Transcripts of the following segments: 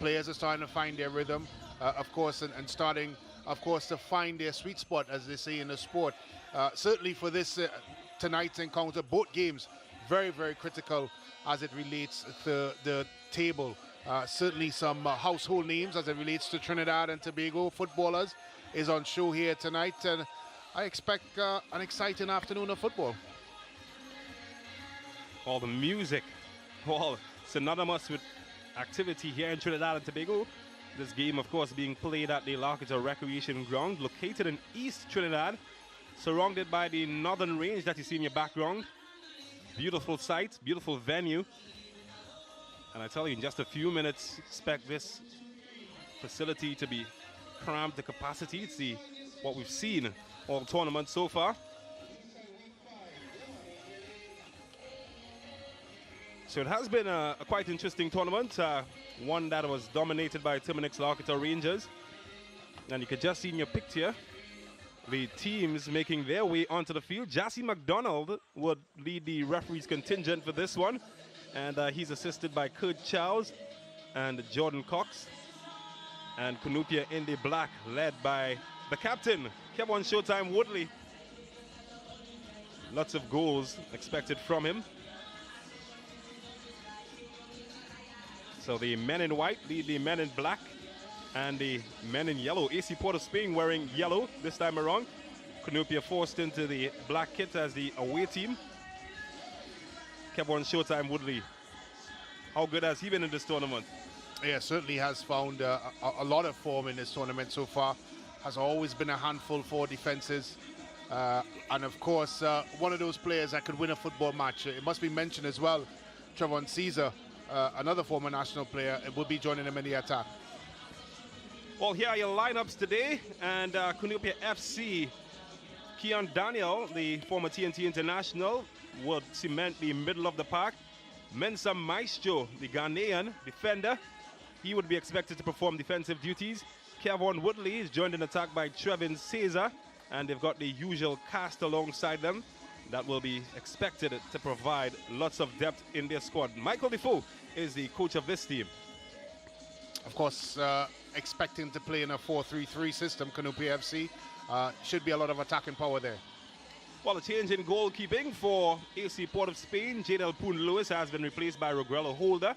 players are starting to find their rhythm, of course, and starting, of course, to find their sweet spot, as they say in the sport. Certainly for this tonight's encounter, both games very, very critical as it relates to the table. Certainly some household names as it relates to Trinidad and Tobago footballers is on show here tonight, and I expect an exciting afternoon of football. All the music, all synonymous with activity here in Trinidad and Tobago. This game, of course, being played at the Horquetta Recreation Ground, located in East Trinidad, surrounded by the Northern Range that you see in your background. Beautiful site, beautiful venue. And I tell you, in just a few minutes, expect this facility to be crammed to capacity. It's what we've seen all tournament so far. So it has been a quite interesting tournament, one that was dominated by Terminix Horquetta Rangers. And you can just see in your picture the teams making their way onto the field. Jassy McDonald would lead the referees contingent for this one. And he's assisted by Kurt Charles and Jordan Cox. And Cunupia in the black, led by the captain, Kevon Showtime Woodley. Lots of goals expected from him. So the men in white lead the men in black, and the men in yellow. AC Port of Spain wearing yellow this time around. Cunupia forced into the black kit as the away team. Kevon Showtime Woodley, how good has he been in this tournament? Yeah, certainly has found a lot of form in this tournament so far. Has always been a handful for defenses. And of course, one of those players that could win a football match. It must be mentioned as well, Trevon Caesar, another former national player, will be joining him in the attack. Well, here are your lineups today. And Cunupia FC, Keon Daniel, the former T&T international, would cement the middle of the park. Mensa Maestro, the Ghanaian defender, he would be expected to perform defensive duties. Kevon Woodley is joined in attack by Trevin Caesar, and they've got the usual cast alongside them that will be expected to provide lots of depth in their squad. Michael Defoe is the coach of this team. Of course, expecting to play in a 4-3-3 system, Cunupia FC. Should be a lot of attacking power there. Well, a change in goalkeeping for AC Port of Spain. Jadel Poon-Lewis has been replaced by Rogrello Holder.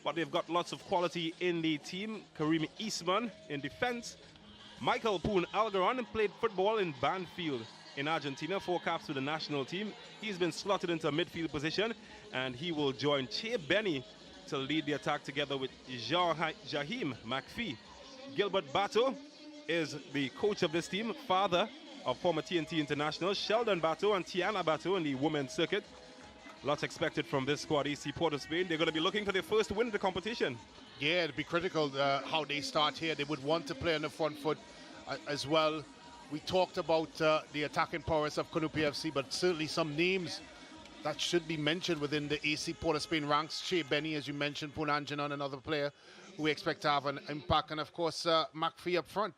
But they've got lots of quality in the team. Kareem Eastman in defense. Michael Poon-Algaron played football in Banfield in Argentina, 4 caps with the national team. He's been slotted into a midfield position, and he will join Che Benny to lead the attack together with Jahim McPhee. Gilbert Bato is the coach of this team, father of former T&T international Sheldon Bato and Tiana Bato in the women's circuit. Lots expected from this squad, AC Port of Spain. They're going to be looking for their first win in the competition. Yeah, it'd be critical how they start here. They would want to play on the front foot as well. We talked about the attacking prowess of Cunupia FC, but certainly some names that should be mentioned within the AC Port of Spain ranks. Shea Benny, as you mentioned, Punanjanon, another player who we expect to have an impact. And of course, McPhee up front,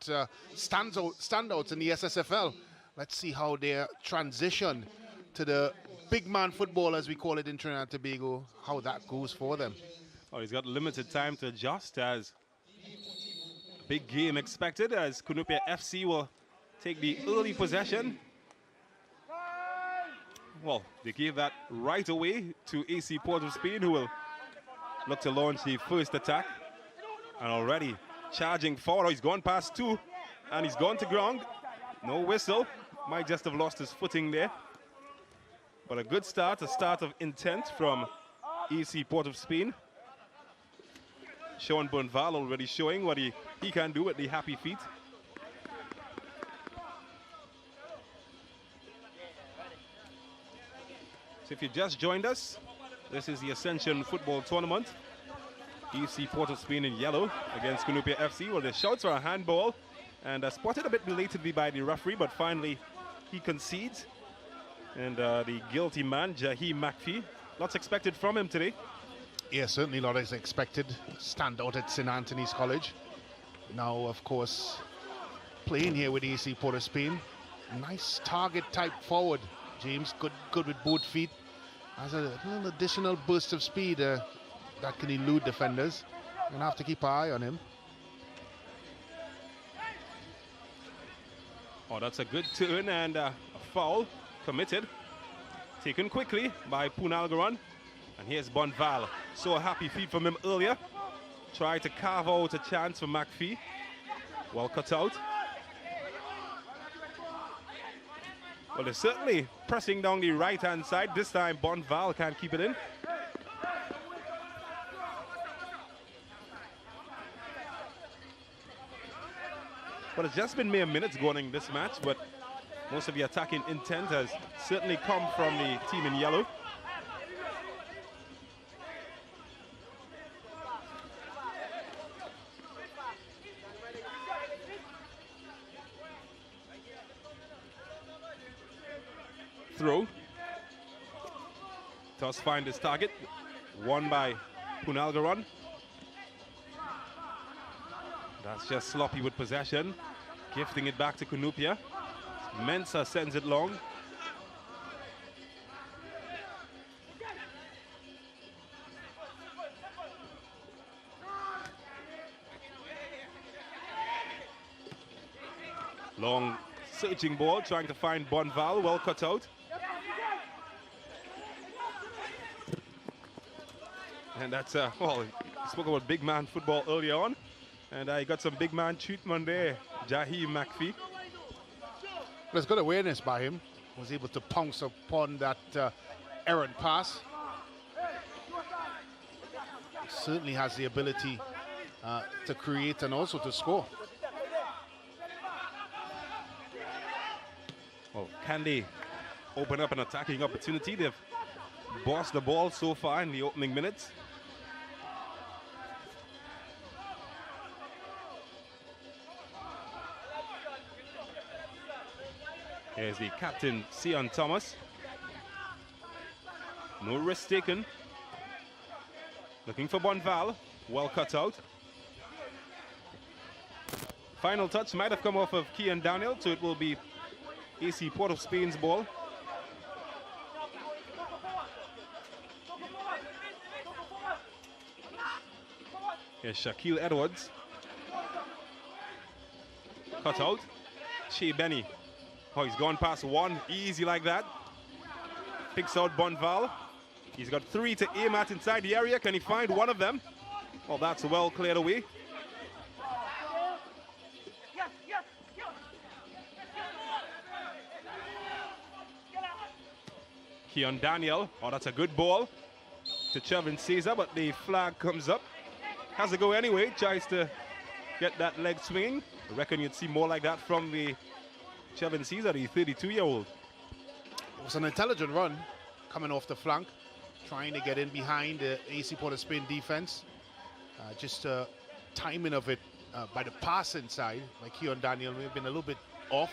standouts in the SSFL. Let's see how their transition to the big man football, as we call it in Trinidad and Tobago, how that goes for them. Oh, he's got limited time to adjust, as a big game expected, as Cunupia FC will take the early possession. Well, they gave that right away to AC Port of Spain, who will look to launch the first attack. And already charging forward. He's gone past 2, and he's gone to ground. No whistle. Might just have lost his footing there. But a good start, a start of intent from AC Port of Spain. Sean Bonval already showing what he can do with the happy feet. So if you just joined us, this is the Ascension Football Tournament. AC Port of Spain in yellow against Cunupia FC. Well, the shouts for a handball, and spotted a bit belatedly by the referee, but finally he concedes. And the guilty man, Jahim McPhee, lots expected from him today. Yeah, certainly a lot is expected. Stand out at St. Anthony's College. Now, of course, playing here with AC Port of Spain. Nice target type forward. James, good with both feet. Has a little additional burst of speed that can elude defenders. Gonna have to keep an eye on him. Oh, that's a good turn and a foul committed. Taken quickly by Punalgaran. And here's Bonval. So a happy feed from him earlier. Tried to carve out a chance for McPhee. Well cut out. Well, they're certainly pressing down the right-hand side. This time, Bonval can't keep it in. Well, it's just been mere minutes going in this match, but most of the attacking intent has certainly come from the team in yellow. Throw. Does find his target. Won by Punalgaran. That's just sloppy with possession. Gifting it back to Cunupia. Mensah sends it long. Long searching ball, trying to find Bonval. Well cut out. And that's, well, he spoke about big man football earlier on. And he got some big man treatment there, Jaheem McPhee. There's good awareness by him. Was able to pounce upon that errant pass. Certainly has the ability to create and also to score. Well, can they open up an attacking opportunity? They've bossed the ball so far in the opening minutes. Here's the captain, Sion Thomas. No risk taken. Looking for Bonval. Well cut out. Final touch might have come off of Kian Daniel, so it will be AC Port of Spain's ball. Here's Shaquille Edwards. Cut out. Shea Benny. Oh, he's gone past one, easy like that. Picks out Bonval. He's got three to aim at inside the area. Can he find one of them? Well, that's well cleared away. Keon Daniel. Oh, that's a good ball to Chevin Caesar, but the flag comes up. Has to go anyway. Tries to get that leg swinging. I reckon you'd see more like that from the Chevin Caesar, the 32-year-old. It was an intelligent run coming off the flank, trying to get in behind the AC Port of Spain defense. Just timing of it by the pass inside by Keon Daniel may have been a little bit off.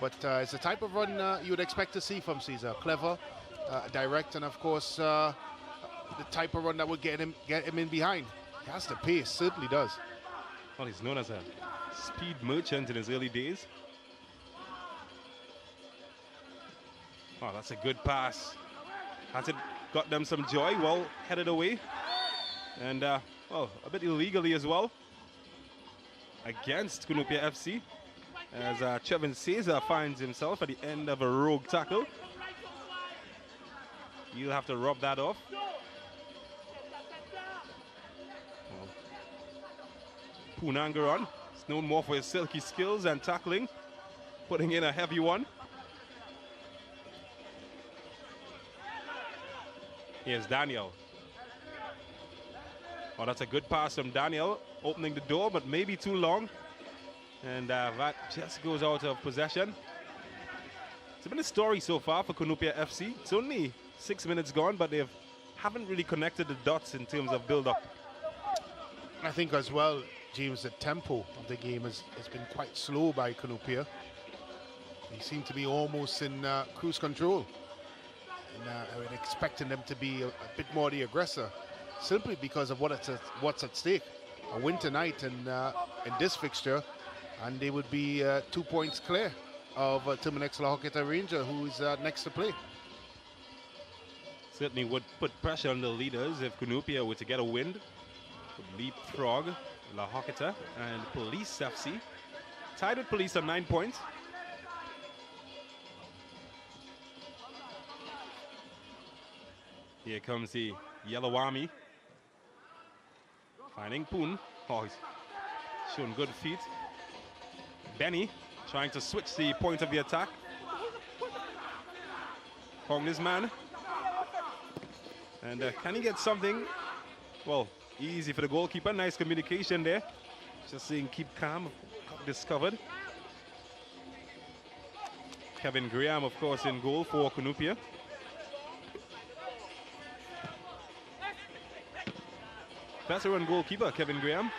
But it's the type of run you would expect to see from Caesar. Clever, direct, and of course the type of run that would get him in behind. He has the pace, certainly does. Well, he's known as a speed merchant in his early days. Oh, that's a good pass. Has it got them some joy? Well, headed away. And, well, a bit illegally as well. Against Cunupia FC. As Chevin Caesar finds himself at the end of a rogue tackle. You'll have to rub that off. Well, Punangaran is known more for his silky skills and tackling. Putting in a heavy one. Here's Daniel. Oh, that's a good pass from Daniel, opening the door, but maybe too long. And that just goes out of possession. It's been a story so far for Cunupia FC. It's only 6 minutes gone, but they haven't really connected the dots in terms of build-up. I think as well, James, the tempo of the game has been quite slow by Cunupia. They seem to be almost in cruise control. And I would expecting them to be a bit more the aggressor, simply because of what's at stake. A win tonight in this fixture, and they would be 2 points clear of Terminex La Horquetta Ranger, who's next to play. Certainly would put pressure on the leaders if Cunupia were to get a win. Leapfrog, La Horquetta, and Police FC. Tied with Police on 9 points. Here comes the Yellow Army. Finding Poon. Oh, he's showing good feet. Benny trying to switch the point of the attack. Hong his man. And can he get something? Well, easy for the goalkeeper. Nice communication there. Just saying keep calm. Discovered. Kevin Graham, of course, in goal for Cunupia. Veteran goalkeeper, Kevin Graham.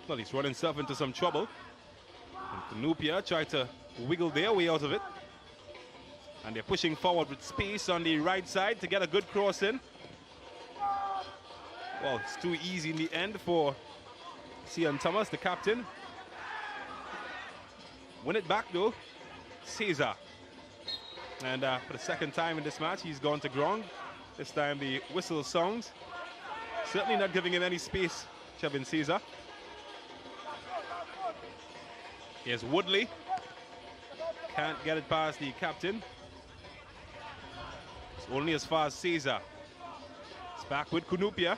Well, he's run himself into some trouble. And Cunupia tried to wiggle their way out of it. And they're pushing forward with space on the right side to get a good cross in. Well, it's too easy in the end for Cian Thomas, the captain. Win it back though, Cesar. And for the second time in this match, he's gone to ground. This time the whistle songs. Certainly not giving him any space, Kevin Cesar. Here's Woodley. Can't get it past the captain. It's only as far as Cesar. It's back with Cunupia.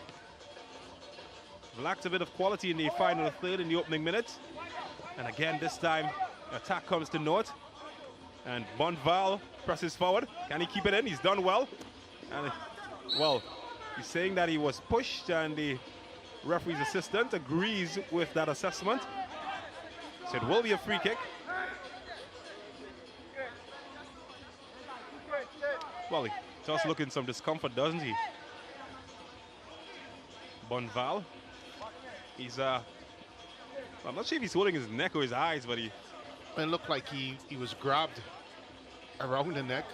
Lacked a bit of quality in the final third in the opening minutes. And again, this time, attack comes to naught. And Bonval presses forward. Can he keep it in? He's done well. And, well, he's saying that he was pushed, and the referee's assistant agrees with that assessment. So it will be a free kick. Well, he just looking some discomfort, doesn't he? Bonval. He's, I'm not sure if he's holding his neck or his eyes, but he... It looked like he was grabbed around the neck,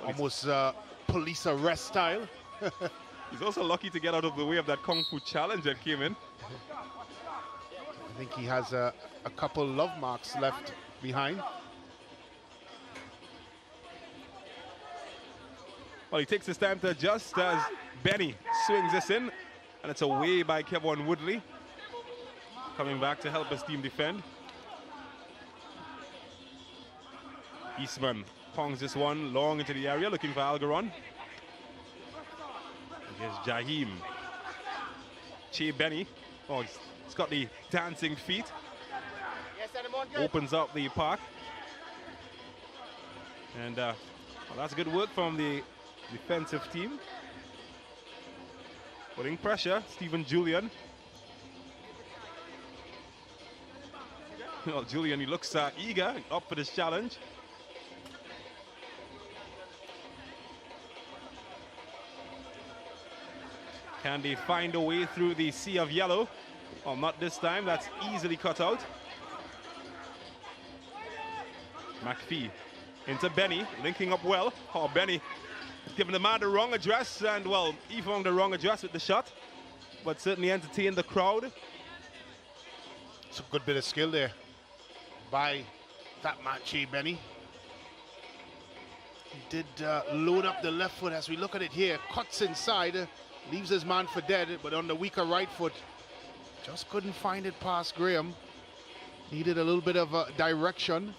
almost police arrest style. He's also lucky to get out of the way of that Kung Fu challenge that came in. I think he has a couple love marks left behind. Well, he takes his time to adjust as Benny swings this in, and it's away by Kevin Woodley. Coming back to help his team defend. Eastman pongs this one long into the area, looking for Algaron. And here's Jahim. Che Benny. Oh, he's got the dancing feet. Opens up the park. And well, that's good work from the defensive team. Putting pressure, Stephen Julian. Well, Julian, he looks eager, up for this challenge. Can they find a way through the sea of yellow? Well, not this time. That's easily cut out. McPhee into Benny, linking up well. Oh, Benny giving the man the wrong address, and well, he found the wrong address with the shot, but certainly entertained the crowd. It's a good bit of skill there by that man, Che Benny. He did load up the left foot as we look at it here. Cuts inside, leaves his man for dead, but on the weaker right foot, just couldn't find it past Graham. Needed a little bit of direction.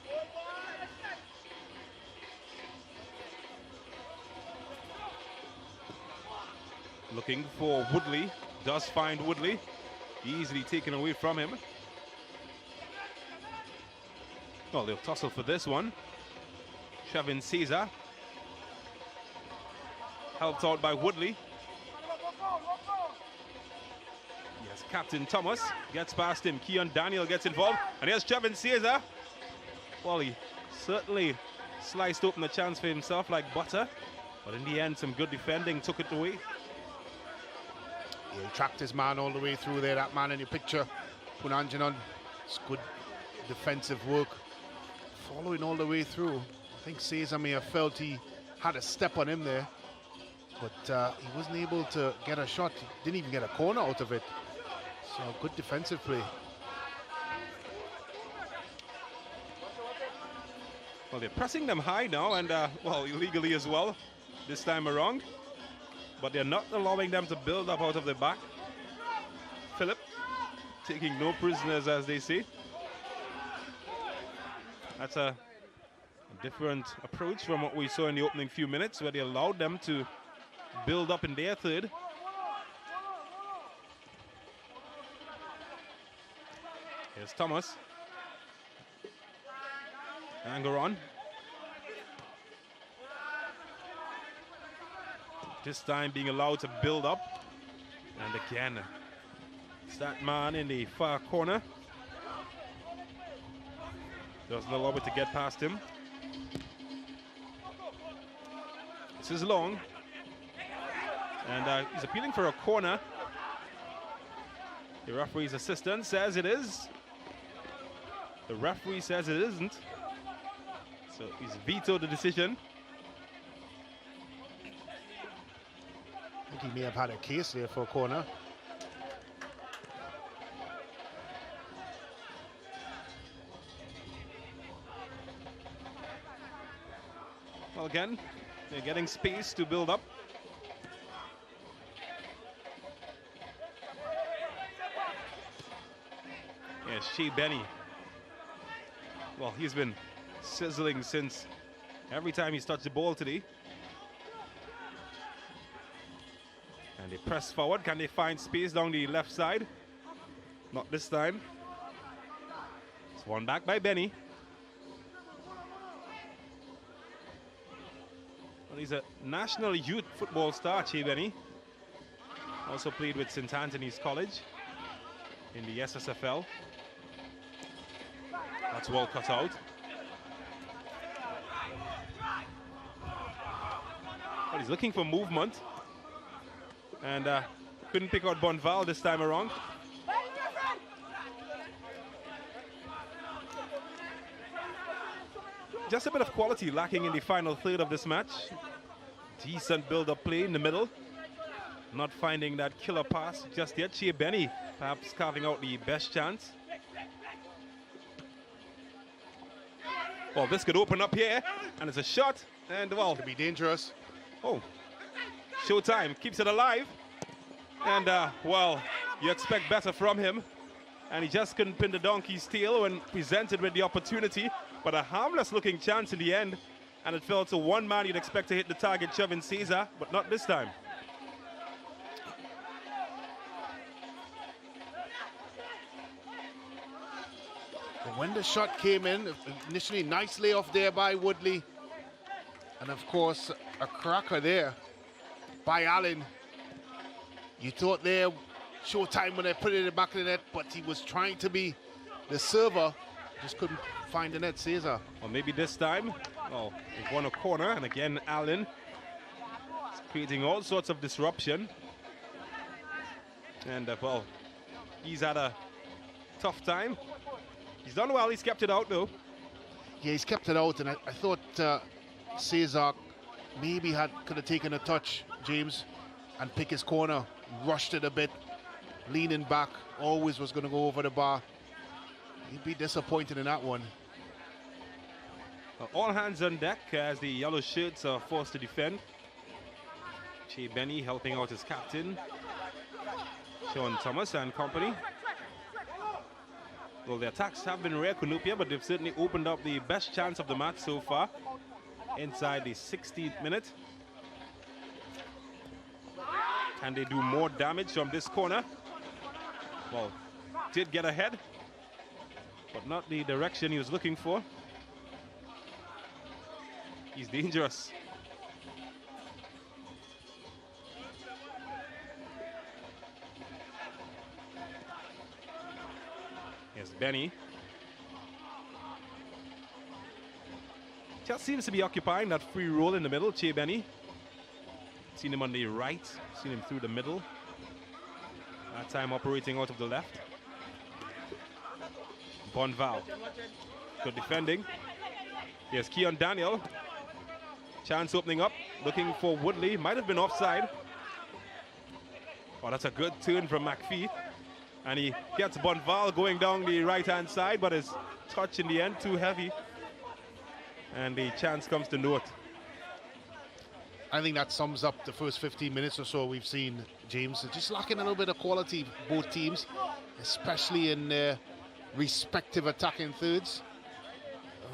Looking for Woodley, does find Woodley, easily taken away from him. Well, they'll tussle for this one. Kevin Cesar, helped out by Woodley. Yes, Captain Thomas gets past him. Keon Daniel gets involved, and here's Kevin Cesar. Well, he certainly sliced open the chance for himself like butter, but in the end, some good defending took it away. Yeah, he tracked his man all the way through there. That man in your picture, Punanjanan. It's good defensive work. Following all the way through. I think Cesar may have felt he had a step on him there, but he wasn't able to get a shot. He didn't even get a corner out of it. So good defensive play. Well, they're pressing them high now, and well, illegally as well this time around. but they're not allowing them to build up out of the back. Philip taking no prisoners, as they say. That's a different approach from what we saw in the opening few minutes, where they allowed them to build up in their third. Here's Thomas. Angeron. This time being allowed to build up. And again, it's that man in the far corner. Doesn't allow it to get past him. This is long. And he's appealing for a corner. The referee's assistant says it is. The referee says it isn't. So he's vetoed the decision. I think he may have had a case there for a corner. Well, again, they're getting space to build up. Yes, Shea Benny. Well, he's been sizzling since every time he's touched the ball today. And they press forward. Can they find space down the left side? Not this time. It's one back by Benny. Well, he's a national youth football star, Shea Benny. Also played with St. Anthony's College in the SSFL. That's well cut out. But he's looking for movement. And couldn't pick out Bonval this time around. Just a bit of quality lacking in the final third of this match. Decent build-up play in the middle. Not finding that killer pass just yet. Shea Benny perhaps carving out the best chance. Well, this could open up here, and it's a shot, and well, Could be dangerous. oh, Showtime keeps it alive, and well, you expect better from him, and he just couldn't pin the donkey's tail when presented with the opportunity, but a harmless-looking chance in the end, and it fell to one man you'd expect to hit the target, Chavin Caesar, but not this time. And when the shot came in, initially nice layoff there by Woodley. And of course, a cracker there by Allen. You thought there, Showtime when they put it in the back of the net, but he was trying to be the server. Just couldn't find the net, Caesar. Or maybe this time, oh, they've won a corner, and again, Allen is creating all sorts of disruption. And well, he's had a tough time. He's done well, he's kept it out though. Yeah, he's kept it out, and I thought Caesar maybe could have taken a touch, James, and pick his corner, rushed it a bit, leaning back, always was going to go over the bar. He'd be disappointed in that one. All hands on deck as the yellow shirts are forced to defend. Shea Benny helping out his captain, Sean Thomas and company. Well, the attacks have been rare, Cunupia, but they've certainly opened up the best chance of the match so far inside the 60th minute. Can they do more damage from this corner? Well, did get ahead, but not the direction he was looking for. He's dangerous. Here's Benny. Just seems to be occupying that free role in the middle, Shea Benny. Seen him on the right, seen him through the middle. That time operating out of the left. Bonval. Good defending. Here's Keon Daniel. Chance opening up, looking for Woodley. Might have been offside. Oh, that's a good turn from McPhee. And he gets Bonval going down the right-hand side, but his touch in the end too heavy. And the chance comes to naught. I think that sums up the first 15 minutes or so we've seen, James. They're just lacking a little bit of quality, both teams, especially in their respective attacking thirds.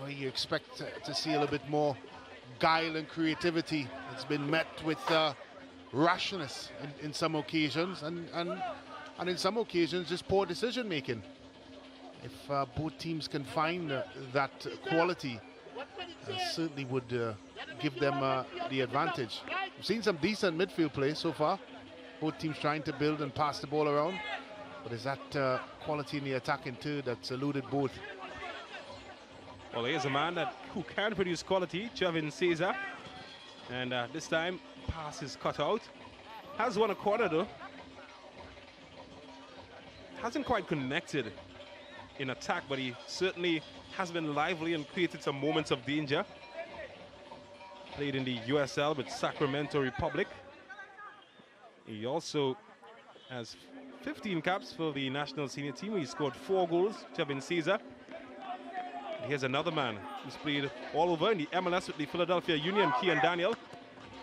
You expect to see a little bit more guile and creativity. It's been met with rashness in some occasions, and in some occasions just poor decision making. If both teams can find that quality, certainly would give them the advantage. We've seen some decent midfield play so far. Both teams trying to build and pass the ball around, but is that quality in the attacking too that's eluded both? Well, here's a man who can produce quality, Trevin Caesar. And this time, pass is cut out. Has won a corner though. Hasn't quite connected in attack, but he certainly has been lively and created some moments of danger. Played in the USL with Sacramento Republic. He also has 15 caps for the national senior team. He scored 4 goals, Trevin Caesar. Here's another man who's played all over in the MLS with the Philadelphia Union, Kian Daniel.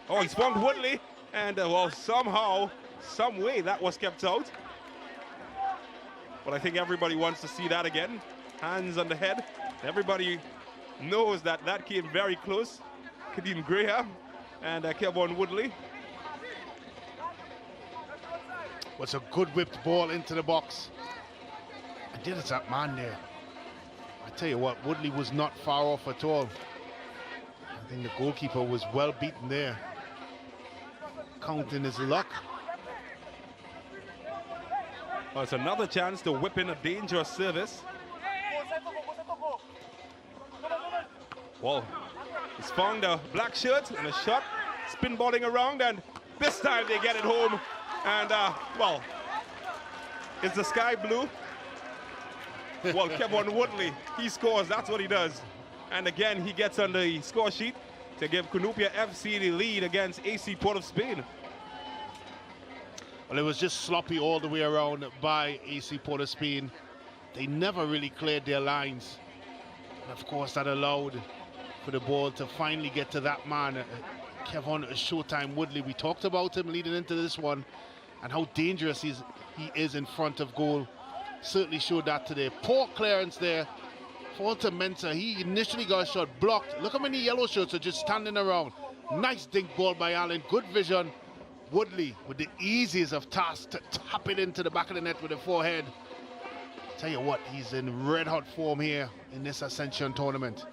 Oh, he's found Woodley, and well, somehow, some way that was kept out. But I think everybody wants to see that again. Hands on the head. Everybody knows that that came very close. Kadeem Graham and Kevon Woodley. Was a good whipped ball into the box. I did it, that man there. I tell you what, Woodley was not far off at all. I think the goalkeeper was well beaten there. Counting his luck. Well, it's another chance to whip in a dangerous service. Well, he's found a black shirt and a shot, spinballing around, and this time they get it home. And, well, is the sky blue? Well, Kevon Woodley, he scores, that's what he does. And again, he gets on the score sheet to give Cunupia FC the lead against AC Port of Spain. Well, it was just sloppy all the way around by AC Port of Spain. They never really cleared their lines. And of course, that allowed for the ball to finally get to that man, Kevon Showtime Woodley. We talked about him leading into this one and how dangerous he is in front of goal. Certainly showed that today. Poor clearance there for Mensah. He initially got a shot blocked. Look how many yellow shirts are just standing around. Nice dink ball by Allen. Good vision. Woodley with the easiest of tasks to tap it into the back of the net with a forehead. Tell you what, he's in red hot form here in this Ascension tournament.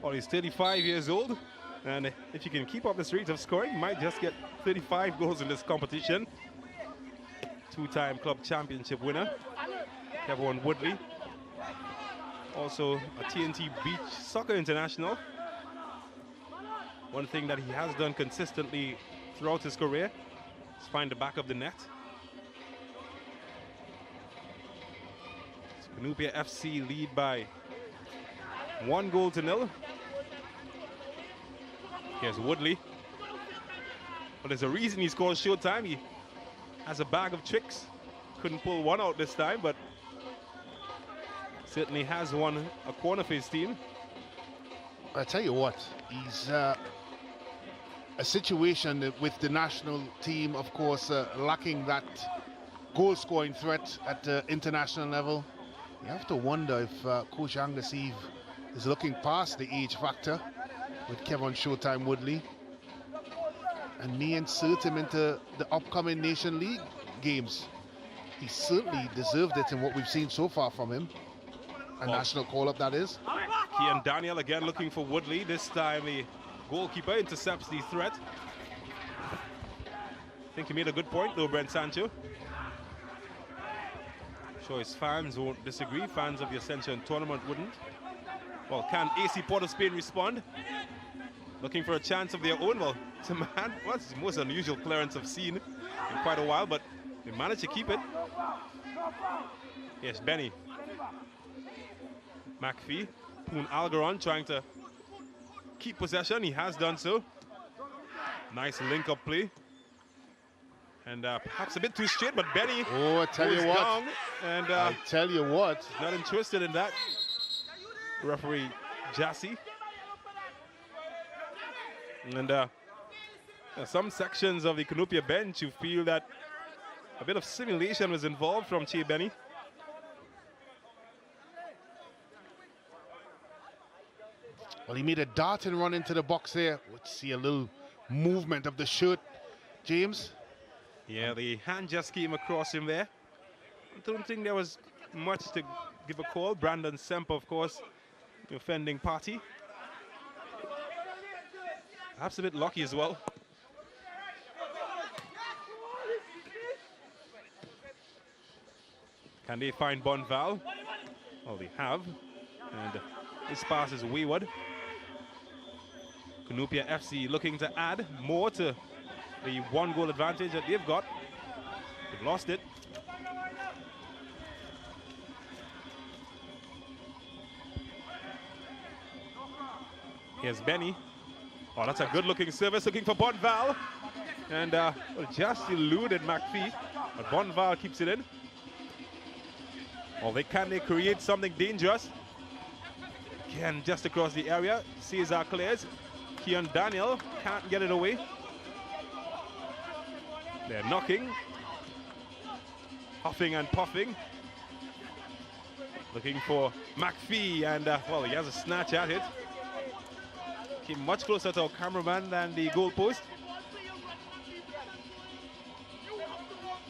Well, he's 35 years old, and if you can keep up this rate of scoring, you might just get 35 goals in this competition. Two-time club championship winner, Kevon Woodley. Also a T&T Beach Soccer International. One thing that he has done consistently throughout his career is find the back of the net. Cunupia FC lead by 1-0. Here's Woodley. But there's a reason he scores Showtime. He has a bag of tricks. Couldn't pull one out this time, but certainly has won a corner for his team. I tell you what, he's a situation with the national team, of course, lacking that goal-scoring threat at the international level. You have to wonder if Coach Angus Eve is looking past the age factor with Kevon Showtime Woodley and may insert him into the upcoming Nation League games. He certainly deserved it in what we've seen so far from him. A national call-up, that is. Kian Daniel again looking for Woodley. This time the goalkeeper intercepts the threat. I think he made a good point though, Brent Sancho. Sure his fans won't disagree. Fans of the Ascension tournament wouldn't. Well, can AC Port of Spain respond? Looking for a chance of their own. Well, it's a man, what's the most unusual clearance I've seen in quite a while, but they managed to keep it. Yes, Benny. McPhee, Poon Algaron trying to keep possession. He has done so. Nice link-up play. And perhaps a bit too straight, but Benny I tell you what. Down, and I tell you what. not interested in that. Referee Jassy. And Some sections of the Cunupia bench, you feel that a bit of simulation was involved from Che Benny. Well, he made a dart and run into the box there. Let's see a little movement of the shirt, James. Yeah, the hand just came across him there. I don't think there was much to give a call. Brandon Semper, of course, the offending party. Perhaps a bit lucky as well. Can they find Bonval? Well, they have. And this pass is wayward. Cunupia FC looking to add more to the 1-goal advantage that they've got. They've lost it. Here's Benny. Oh, that's a good-looking service, looking for Bonval. And well, just eluded McPhee, but Bonval keeps it in. Oh, they create something dangerous. Again, just across the area. Cesar clears. Keon Daniel can't get it away. They're knocking. Huffing and puffing. Looking for McPhee, and well, he has a snatch at it. Came much closer to our cameraman than the goalpost.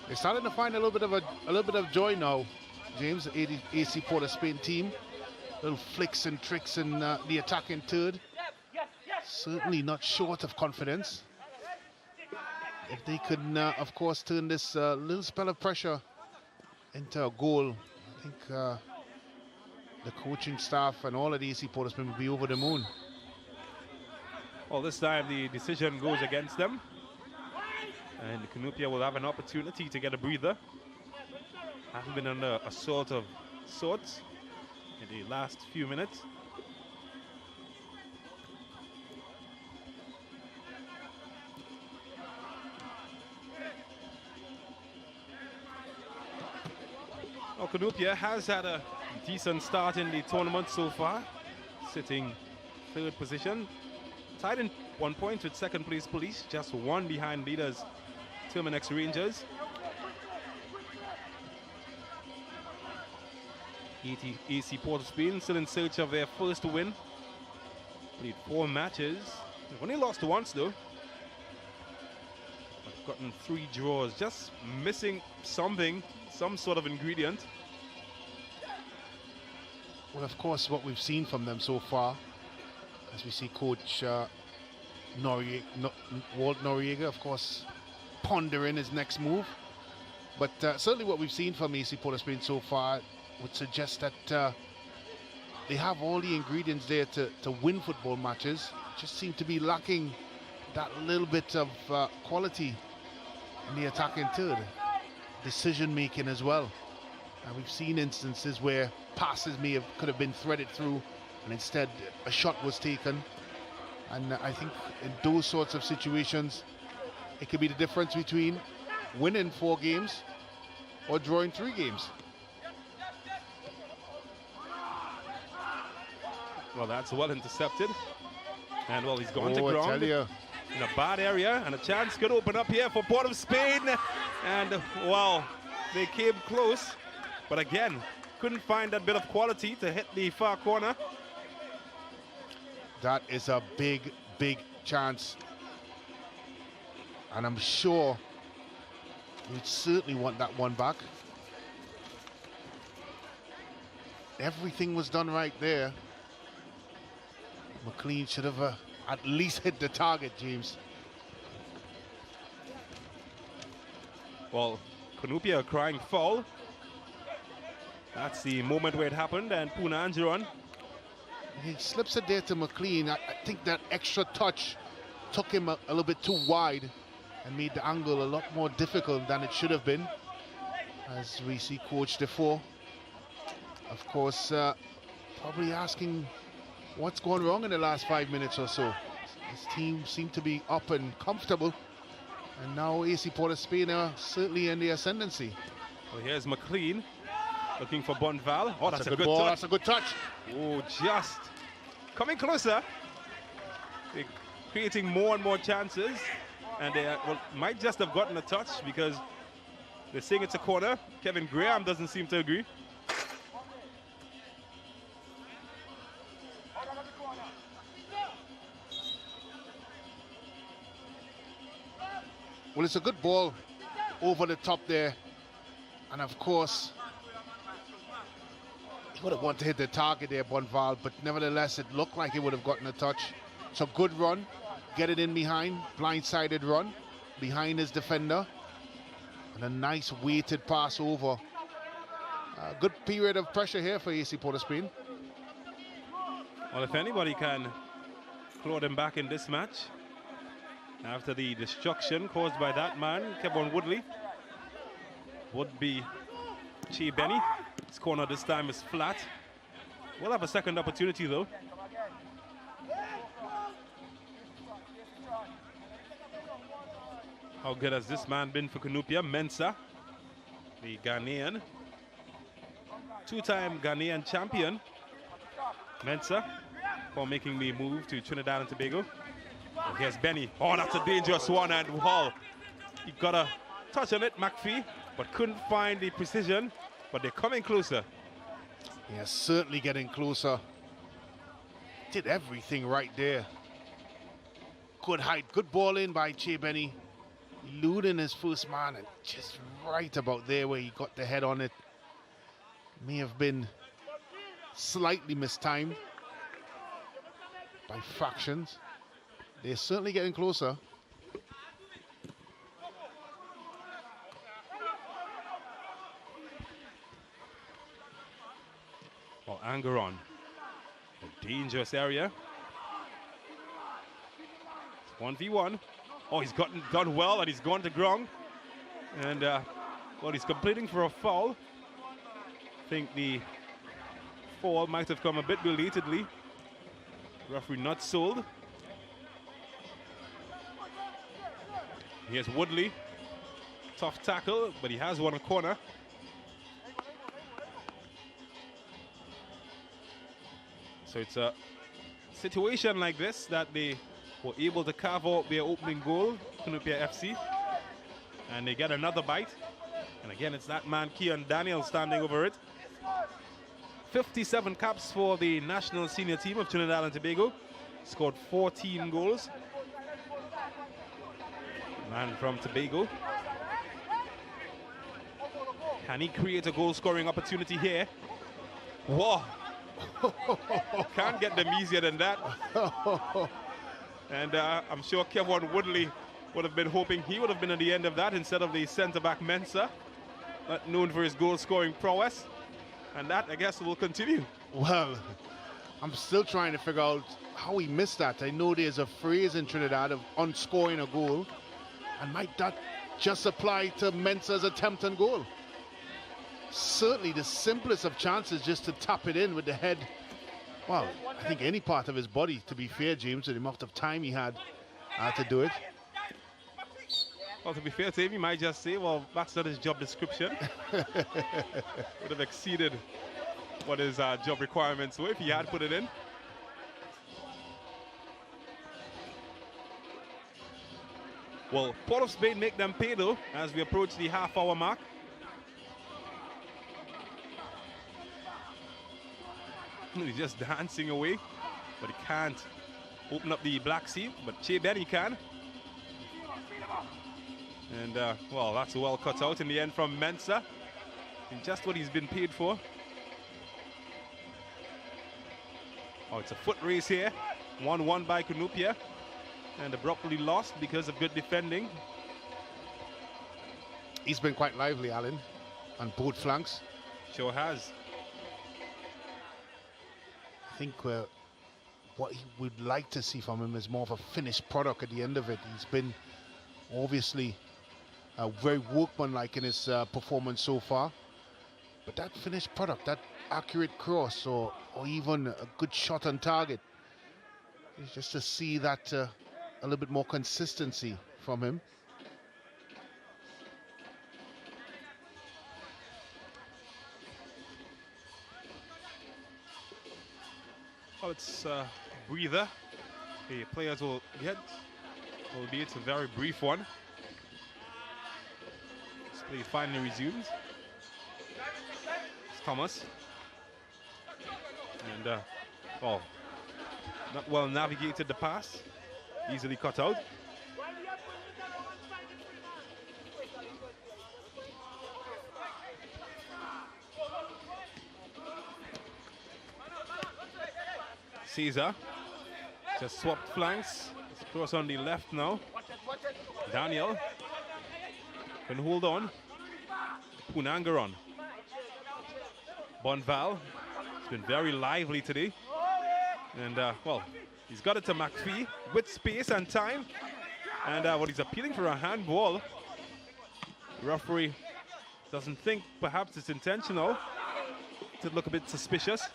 They're starting to find a little bit of joy now, James. AC Port of Spain team. Little flicks and tricks in the attacking third. Certainly not short of confidence. If they could, of course, turn this little spell of pressure into a goal, I think the coaching staff and all of the AC Port of Spain will be over the moon. Well, this time the decision goes against them. And Cunupia will have an opportunity to get a breather. Haven't been under assault of sorts in the last few minutes. Well, Cunupia has had a decent start in the tournament so far, sitting third position. Tied in 1 point with second place Police, just one behind leaders Terminex Rangers. AC Port of Spain still in search of their first win. Played 4 matches. They've only lost once though. I've gotten 3 draws, just missing something, some sort of ingredient. Well, of course, what we've seen from them so far, as we see Coach Walt Noriega, of course, pondering his next move. But certainly what we've seen from AC Port of Spain so far would suggest that they have all the ingredients there to win football matches. Just seem to be lacking that little bit of quality in the attacking third. Decision making as well. And we've seen instances where passes could have been threaded through, and instead a shot was taken. And I think in those sorts of situations, it could be the difference between winning 4 games or drawing 3 games. Well, that's well intercepted. And well, he's gone to I ground tell you. in a bad area, and a chance could open up here for Port of Spain. And well, they came close, but again, couldn't find that bit of quality to hit the far corner. That is a big, big chance. And I'm sure we'd certainly want that one back. Everything was done right there. McLean should have at least hit the target, James. Well, Cunupia crying foul. That's the moment where it happened, and Puna Angeron. He slips it there to McLean. I think that extra touch took him a little bit too wide and made the angle a lot more difficult than it should have been. As we see Coach Defoe, of course, probably asking what's gone wrong in the last 5 minutes or so. His team seemed to be up and comfortable, and now AC Port of Spain are certainly in the ascendancy. Well, here's McLean looking for Bonval. Oh, that's a good ball. touch. That's a good touch. Oh, just coming closer. They're creating more and more chances. and they might just have gotten a touch because they're saying it's a corner. Kevin Graham doesn't seem to agree. Well, it's a good ball over the top there. And of course, he would have wanted to hit the target there, Bonval, but nevertheless, it looked like he would have gotten a touch. It's a good run. Get it in behind, blindsided run behind his defender. And a nice weighted pass over. A good period of pressure here for AC Port of Spain. Well, if anybody can claw them back in this match, after the destruction caused by that man, Kevon Woodley, would be Che Benny. His corner this time is flat. We'll have a second opportunity though. How good has this man been for Cunupia? Mensah, the Ghanaian, two-time Ghanaian champion. Mensah for making the move to Trinidad and Tobago. Oh, here's Benny. Oh, that's a dangerous one, and Hall. He got a touch on it, McPhee, but couldn't find the precision. But they're coming closer. Yeah, certainly getting closer. Did everything right there. Good height, good ball in by Che Benny. Eluding his first man, and just right about there where he got the head on it. May have been slightly mistimed by fractions. They're certainly getting closer. Well, Angeron, a dangerous area. It's 1v1. Oh, he's done well, and he's gone to ground. And, well, he's completing for a foul. I think the foul might have come a bit belatedly. Referee not sold. Here's Woodley. Tough tackle, but he has won a corner. So it's a situation like this that they were able to carve out their opening goal, Cunupia FC. And they get another bite. And again, it's that man, Keon Daniel, standing over it. 57 caps for the national senior team of Trinidad and Tobago. Scored 14 goals. Man from Tobago. Can he create a goal-scoring opportunity here? Whoa! Can't get them easier than that. And I'm sure Kevon Woodley would have been hoping he would have been at the end of that instead of the centre-back Mensah, known for his goal-scoring prowess. And that, I guess, will continue. Well, I'm still trying to figure out how he missed that. I know there's a phrase in Trinidad of unscoring a goal. And might that just apply to Mensah's attempt on goal? Certainly the simplest of chances just to tap it in with the head. Well, I think any part of his body, to be fair, James, with the amount of time he had to do it. Well, to be fair to him, he might just say, well, that's not his job description. Would have exceeded what his job requirements were if he had put it in. Well, Port of Spain make them pay though as we approach the half-hour mark. He's just dancing away, but he can't open up the Black Sea, but Che Benny can. And, well, that's well cut out in the end from Mensah. And just what he's been paid for. Oh, it's a foot race here. 1-1 by Cunupia. And abruptly lost because of good defending. He's been quite lively, Alan, on both flanks. Sure has. I think what he would like to see from him is more of a finished product at the end of it. He's been obviously very workmanlike in his performance so far. But that finished product, that accurate cross or even a good shot on target, is just to see that a little bit more consistency from him. Well, it's a breather. The players will get albeit a very brief one. This play finally resumes. It's Thomas. And, oh, not well navigated the pass. Easily cut out. Caesar just swapped flanks. It's cross on the left now. Daniel can hold on. Punangaron. Bonval has been very lively today. And, well, he's got it to McPhee with space and time. And what he's appealing for a handball. The referee doesn't think perhaps it's intentional. It look a bit suspicious.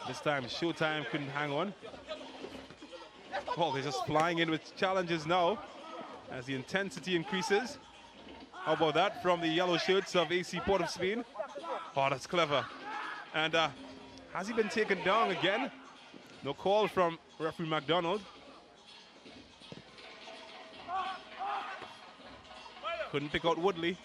This time, Showtime couldn't hang on. Well, they're just flying in with challenges now as the intensity increases. How about that from the yellow shirts of AC Port of Spain? Oh, that's clever. And has he been taken down again? No call from referee McDonald. Couldn't pick out Woodley.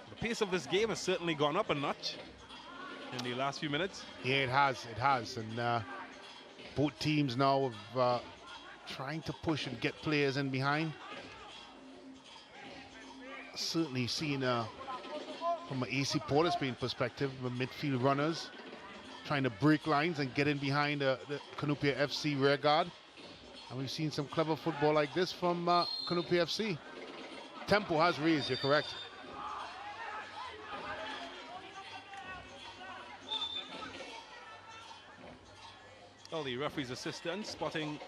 The pace of this game has certainly gone up a notch in the last few minutes. Yeah, it has. And both teams now have trying to push and get players in behind. Certainly seen from an AC Port of Spain perspective, the midfield runners trying to break lines and get in behind the Cunupia FC rear guard. And we've seen some clever football like this from Cunupia FC. Tempo has raised, you're correct. Well, the referee's assistant spotting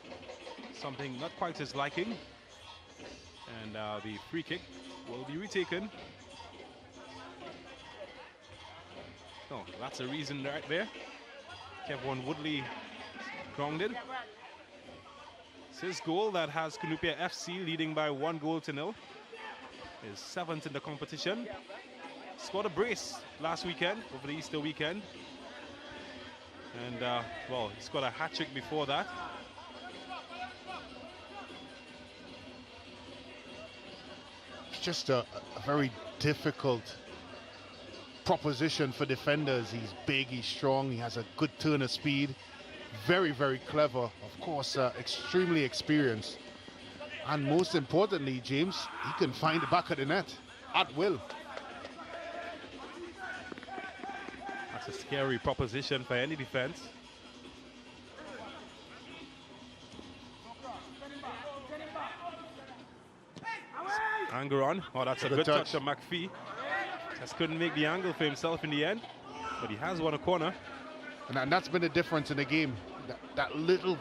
something not quite his liking. And the free kick will be retaken. Oh, that's a reason right there. Kevin Woodley grounded. It's his goal that has Cunupia FC leading by 1-0. His 7th in the competition. Scored a brace last weekend, over the Easter weekend. And, well, he scored a hat-trick before that. It's just a very difficult proposition for defenders. He's big, he's strong, he has a good turn of speed. Very, very clever. Of course, extremely experienced. And most importantly, James, he can find the back of the net at will. That's a scary proposition for any defense. Angeron. Oh, that's a good touch of McPhee. Just couldn't make the angle for himself in the end, but he has won a corner. And that's been the difference in the game. That little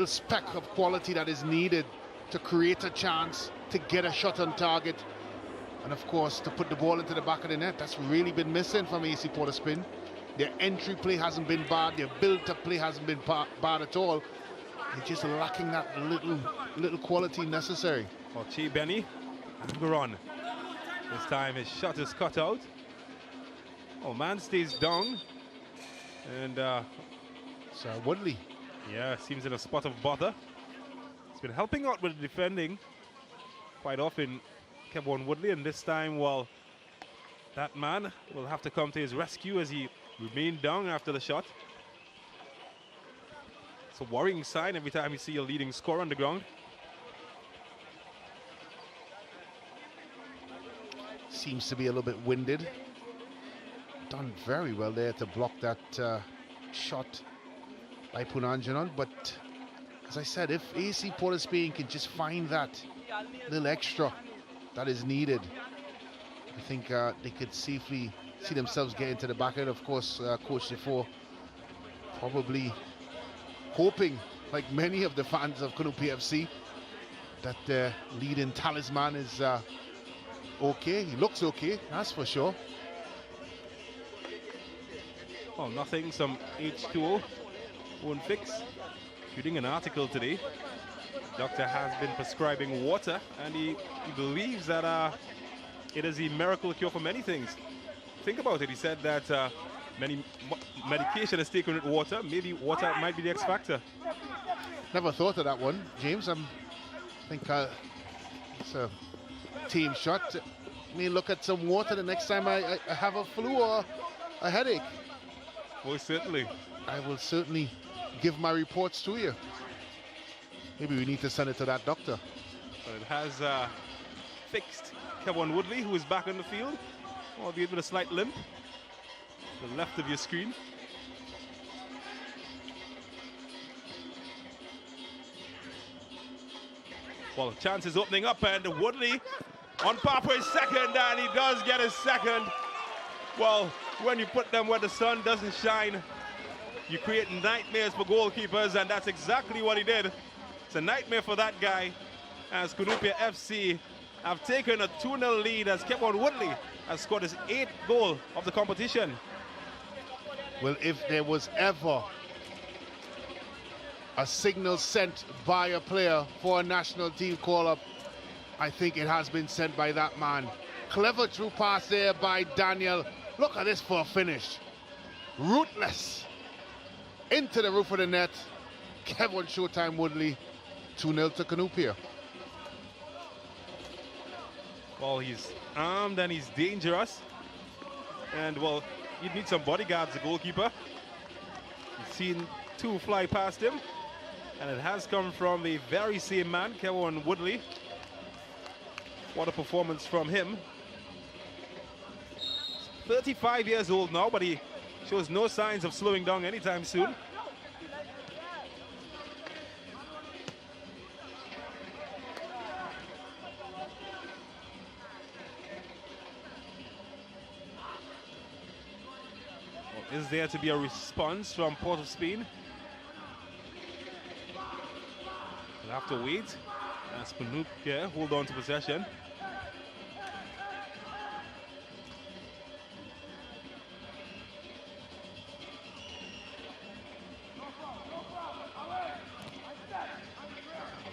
speck of quality that is needed to create a chance, to get a shot on target, and of course to put the ball into the back of the net. That's really been missing from AC Port of Spain. Their entry play hasn't been bad, their build-up play hasn't been bad at all. They're just lacking that little quality necessary. Oh, Che Benny, Angeron. This time his shot is cut out. Oh, man stays down. And so Woodley. Yeah, seems in a spot of bother. He's been helping out with the defending quite often, Kevin Woodley, and this time, well, that man will have to come to his rescue as he remained down after the shot. It's a worrying sign every time you see a leading scorer on the ground. Seems to be a little bit winded. Done very well there to block that shot by Punanjanon, but as I said, if AC Port of Spain can just find that little extra that is needed, I think they could safely see themselves get into the back end. Of course, Coach Defoe probably hoping, like many of the fans of Cunupia FC, that the leading talisman is okay. He looks okay, that's for sure. Oh, nothing, some H2O won't fix. Reading an article today, doctor has been prescribing water, and he believes that it is a miracle cure for many things. Think about it. He said that many medication is taken with water. Maybe water might be the X factor. Never thought of that one, James. I think it's a team shot. I mean, look at some water the next time I have a flu or a headache. Most certainly. I will certainly give my reports to you. Maybe we need to send it to that doctor. But it has fixed Kevin Woodley, who is back on the field, albeit with a slight limp. The left of your screen. Well, chance is opening up, and Woodley on par for his second, and he does get his second. Well, when you put them where the sun doesn't shine, you create nightmares for goalkeepers, and that's exactly what he did. It's a nightmare for that guy, as Cunupia FC have taken a 2-0 lead, as Kevin Woodley has scored his 8th goal of the competition. Well, if there was ever a signal sent by a player for a national team call-up, I think it has been sent by that man. Clever through pass there by Daniel. Look at this for a finish. Rootless. Into the roof of the net. Kevin Showtime Woodley, 2-0 to Cunupia. Well, he's armed and he's dangerous. And, well, you'd need some bodyguards, the goalkeeper. You've seen 2 fly past him. And it has come from the very same man, Kevin Woodley. What a performance from him. 35 years old now, but he shows no signs of slowing down anytime soon. Well, is there to be a response from Port of Spain? We'll have to wait as Cunupia hold on to possession.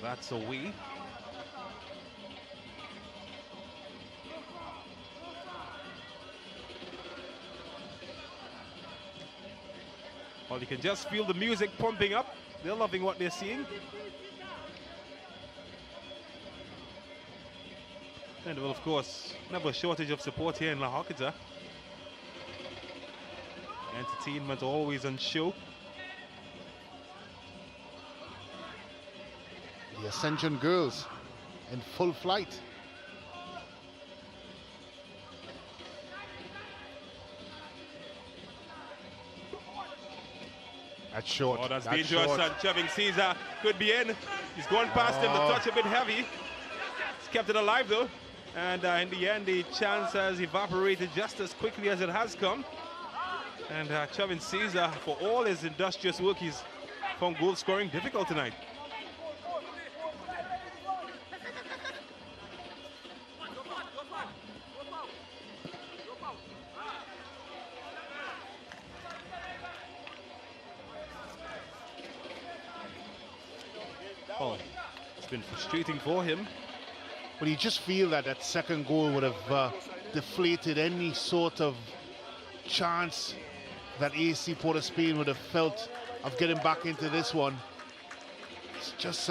That's away. Well, you can just feel the music pumping up. They're loving what they're seeing. And well, of course, never a shortage of support here in La Horquetta. Entertainment always on show. The Ascension girls in full flight. That's short. Oh, that's dangerous. Short. And Chevin Caesar could be in. He's gone past him. The touch a bit heavy. He's kept it alive though. And in the end, the chance has evaporated just as quickly as it has come. And Chevin Caesar, for all his industrious work, he's found goal scoring difficult tonight. Oh, it's been frustrating for him. But you just feel that that second goal would have deflated any sort of chance that AC Port of Spain would have felt of getting back into this one. It's just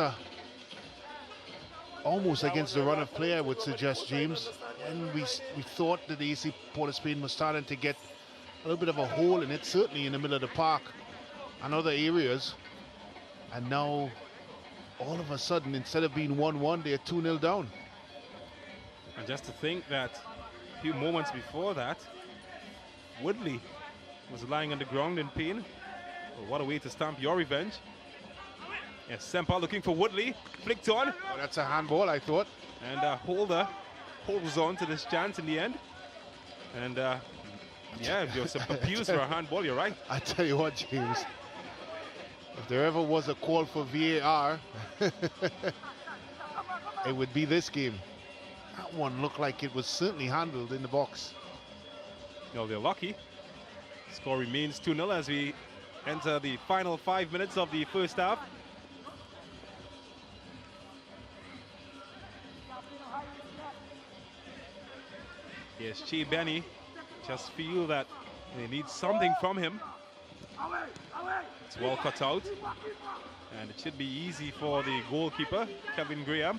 almost against the run of play, I would suggest, James. And we thought that AC Port of Spain was starting to get a little bit of a hole in it, certainly in the middle of the park and other areas. And now, all of a sudden, instead of being 1-1, they're 2-0 down. And just to think that a few moments before that, Woodley was lying on the ground in pain. Well, what a way to stamp your revenge. Yes, Semper looking for Woodley, flicked on. Oh, that's a handball, I thought. And Holder holds on to this chance in the end. And yeah, there's some appeals for a handball, you're right. I tell you what, James, if there ever was a call for VAR, it would be this game. That one looked like it was certainly handled in the box. No, they're lucky. Score remains 2-0 as we enter the final 5 minutes of the first half. Yes, Che Benny just feel that they need something from him. It's well cut out. And it should be easy for the goalkeeper, Kevin Graham.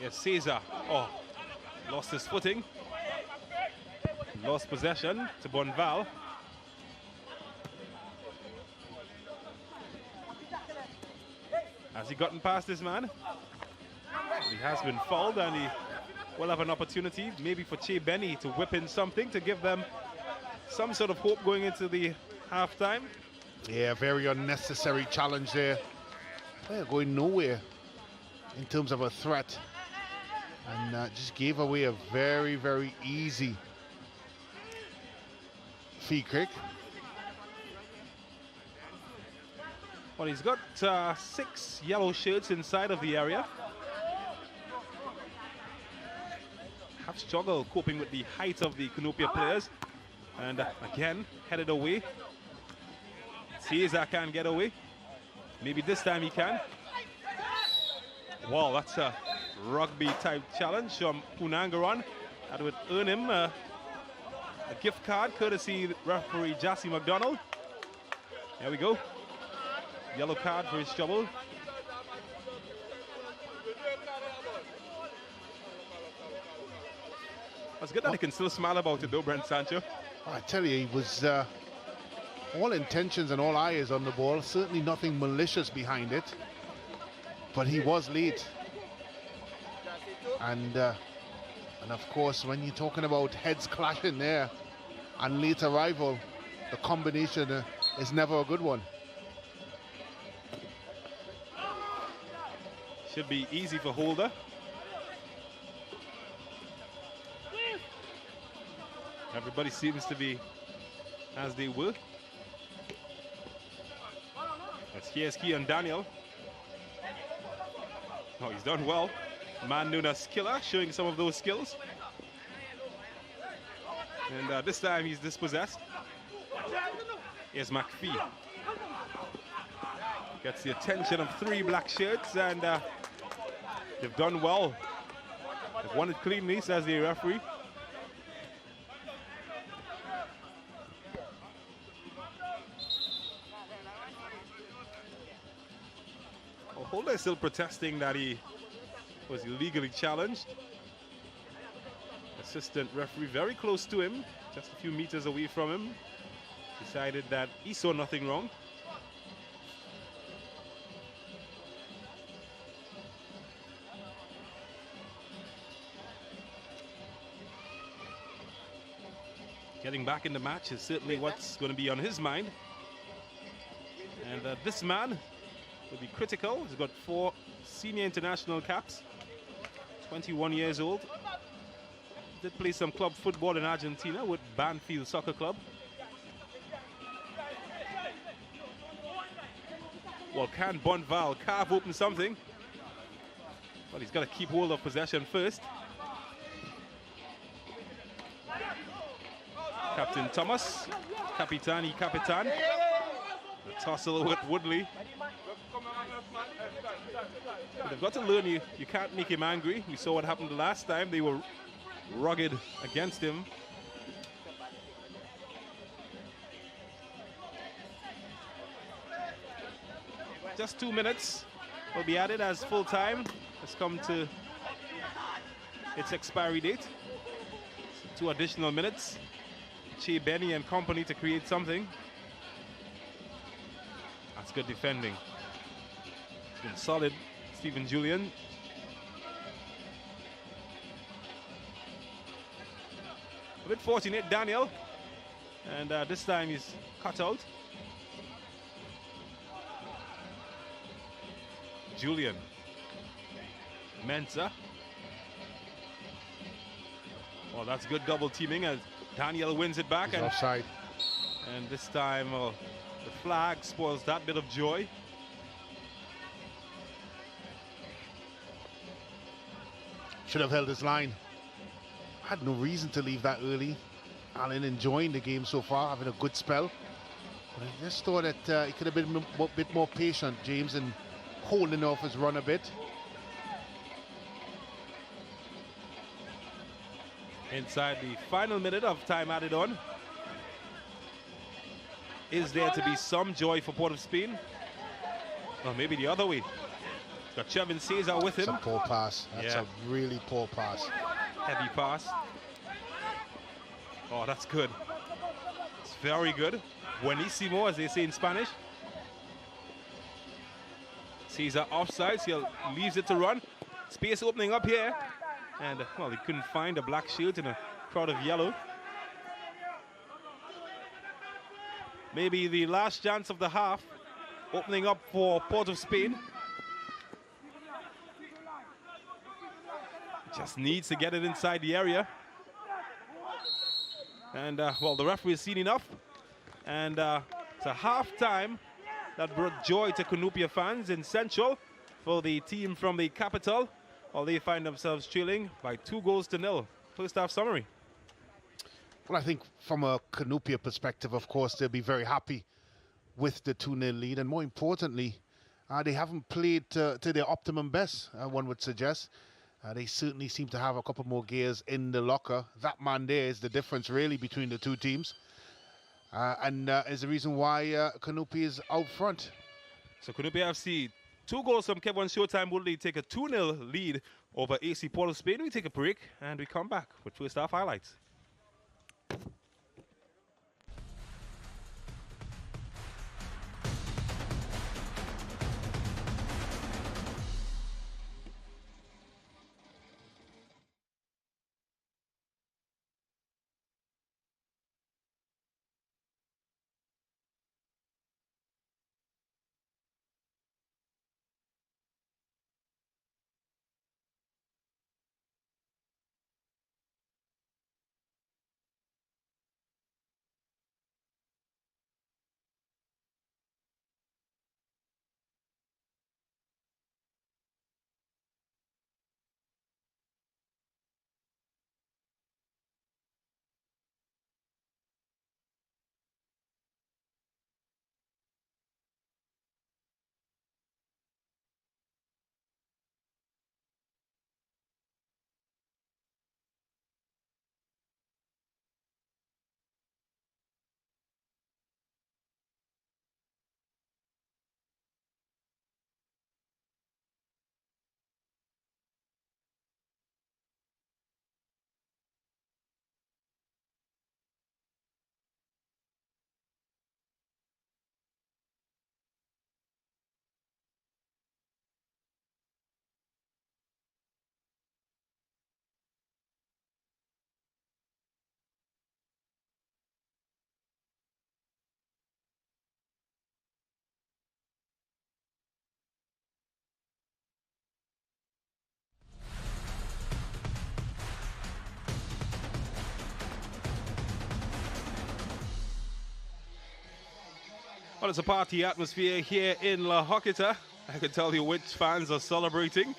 Yes, Caesar. Oh, lost his footing. Lost possession to Bonval. Has he gotten past this man? He has been fouled, and he will have an opportunity maybe for Che Benny to whip in something to give them some sort of hope going into the halftime. Yeah, very unnecessary challenge there. They're going nowhere in terms of a threat. And just gave away a very, very easy free kick. Well, he's got 6 yellow shirts inside of the area. Have struggled coping with the height of the Cunupia players. And again, headed away. Caesar can't get away. Maybe this time he can. Wow, that's a rugby type challenge from Punangaran. That would earn him a gift card courtesy referee Jassy McDonald. There we go. Yellow card for his trouble. It's good that he can still smile about it though, Brent Sancho. I tell you, he was all intentions and all eyes on the ball. Certainly nothing malicious behind it. But he was late. And of course, when you're talking about heads clashing there and late arrival, the combination is never a good one. Should be easy for Holder. Everybody seems to be as they were. That's Hieski and Daniel. Oh, he's done well. Man known as Killer, showing some of those skills. And this time he's dispossessed. Here's McPhee. Gets the attention of 3 black shirts, and they've done well. They've won it cleanly, says the referee. Well, Holder is still protesting that he was illegally challenged. Assistant referee very close to him, just a few meters away from him, decided that he saw nothing wrong. Getting back in the match is certainly what's going to be on his mind. And this man will be critical. He's got 4 senior international caps, 21 years old. Did play some club football in Argentina with Banfield Soccer Club. Well, can Bonval carve open something? Well, he's got to keep hold of possession first. Captain Thomas, Capitani Capitan. A tussle with Woodley. But they've got to learn you can't make him angry. We saw what happened the last time. They were rugged against him. Just 2 minutes will be added as full time has come to its expiry date. So 2 additional minutes. Che Benny and company to create something. That's good defending. It's been solid, Stephen Julian. A bit fortunate, Daniel. And this time he's cut out. Julian. Mensah. Well, that's good double teaming as Daniel wins it back. He's offside. And this time the flag spoils that bit of joy. Should have held his line. Had no reason to leave that early. Allen enjoying the game so far, having a good spell. I just thought that he could have been a bit more patient, James, and holding off his run a bit. Inside the final minute of time added on. Is there to be some joy for Port of Spain? Or maybe the other way. Got Chevin Cesar with him. That's a poor pass. That's a really poor pass. Heavy pass. Oh, that's good. It's very good. Buenísimo, as they say in Spanish. Cesar offside, so he leaves it to run. Space opening up here. And, well, he couldn't find a black shield in a crowd of yellow. Maybe the last chance of the half, opening up for Port of Spain. Just needs to get it inside the area. And, well, the referee has seen enough. And it's a half-time that brought joy to Cunupia fans in Central for the team from the capital. While they find themselves trailing by 2-0. First half summary. Well, I think from a Cunupia perspective, of course, they'll be very happy with the 2-0 lead. And more importantly, they haven't played to their optimum best, one would suggest. They certainly seem to have a couple more gears in the locker. That man there is the difference, really, between the two teams. And is the reason why Cunupia is out front. So Cunupia FC, 2 goals from Kevin Showtime Woodley take a 2-0 lead over AC Port of Spain. We take a break and we come back with first half highlights. Well, it's a party atmosphere here in La Horquetta. I can tell you which fans are celebrating.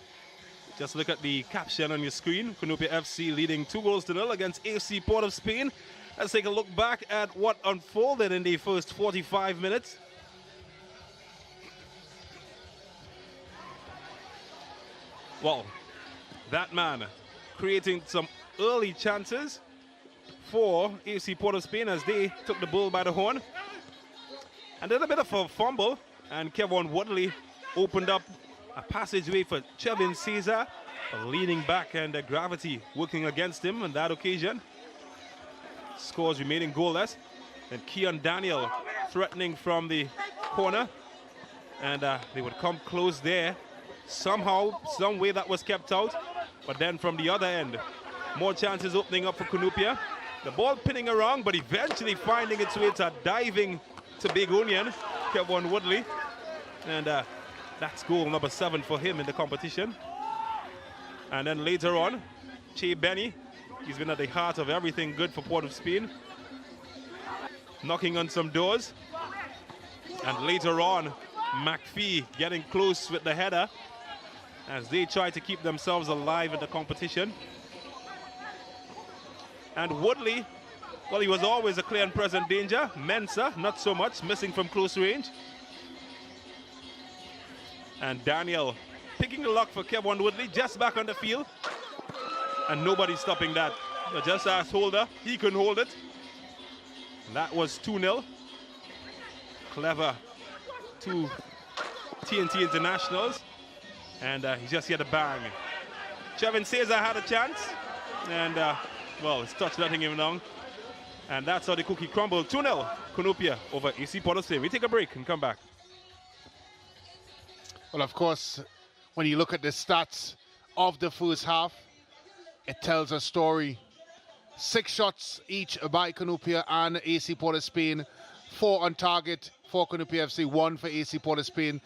Just look at the caption on your screen. Cunupia FC leading 2-0 against AC Port of Spain. Let's take a look back at what unfolded in the first 45 minutes. Well, that man creating some early chances for AC Port of Spain as they took the bull by the horn. And then a bit of a fumble, and Kevin Woodley opened up a passageway for Chevin Cesar, leaning back and the gravity working against him on that occasion. Scores remaining goalless. Then Keon Daniel threatening from the corner, and they would come close there. Somehow, some way that was kept out, but then from the other end, more chances opening up for Cunupia. The ball pinning around, but eventually finding its way to diving to Big Onion, Kevin Woodley, and that's goal number 7 for him in the competition. And then later on, Che Benny, he's been at the heart of everything good for Port of Spain, knocking on some doors. And later on, McPhee getting close with the header as they try to keep themselves alive in the competition. And Woodley Well, he was always a clear and present danger. Mensah, not so much, missing from close range. And Daniel picking the lock for Kevin Woodley, just back on the field. And nobody's stopping that. Just asked Holder, he couldn't hold it. That was 2-0. Clever two T&T internationals. And he just hit a bang. Chevin Cesar had a chance. And, well, his touch letting him down. And that's how the cookie crumbled. 2-0, Cunupia over AC P.O.S. We take a break and come back. Well, of course, when you look at the stats of the first half, it tells a story. 6 shots each by Cunupia and AC P.O.S. Spain. 4 on target for Cunupia FC, 1 for AC P.O.S. Spain.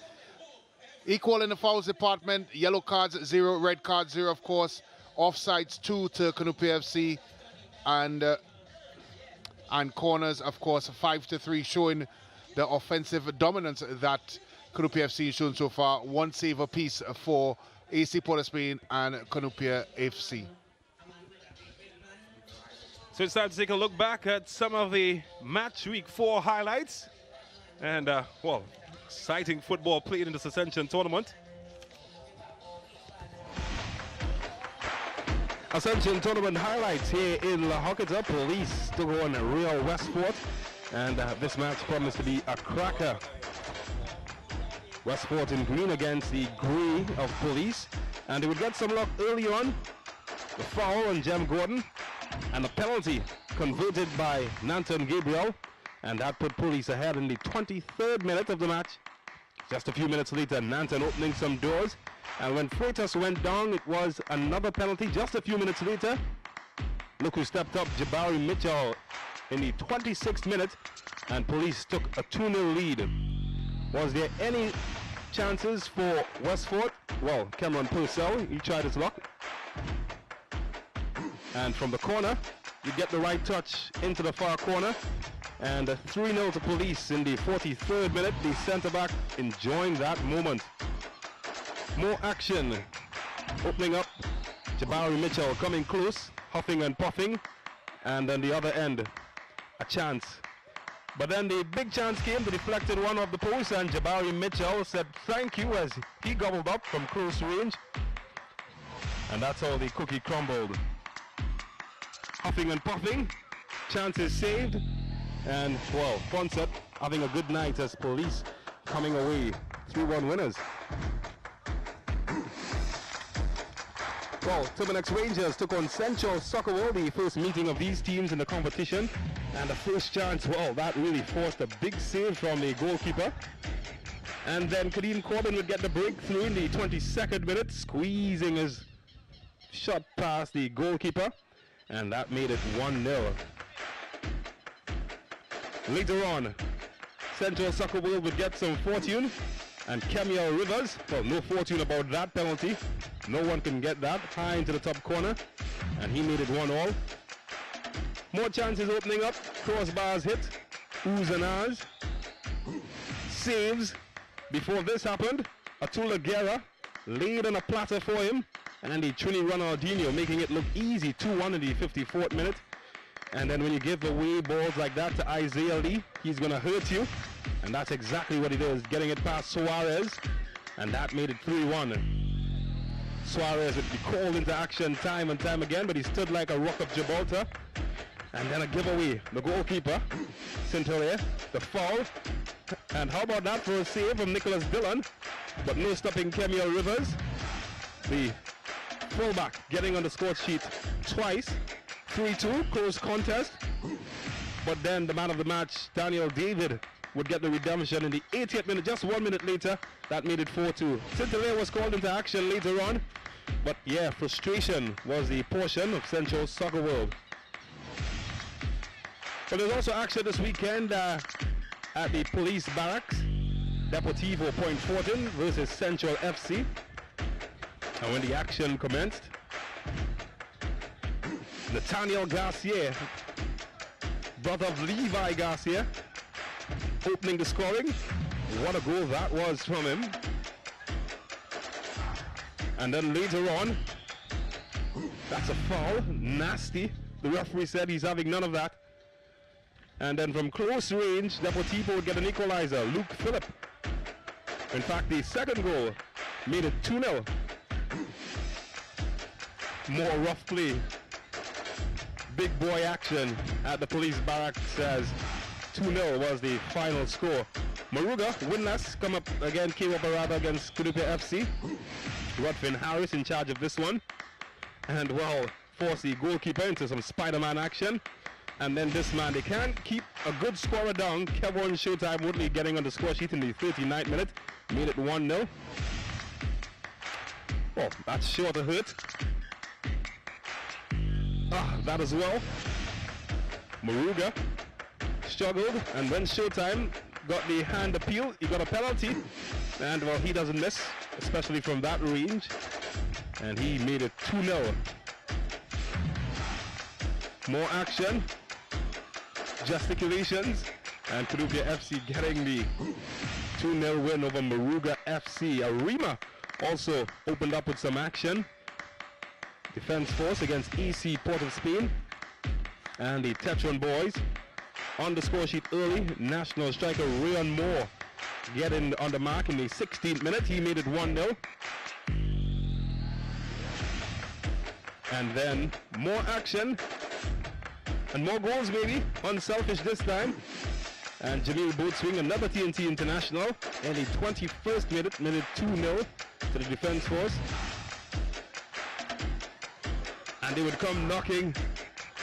Equal in the fouls department. Yellow cards 0, red cards 0, of course. Offsides 2 to Cunupia FC. And corners, of course, 5-3, showing the offensive dominance that Cunupia FC has shown so far. 1 save apiece for AC P.O.S. Spain and Cunupia FC. So it's time to take a look back at some of the match week 4 highlights. And, well, exciting football played in this Ascension tournament. Ascension tournament highlights here in Horquetta. Police took on Real Westport, and this match promised to be a cracker. Westport in green against the grey of Police, and they would get some luck early on. The foul on Jem Gordon, and a penalty converted by Nanton Gabriel, and that put Police ahead in the 23rd minute of the match. Just a few minutes later, Nanton opening some doors. And when Freitas went down, it was another penalty just a few minutes later. Look who stepped up, Jabari Mitchell, in the 26th minute, and Police took a 2-0 lead. Was there any chances for Westport? Well, Cameron Purcell, he tried his luck. And from the corner, you get the right touch into the far corner. And 3-0 to Police in the 43rd minute. The centre-back enjoying that moment. More action. Opening up. Jabari Mitchell coming close, huffing and puffing. And on the other end, a chance. But then the big chance came, the deflected one of the post, and Jabari Mitchell said thank you as he gobbled up from close range. And that's how the cookie crumbled. Huffing and puffing. Chances saved. And, well, Concert having a good night as Police coming away 3-1 winners. Well, Turbonex Rangers took on Central Soccer World, the first meeting of these teams in the competition. And the first chance, well, that really forced a big save from the goalkeeper. And then Kadeem Corbin would get the breakthrough in the 22nd minute, squeezing his shot past the goalkeeper. And that made it 1-0. Later on, Central Soccer World would get some fortune, and Camille Rivers, well, no fortune about that penalty. No one can get that. High into the top corner, and he made it 1-1. More chances opening up. Crossbars hit. Oohs and ahs. Saves. Before this happened, Atula Guerra laid on a platter for him, and the Trini Ronaldinho making it look easy. 2-1 in the 54th minute. And then when you give away balls like that to Isaiah Lee, he's going to hurt you. And that's exactly what he does, getting it past Suarez. And that made it 3-1. Suarez would be called into action time and time again, but he stood like a rock of Gibraltar. And then a giveaway. The goalkeeper, Centurion, the foul. And how about that for a save from Nicholas Dillon? But no stopping Camille Rivers. The fullback getting on the score sheet twice. 3-2, close contest. But then the man of the match, Daniel David, would get the redemption in the 80th minute. Just 1 minute later, that made it 4-2. Centurion was called into action later on. But yeah, frustration was the portion of Central Soccer World. But there's also action this weekend at the Police Barracks. Deportivo Point Fortin versus Central FC. And when the action commenced, Nathaniel Garcia, brother of Levi Garcia, opening the scoring. What a goal that was from him. And then later on, that's a foul, nasty. The referee said he's having none of that. And then from close range, Deportivo would get an equalizer. Luke Phillip. In fact, the second goal made it 2-0. More rough play. Big boy action at the police barracks as 2-0 was the final score. Moruga, winless, came up against Cunupia FC. Rodfin Harris in charge of this one. And well, force the goalkeeper into some Spider-Man action. And then this man, they can't keep a good scorer down. Kevin Showtime Woodley getting on the score sheet in the 39th minute. Made it 1-0. Oh, that's sure to hurt. That as well. Moruga struggled, and when Showtime got the hand appeal, he got a penalty. And well, he doesn't miss, especially from that range. And he made it 2-0. More action. Gesticulations. And Cunupia FC getting the 2-0 win over Moruga FC. Arima also opened up with some action. Defense force against AC Port of Spain. And the Tetron boys on the score sheet early. National striker Rayon Moore getting on the mark in the 16th minute. He made it 1-0. And then more action. And more goals maybe. Unselfish this time. And Jamil Boatswing, another T&T international. In the 21st minute, made it 2-0 to the defense force. And they would come knocking.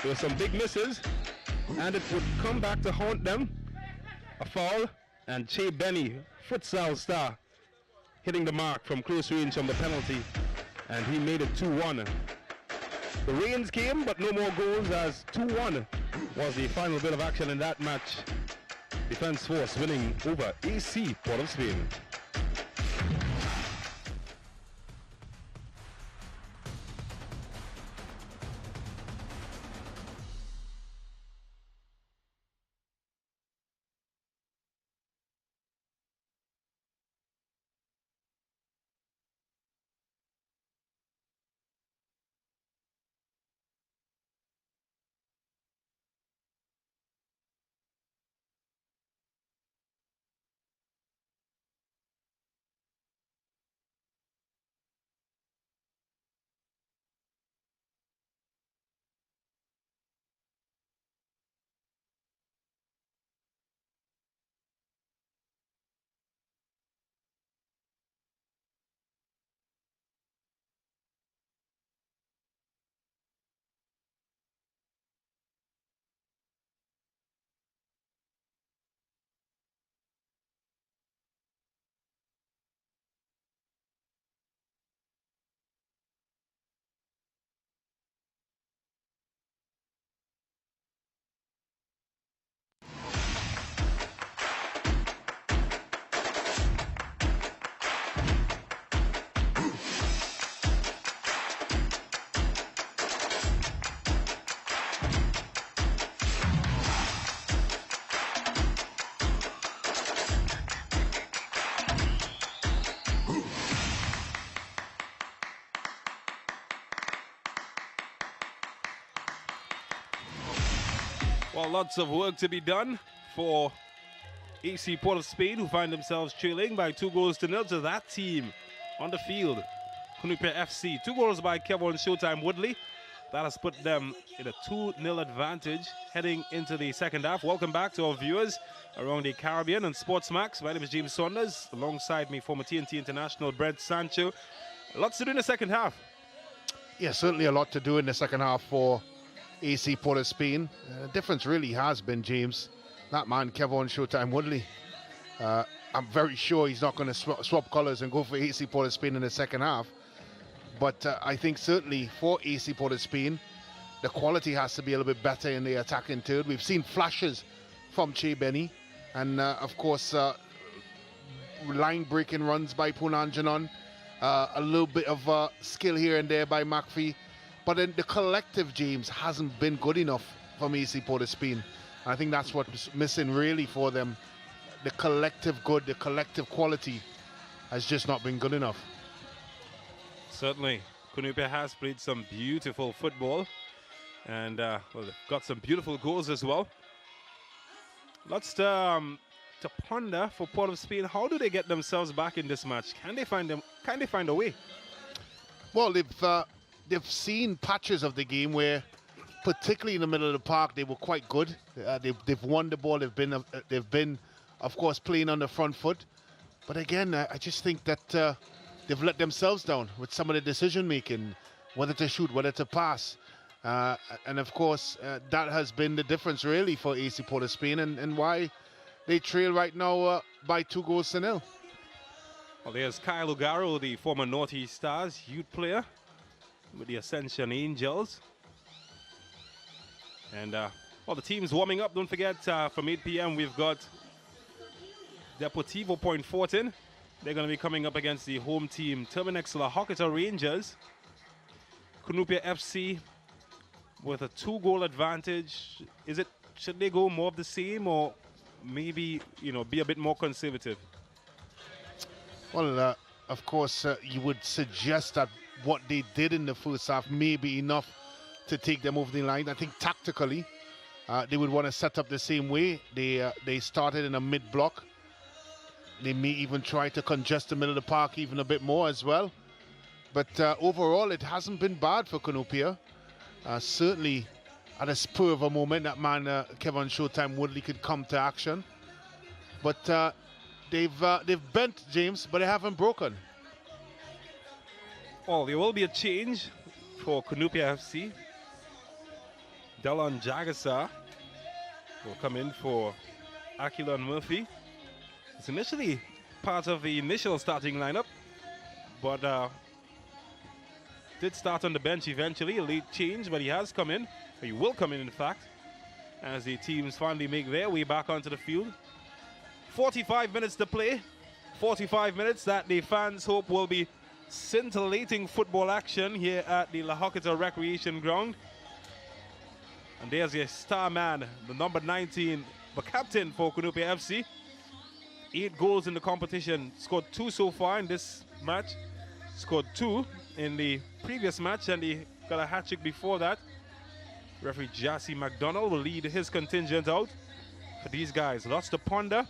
There were some big misses. And it would come back to haunt them. A foul. And Che Benny, futsal star, hitting the mark from close range from the penalty. And he made it 2-1. The rains came, but no more goals as 2-1 was the final bit of action in that match. Defense Force winning over AC Port of Spain. Well, lots of work to be done for AC Port of Spain, who find themselves trailing by 2-0 to that team on the field. Cunupia FC, 2 goals by Kevin Showtime Woodley. That has put them in a 2-0 advantage heading into the second half. Welcome back to our viewers around the Caribbean and Sportsmax. My name is James Saunders. Alongside me, former T&T international Brent Sancho. Lots to do in the second half. Yeah, certainly a lot to do in the second half for AC Port of Spain. The difference really has been, James, that man Kevin Showtime Woodley. I'm very sure he's not going to swap colours and go for AC Port of Spain in the second half. But I think certainly for AC Port of Spain, the quality has to be a little bit better in the attacking third. We've seen flashes from Che Benny, and of course line breaking runs by Punan Janon, a little bit of skill here and there by McPhee. But then the collective, James, hasn't been good enough from AC Port of Spain. I think that's what's missing really for them. The collective good, the collective quality has just not been good enough. Certainly, Cunupia has played some beautiful football and well, they've got some beautiful goals as well. Lots to ponder for Port of Spain. How do they get themselves back in this match? Can they find a way? Well, they've seen patches of the game where, particularly in the middle of the park, they were quite good. They've won the ball. They've been, of course, playing on the front foot. But again, I just think that they've let themselves down with some of the decision making, whether to shoot, whether to pass. And of course, that has been the difference really for AC Port of Spain and why they trail right now by 2-0. Well, there's Kyle Ugaro, the former Northeast Stars youth player with the Ascension Angels. And well, the team's warming up. Don't forget, from 8 p.m. we've got Deportivo Point They're going to be coming up against the home team, Terminex La Horquetta Rangers. Cunupia FC with a 2-goal advantage. Should they go more of the same, or maybe, be a bit more conservative? Well, of course, you would suggest that what they did in the first half may be enough to take them over the line. I think tactically, they would want to set up the same way. They started in a mid-block. They may even try to congest the middle of the park even a bit more as well. But overall, it hasn't been bad for Cunupia. Certainly, at a spur of a moment, that man, Kevin Showtime Woodley, could come to action. But they've bent, James, but they haven't broken. Well, there will be a change for Cunupia FC. Delon Jagasa will come in for Aquilon Murphy. It's initially part of the initial starting lineup, but did start on the bench eventually. A late change, but he has come in. He will come in fact, as the teams finally make their way back onto the field. 45 minutes to play. 45 minutes that the fans hope will be scintillating football action here at the La Horquetta Recreation Ground. And there's your star man, the number 19, the captain for Cunupia FC. 8 goals in the competition, scored 2 so far in this match. Scored 2 in the previous match, and he got a hat-trick before that. Referee Jassy McDonald will lead his contingent out. For these guys, lots to ponder.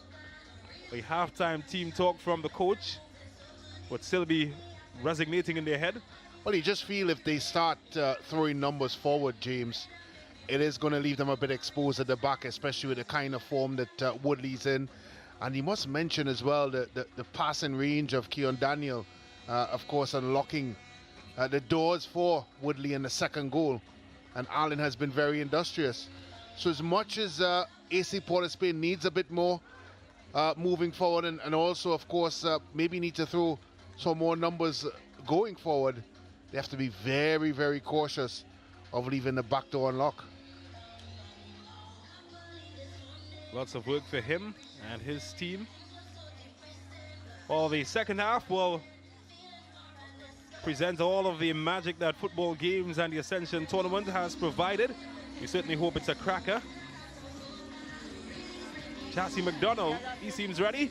A halftime team talk from the coach would still be resonating in their head. Well, you just feel if they start throwing numbers forward, James, it is going to leave them a bit exposed at the back, especially with the kind of form that Woodley's in. And you must mention as well the passing range of Keon Daniel, of course, unlocking the doors for Woodley in the second goal. And Allen has been very industrious. So as much as AC Port of Spain needs a bit more moving forward, and also, of course, maybe need to throw some more numbers going forward, they have to be very, very cautious of leaving the back door unlocked. Lots of work for him and his team. Well, the second half will present all of the magic that football games and the Ascension tournament has provided. We certainly hope it's a cracker. Chassis McDonald, he seems ready.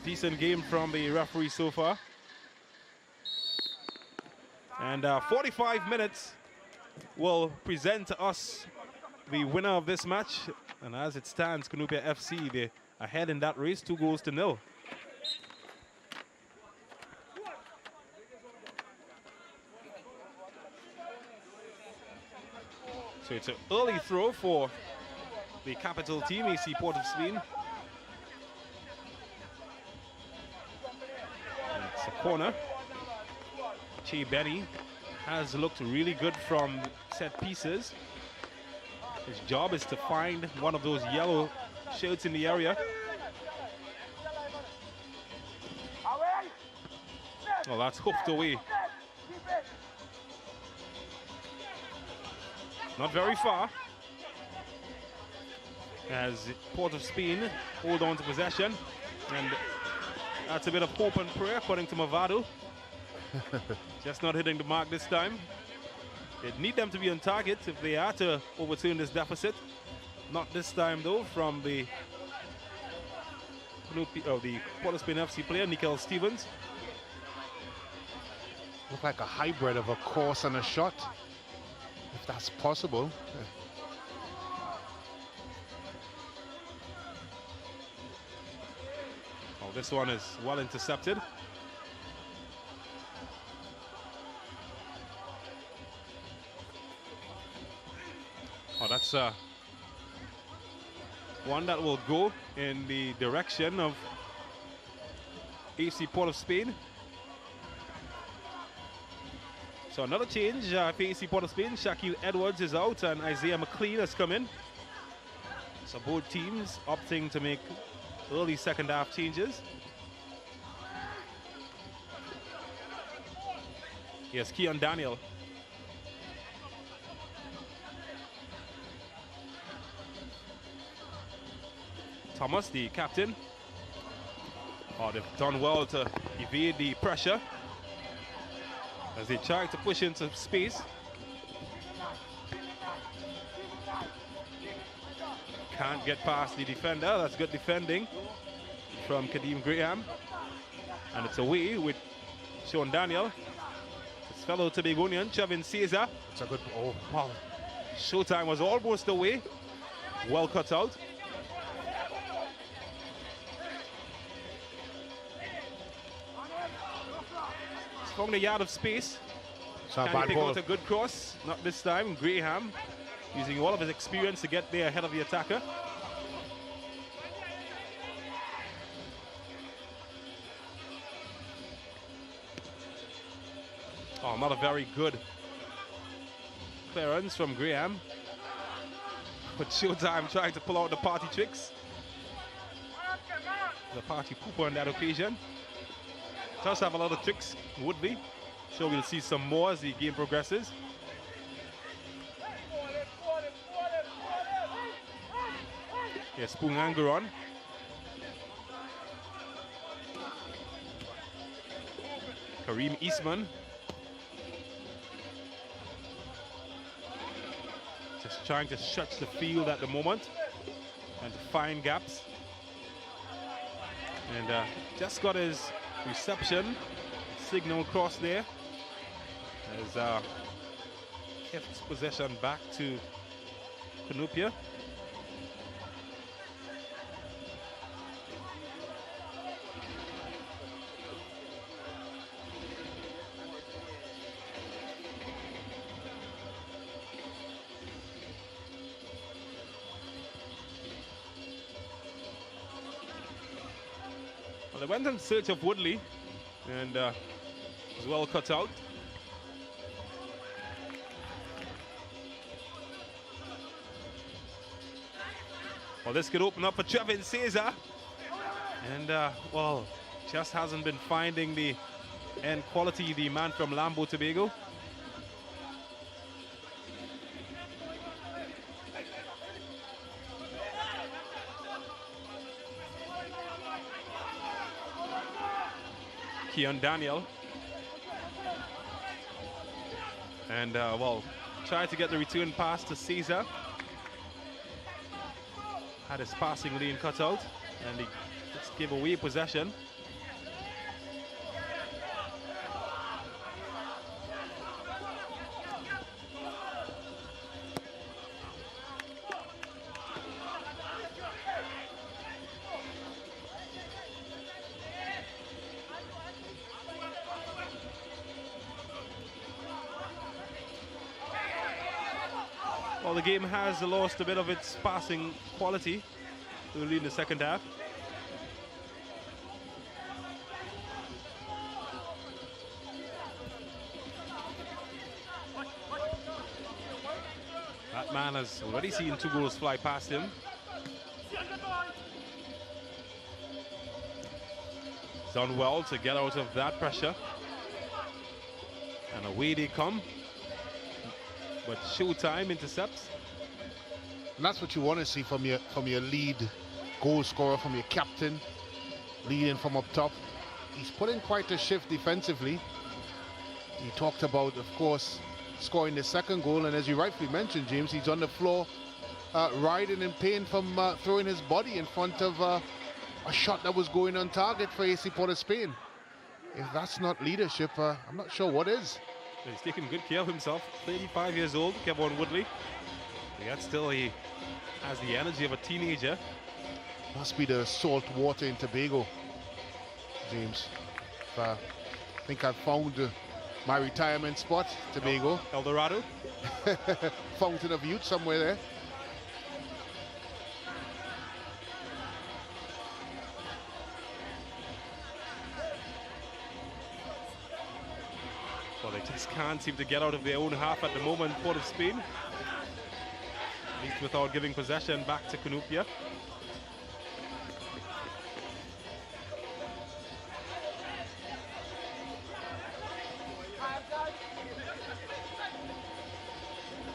Decent game from the referee so far. And 45 minutes will present to us the winner of this match. And as it stands, Cunupia FC, they're ahead in that race, 2-0. So it's an early throw for the capital team, AC Port of Spain. And it's a corner. Che Benny has looked really good from set pieces. His job is to find one of those yellow shirts in the area. Oh, that's hooked away. Not very far. As Port of Spain hold on to possession. And that's a bit of hope and prayer, according to Mavado. Just not hitting the mark this time. They need them to be on target if they are to overturn this deficit. Not this time, though, from the Port of Spain FC player, Nikel Stevens. Look like a hybrid of a cross and a shot, if that's possible. this one is well intercepted. Oh, that's one that will go in the direction of AC Port of Spain. So another change for AC Port of Spain. Shaquille Edwards is out and Isaiah McLean has come in. So both teams opting to make early second half changes. Here's Keon Daniel. Thomas, the captain. Oh, they've done well to evade the pressure as they try to push into space. Can't get past the defender. That's good defending from Kadeem Graham. And it's away with Sean Daniel. His fellow Tobagonian, Chavin Caesar. It's a good, oh, wow. Showtime was almost away. Well cut out. From the yard of space. Can he pick out a good cross? Not this time. Graham using all of his experience to get there ahead of the attacker. Oh, not a very good clearance from Graham. But Showtime trying to pull out the party tricks. The party pooper on that occasion. Does have a lot of tricks, Woodley. So we'll see some more as the game progresses. Yes, Spoon Angeron. Kareem Eastman. Just trying to stretch the field at the moment and to find gaps. And just got his reception signal cross there as kept possession back to Cunupia. Well, they went in search of Woodley and was well cut out. Well, this could open up for Trevin Caesar. And, well, just hasn't been finding the end quality, the man from Lambo Tobago. Keon Daniel. And, well, tried to get the return pass to Caesar. Had his passing lane cut out, and he just gave away possession. Well, the game has lost a bit of its passing quality early in the second half. That man has already seen 2 goals fly past him. He's done well to get out of that pressure. And away they come. But Showtime intercepts. And that's what you want to see from your lead goal scorer, from your captain, leading from up top. He's put in quite a shift defensively. He talked about, of course, scoring the second goal, and as you rightfully mentioned, James, he's on the floor writhing in pain from throwing his body in front of a shot that was going on target for AC Port of Spain. If that's not leadership, I'm not sure what is. He's taking good care of himself. 35 years old, Kevin Woodley. Yet still he has the energy of a teenager. Must be the salt water in Tobago. James. I think I've found my retirement spot, Tobago. El Dorado. Fountain of Youth somewhere there. Well, they just can't seem to get out of their own half at the moment, Port of Spain. At least without giving possession back to Cunupia.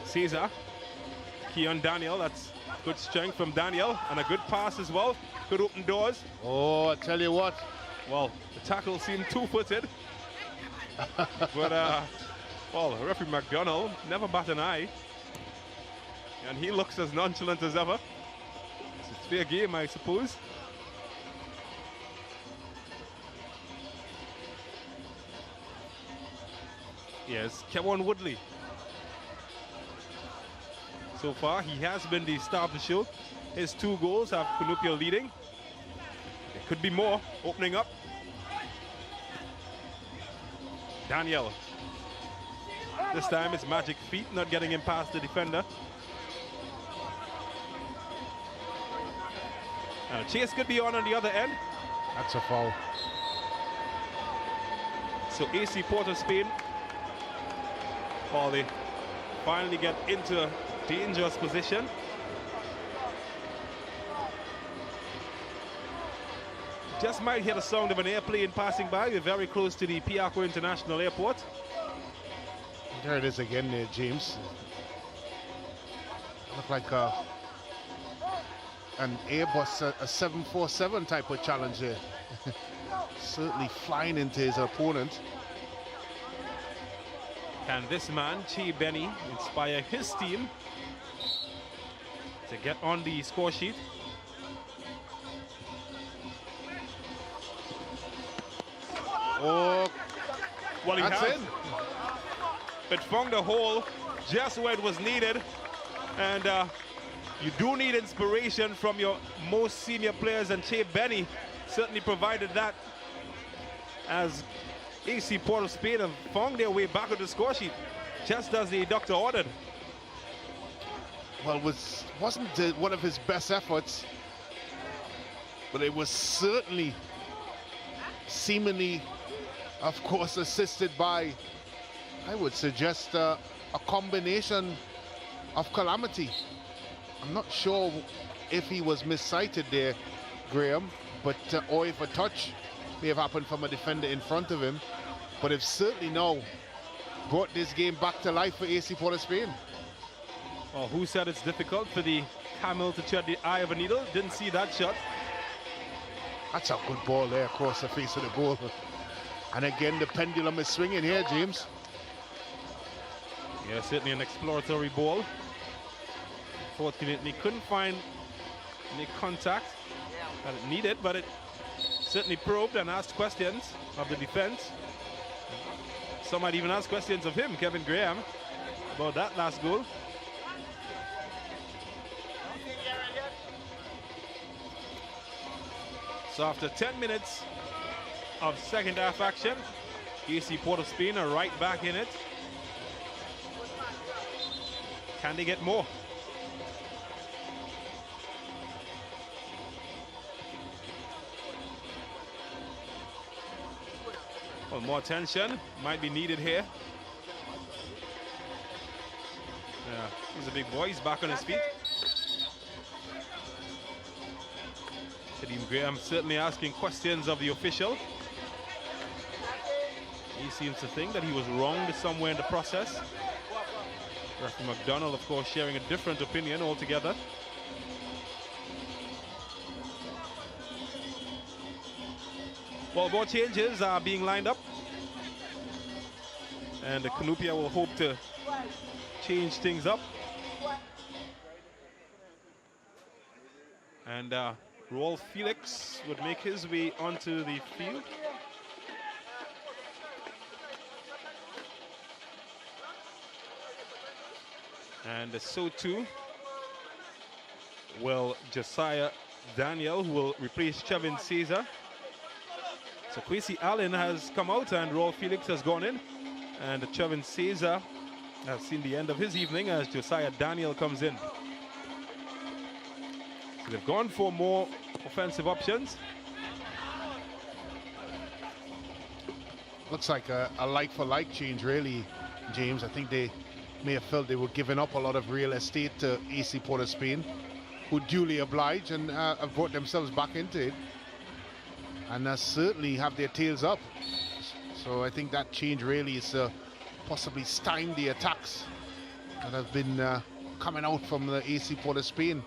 Caesar, key on Daniel. That's good strength from Daniel, and a good pass as well. Could open doors. Oh, I tell you what. Well, the tackle seemed two-footed. But, well, referee McDonald never bat an eye. And he looks as nonchalant as ever. It's fair game, I suppose. Yes, Kevin Woodley. So far, he has been the star of the show. His 2 goals have Cunupia leading. There could be more opening up. Daniel. This time it's magic feet, not getting him past the defender. Now, chase could be on the other end. That's a foul. So AC Port of Spain, well, they finally get into a dangerous position. Just might hear the sound of an airplane passing by. We're very close to the Piaco International Airport. There it is again there, James. Look like an Airbus, a 747 type of challenge there. Certainly flying into his opponent. Can this man, Che Benny, inspire his team to get on the score sheet? Oh, Well, he that's has. it. But found the hole just where it was needed. And you do need inspiration from your most senior players, and Che Benny certainly provided that, as AC Port of Spain have found their way back on the score sheet, just as the doctor ordered. Well, wasn't one of his best efforts, but it was certainly seemingly, of course, assisted by, I would suggest, a combination of calamity. I'm not sure if he was missighted there, Graham, but or if a touch may have happened from a defender in front of him, but it certainly now brought this game back to life for AC Port of Spain. Well, who said it's difficult for the camel to tread the eye of a needle? Didn't see that shot. That's a good ball there across the face of the goal. And again, the pendulum is swinging here, James. Yeah, certainly an exploratory ball. Fortunately, couldn't find any contact that it needed, but it certainly probed and asked questions of the defense. Some might even ask questions of him, Kevin Graham, about that last goal. So after 10 minutes of second half action, AC Port of Spain are right back in it. Can they get more? Well, more attention might be needed here. Yeah, he's a big boy. He's back on his feet. Kadeem Graham certainly asking questions of the official. He seems to think that he was wronged somewhere in the process. Referee McDonald, of course, sharing a different opinion altogether. Well, more changes are being lined up. And the Cunupia will hope to change things up. And Rolf Felix would make his way onto the field. And so too will Josiah Daniel, who will replace Chevin Caesar. So Kwesi Allen has come out and Raul Felix has gone in. And Trevin Caesar has seen the end of his evening as Josiah Daniel comes in. So they've gone for more offensive options. Looks like a like-for-like change, really, James. I think they may have felt they were giving up a lot of real estate to AC Port of Spain, who duly obliged and have brought themselves back into it, and certainly have their tails up. So I think that change really is possibly stymie the attacks that have been coming out from the AC Port of Spain.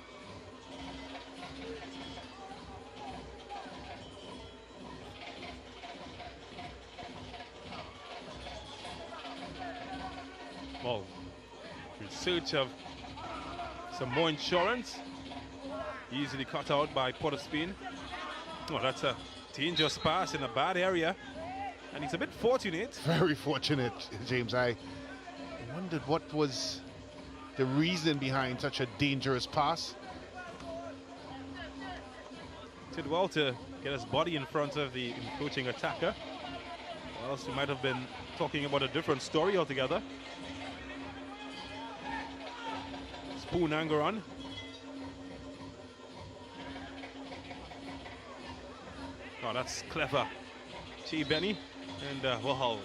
Well, in search of some more insurance, easily cut out by Port of Spain. Oh, that's a dangerous pass in a bad area, and he's a bit fortunate. Very fortunate, James. I wondered what was the reason behind such a dangerous pass. Did well to get his body in front of the encroaching attacker, or else we might have been talking about a different story altogether. Spoon Angeron. Oh, that's clever. Che Benny. And well,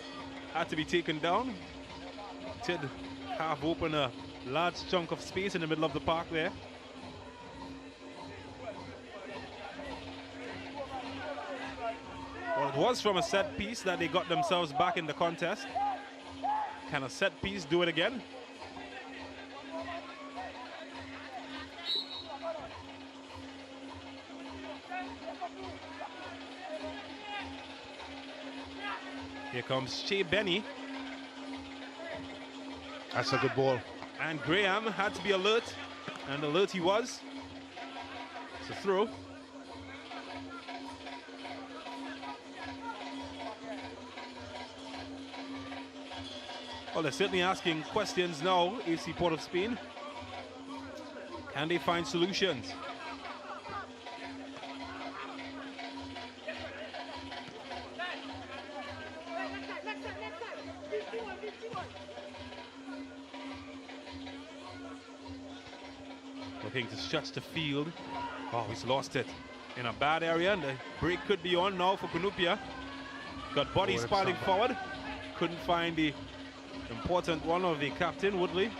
had to be taken down. Did half open a large chunk of space in the middle of the park there. Well, it was from a set piece that they got themselves back in the contest. Can a set piece do it again? Here comes Che Benny. That's a good ball. And Graham had to be alert, and alert he was. It's a throw. Well, they're certainly asking questions now, AC Port of Spain. Can they find solutions? Looking to stretch the field. Oh, he's lost it in a bad area, and the break could be on now for Cunupia. Got bodies piling forward. Couldn't find the important one of the captain, Woodley.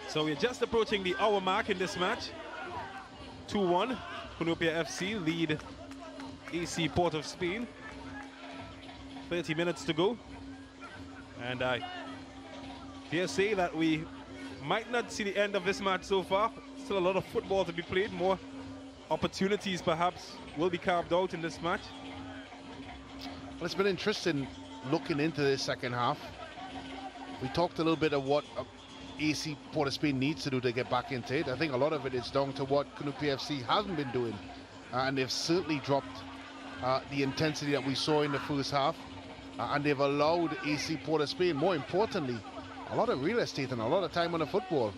So we're just approaching the hour mark in this match. 2-1, Cunupia FC lead AC Port of Spain. 30 minutes to go. And I dare say that we might not see the end of this match so far. Still a lot of football to be played. More opportunities perhaps will be carved out in this match. Well, it's been interesting looking into this second half. We talked a little bit of what AC Port of Spain needs to do to get back into it. I think a lot of it is down to what Cunupia FC hasn't been doing. And they've certainly dropped the intensity that we saw in the first half. And they've allowed AC Port of Spain, more importantly, a lot of real estate and a lot of time on the football.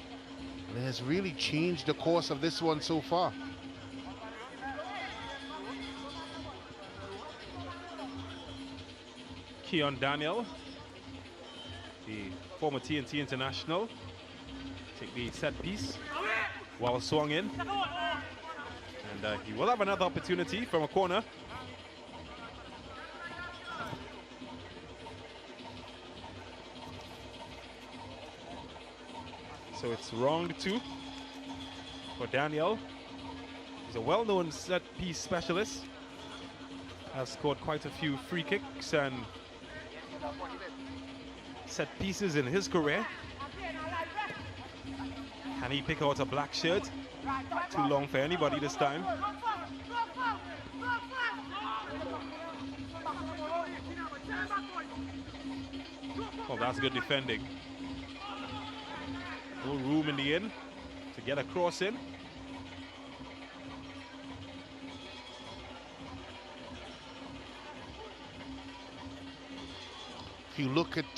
And it has really changed the course of this one so far. Keon Daniel, the former T&T international, take the set piece while swung in. And he will have another opportunity from a corner. So it's wrong 2 for Daniel. He's a well-known set piece specialist. Has scored quite a few free kicks and set pieces in his career. Can he pick out a black shirt? Too long for anybody this time. Well, that's good defending. No room in the end to get a cross in. if you look at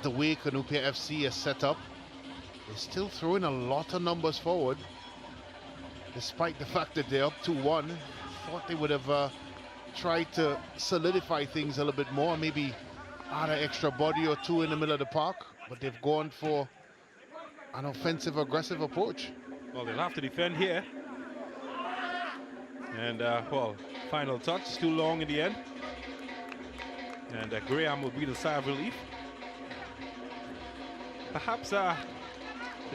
the way Cunupia FC is set up, they're still throwing a lot of numbers forward, despite the fact that they're up 2-1. Thought they would have tried to solidify things a little bit more, maybe add an extra body or two in the middle of the park, but they've gone for an offensive, aggressive approach. Well, they'll have to defend here. And, well, final touch, too long in the end. And Graham will breathe a sigh of relief. Perhaps they're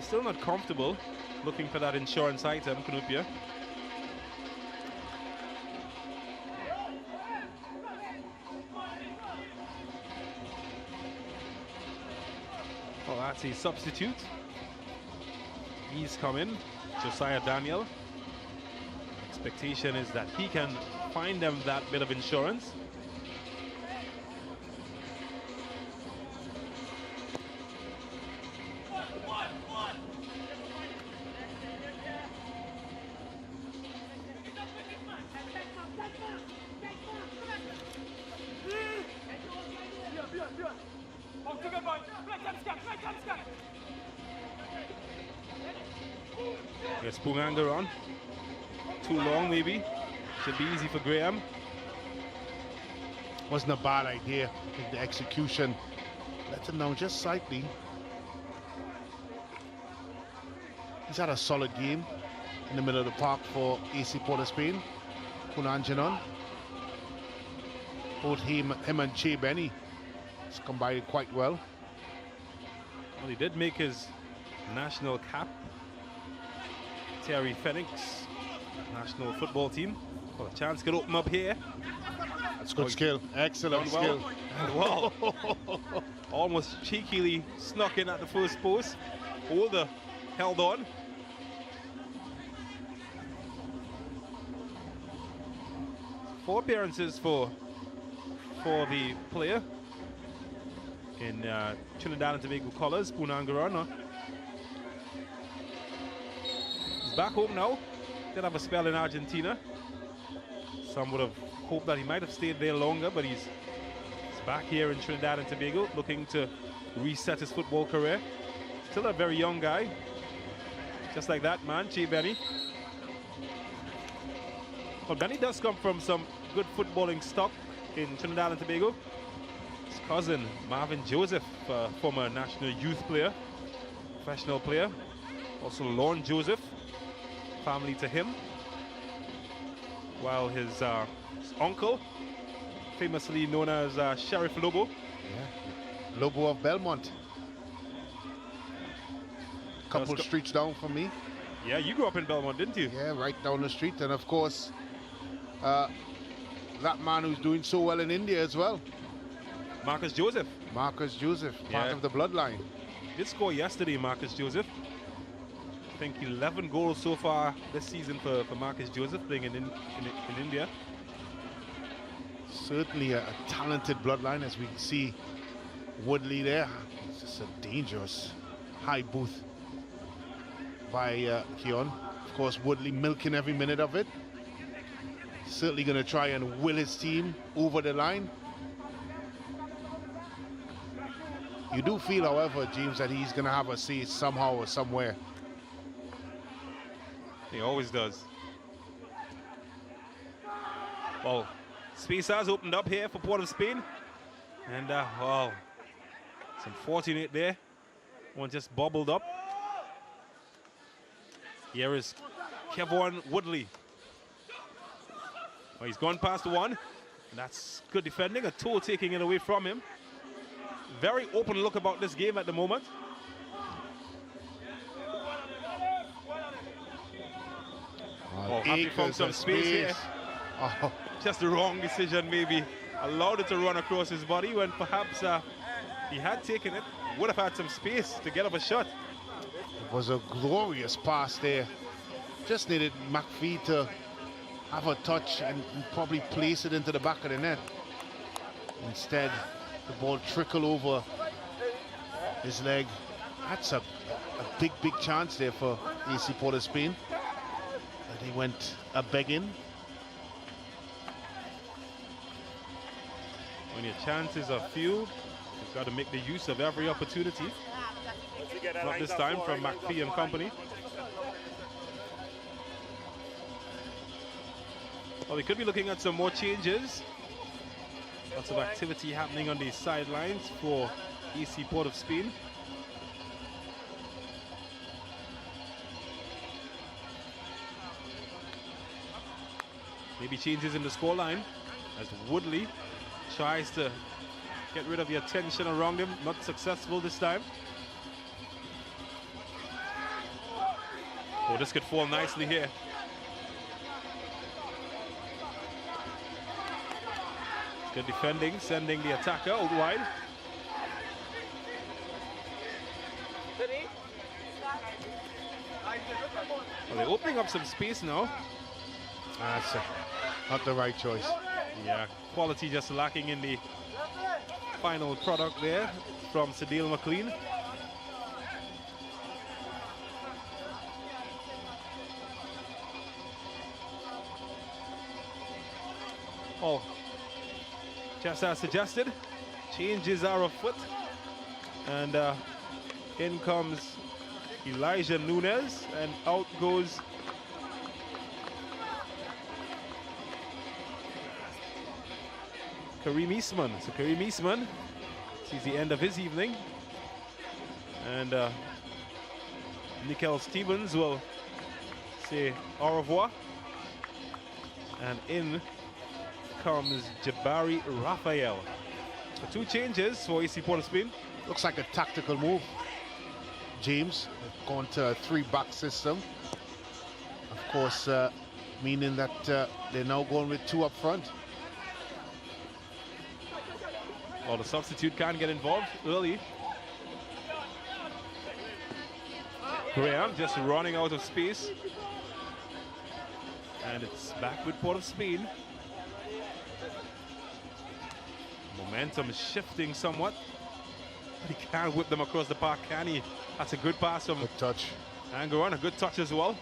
still not comfortable looking for that insurance item, Cunupia. Well, that's a substitute. He's coming, Josiah Daniel. Expectation is that he can find them that bit of insurance. Gets Punganga on. Too long, maybe. Should be easy for Graham. Wasn't a bad idea. I think the execution let him down just slightly. He's had a solid game in the middle of the park for AC P.O.S. Spain. Punanjanon. Both him and Che Benny combined quite well. Well, he did make his national cap. Terry Phoenix, national football team. Well, a chance could open up here. That's good skill. Excellent skill. Well, almost cheekily snuck in at the first post. Holder held on. Four appearances for the player in Trinidad and Tobago colours, Punangaran. He's back home now. Did have a spell in Argentina. Some would have hoped that he might have stayed there longer, but he's back here in Trinidad and Tobago looking to reset his football career. Still a very young guy. Just like that man, Che Benny. Well, Benny does come from some good footballing stock in Trinidad and Tobago. His cousin, Marvin Joseph, former national youth player, professional player. Also Lorne Joseph, family to him. While his uncle, famously known as Sheriff Lobo. Yeah. Lobo of Belmont. Couple streets down from me. Yeah, you grew up in Belmont, didn't you? Yeah, right down the street. And of course, that man who's doing so well in India as well. Marcus Joseph. Marcus Joseph, part of the bloodline. Did score yesterday, Marcus Joseph. I think 11 goals so far this season for Marcus Joseph playing in India. Certainly a talented bloodline, as we can see Woodley there. It's just a dangerous high booth by Keon. Of course, Woodley milking every minute of it. Certainly going to try and will his team over the line. You do feel, however, James, that he's going to have a say somehow or somewhere. He always does. Well, space has opened up here for Port of Spain. And, wow, it's unfortunate there. One just bobbled up. Here is Kevon Woodley. Well, he's gone past one. And that's good defending. A toe taking it away from him. Very open look about this game at the moment. Oh, happy found some space here. Oh. Just the wrong decision, maybe. Allowed it to run across his body when perhaps he had taken it. Would have had some space to get up a shot. It was a glorious pass there. Just needed McPhee to have a touch and probably place it into the back of the net. Instead, the ball trickled over his leg. That's a big chance there for AC P.O.S. Spain. They went a begging. When your chances are few, got to make the use of every opportunity. Not this time from McPhee and company. Well, we could be looking at some more changes. Lots of activity happening on the sidelines for AC Port of Spain. Maybe changes in the scoreline as Woodley tries to get rid of the attention around him. Not successful this time. Oh, this could fall nicely here. Good defending, sending the attacker out wide. Well, they're opening up some space now. That's not the right choice. Yeah, quality just lacking in the final product there from Sadil McLean. Oh, just as suggested, changes are afoot, and in comes Elijah Nunes, and out goes Kareem Eastman. So Kareem Eastman sees the end of his evening, and Nickel Stevens will say au revoir, and in comes Jabari Raphael. So 2 changes for AC Port of Spain. Looks like a tactical move. James gone to a 3-back system. Of course, meaning that they're now going with 2 up front. Well, the substitute can't get involved early. Graham just running out of space. And it's back with Port of Spain. Momentum is shifting somewhat. He can't whip them across the park, can he? That's a good pass from Good touch. Angeron, a good touch as well.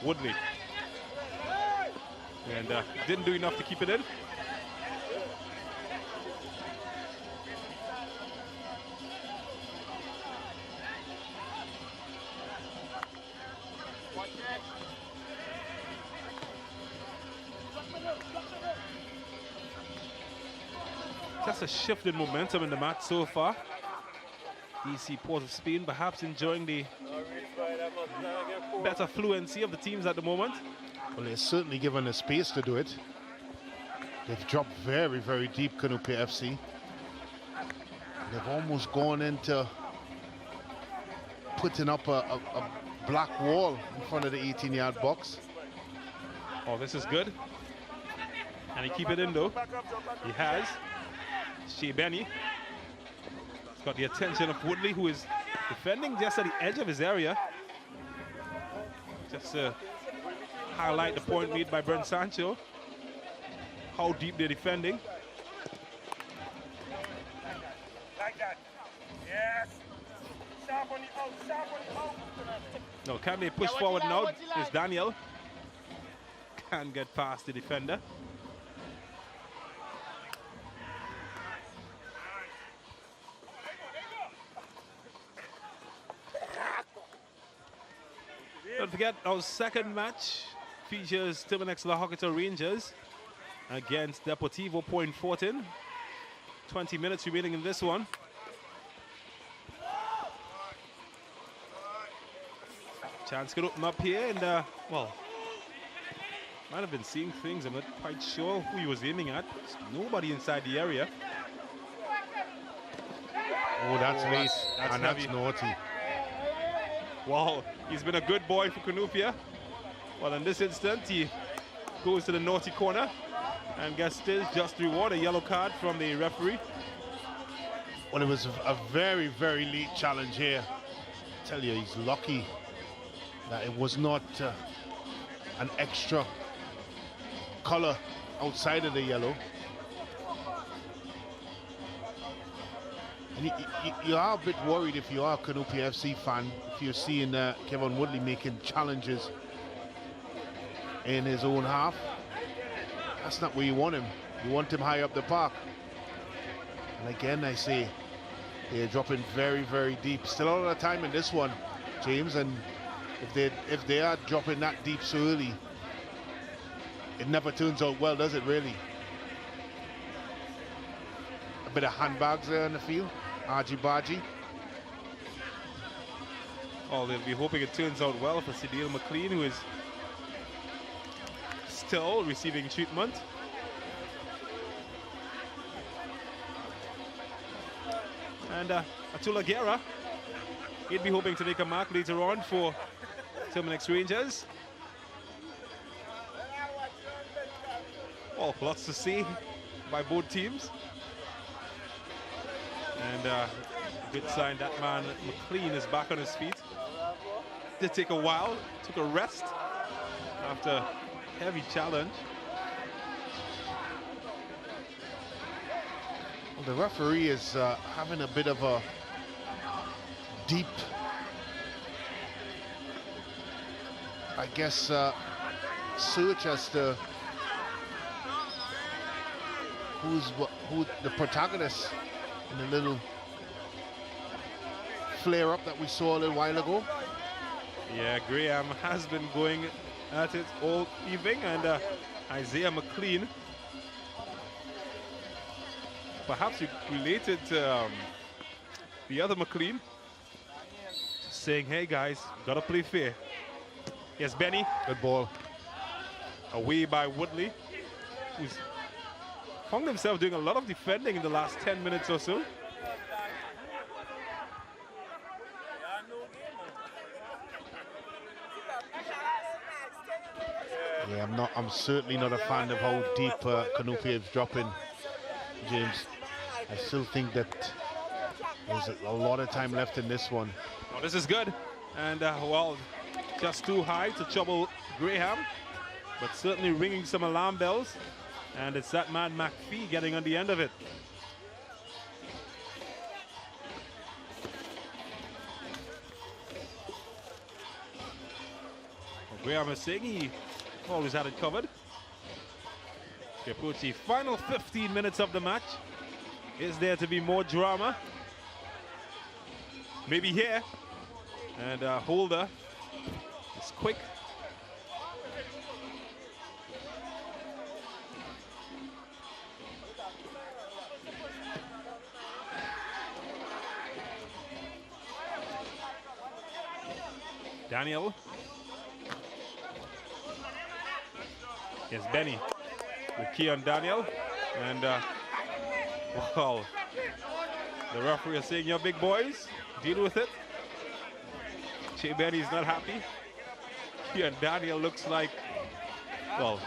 Woodley. And didn't do enough to keep it in. Just a shift in momentum in the match so far. AC Port of Spain perhaps enjoying the better fluency of the teams at the moment. Well, they're certainly given the space to do it. They've dropped very, very deep, Cunupia FC. They've almost gone into putting up a black wall in front of the 18-yard box. Oh, this is good. And he keep it in though. He has. Shea Benny. He's got the attention of Woodley, who is defending just at the edge of his area. Just to highlight the point made by Brent Sancho. How deep they're defending. Like that. Yes. Sharp on the out, sharp on the out. No, can they push forward now? Is Daniel. Can't get past the defender. Don't forget, our second match features Timanex La Horquetta Rangers against Deportivo PF. 20 minutes remaining in this one. Chance could open up here, and well, might have been seeing things. I'm not quite sure who he was aiming at. There's nobody inside the area. Oh, that's late, that's and heavy. that's naughty. Wow, he's been a good boy for Cunupia. Well, in this instant, he goes to the naughty corner and gets still just reward, a yellow card from the referee. Well, it was a very, very late challenge here. I tell you, he's lucky that it was not an extra color outside of the yellow. You are a bit worried if you are a Cunupia FC fan, if you're seeing Kevin Woodley making challenges in his own half. That's not where you want him. You want him high up the park. And again, I say, they're dropping very, very deep. Still a lot of time in this one, James, and if they are dropping that deep so early, it never turns out well, does it really? A bit of handbags there in the field, argy-bargy. Oh, they'll be hoping it turns out well for Cedile McLean, who is still receiving treatment. And Atula Guerra, he'd be hoping to make a mark later on for Terminix Rangers. Oh, lots to see by both teams. And good sign that man McLean is back on his feet. Did take a while, took a rest after a heavy challenge. Well, the referee is having a bit of a deep, I guess, search as to who the protagonist in the little flare up that we saw a little while ago. Yeah, Graham has been going at it all evening, and Isaiah McLean, perhaps related to the other McLean, saying, hey guys, gotta play fair. Yes, Benny. Good ball. Away by Woodley, who's found himself doing a lot of defending in the last 10 minutes or so. Yeah, I'm certainly not a fan of how deep Cunupia is dropping, James. I still think that there's a lot of time left in this one. Oh, this is good. And, well, just too high to trouble Graham, but certainly ringing some alarm bells. And it's that man McPhee getting on the end of it. Well, Graham is saying he always had it covered. We approach the final 15 minutes of the match. Is there to be more drama? Maybe here. And Holder is quick. Daniel. Yes, Benny with key on Daniel. And, well, the referee is saying, "Your big boys, deal with it." Che Benny is not happy. Key on Daniel looks like, well,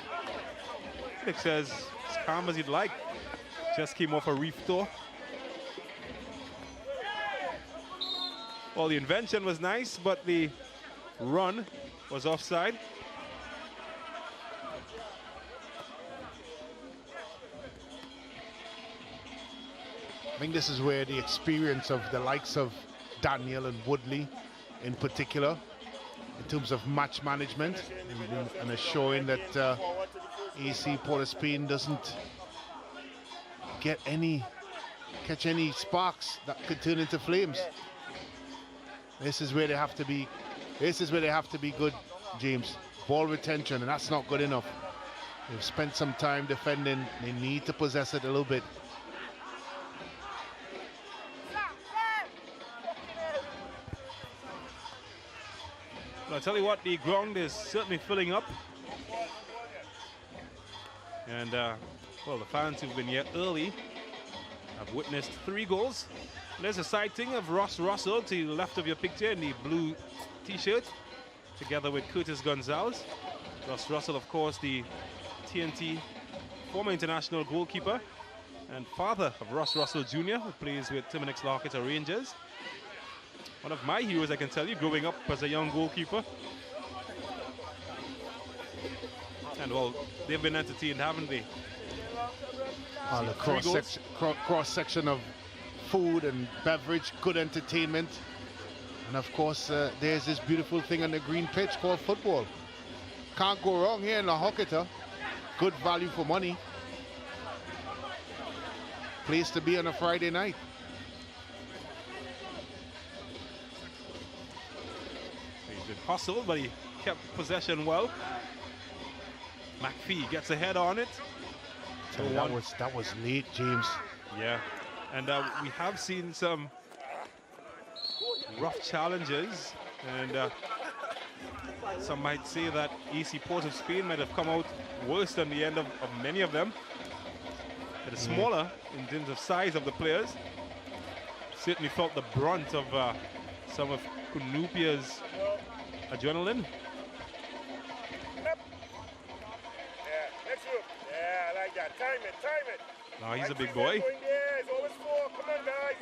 it says as calm as you'd like. Just came off a reef tour. Well, the invention was nice, but the run was offside. I think this is where the experience of the likes of Daniel and Woodley in particular, in terms of match management and assuring that AC Port Spain doesn't catch any sparks that could turn into flames. This is where they have to be. This is where they have to be good, James. Ball retention, and that's not good enough. They've spent some time defending. They need to possess it a little bit. Well, I'll tell you what, the ground is certainly filling up. And, well, the fans who've been here early have witnessed 3 goals. There's a sighting of Ross Russell to the left of your picture in the blue t-shirt, together with Curtis Gonzalez. Ross Russell, of course, the T&T former international goalkeeper and father of Ross Russell Jr., who plays with Terminix Horquetta Rangers. One of my heroes, I can tell you, growing up as a young goalkeeper. And, well, they've been entertained, haven't they? The cross section of food and beverage, good entertainment. And of course, there's this beautiful thing on the green pitch called football. Can't go wrong here in La Horquetta. Good value for money. Place to be on a Friday night. He's been hustled, but he kept possession well. McPhee gets a head on it. That was late, James. Yeah, and we have seen some rough challenges, and some might say that AC Port of Spain might have come out worse than the end of many of them. It is smaller in terms of size of the players. Certainly felt the brunt of some of Cunupia's adrenaline. Yeah, I like that. Time it. Now he's a big boy. It's always 4. Come on, guys.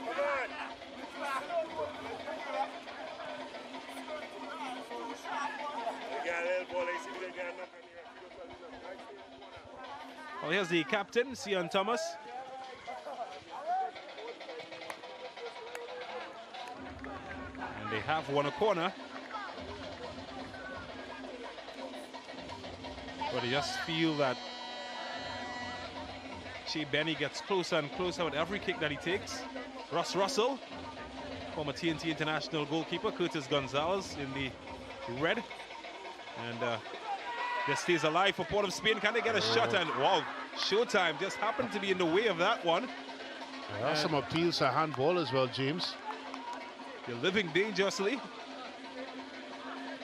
Come on. Well, here's the captain, Cian Thomas. And they have won a corner. But I just feel that Shea Benny gets closer and closer with every kick that he takes. Russ Russell, former T&T international goalkeeper. Curtis Gonzalez in the red. And this stays alive for Port of Spain. Can they get a shot? And wow, Showtime just happened to be in the way of that one. There are some appeals to handball as well, James. They're living dangerously.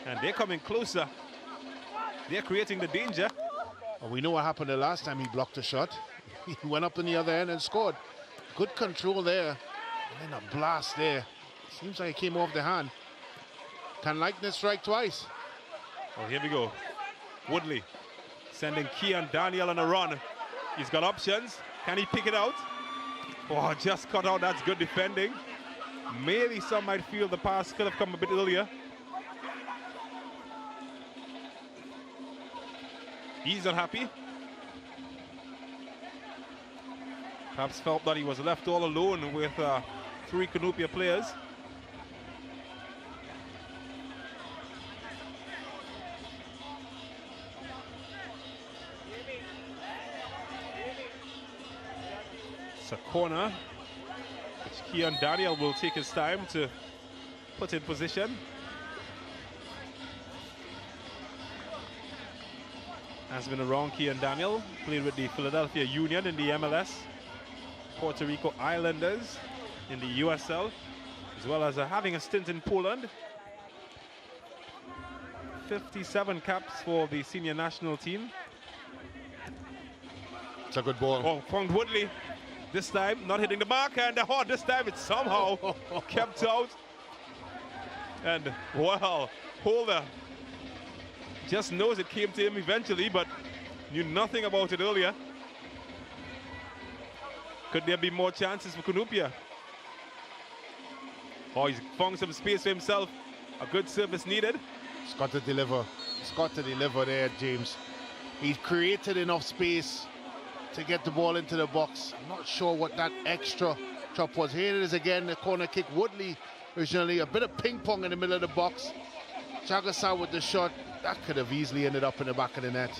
And they're coming closer. They're creating the danger. Well, we know what happened the last time he blocked a shot. He went up in the other end and scored. Good control there. And then a blast there. Seems like it came off the hand. Can Likeness strike twice? Oh, here we go. Woodley sending Kian Daniel on a run. He's got options. Can he pick it out? Oh, just cut out. That's good defending. Maybe some might feel the pass could have come a bit earlier. He's not happy. Perhaps felt that he was left all alone with 3 Cunupia players. It's a corner, which Kian Daniel will take his time to put in position. Has been around Kian Daniel, played with the Philadelphia Union in the MLS, Puerto Rico Islanders in the USL, as well as having a stint in Poland. 57 caps for the senior national team. It's a good ball. Oh, found Woodley. This time not hitting the mark, and this time it's somehow kept out. And wow, Holder just knows it came to him eventually, but knew nothing about it earlier. Could there be more chances for Cunupia? Oh, he's found some space for himself. A good service needed. He's got to deliver. He's got to deliver there, James. He's created enough space to get the ball into the box. I'm not sure what that extra chop was. Here it is again, the corner kick. Woodley originally, a bit of ping pong in the middle of the box. Chagasa with the shot. That could have easily ended up in the back of the net.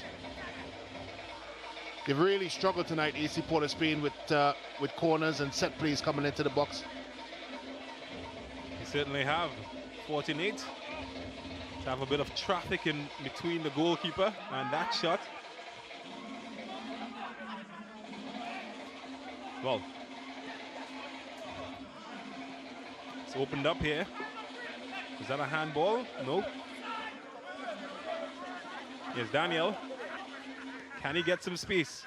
They've really struggled tonight, AC Port of Spain, with corners and set plays coming into the box. They certainly have. 14-8. To have a bit of traffic in between the goalkeeper and that shot. Well, it's opened up here. Is that a handball? No. Here's Daniel. Can he get some space?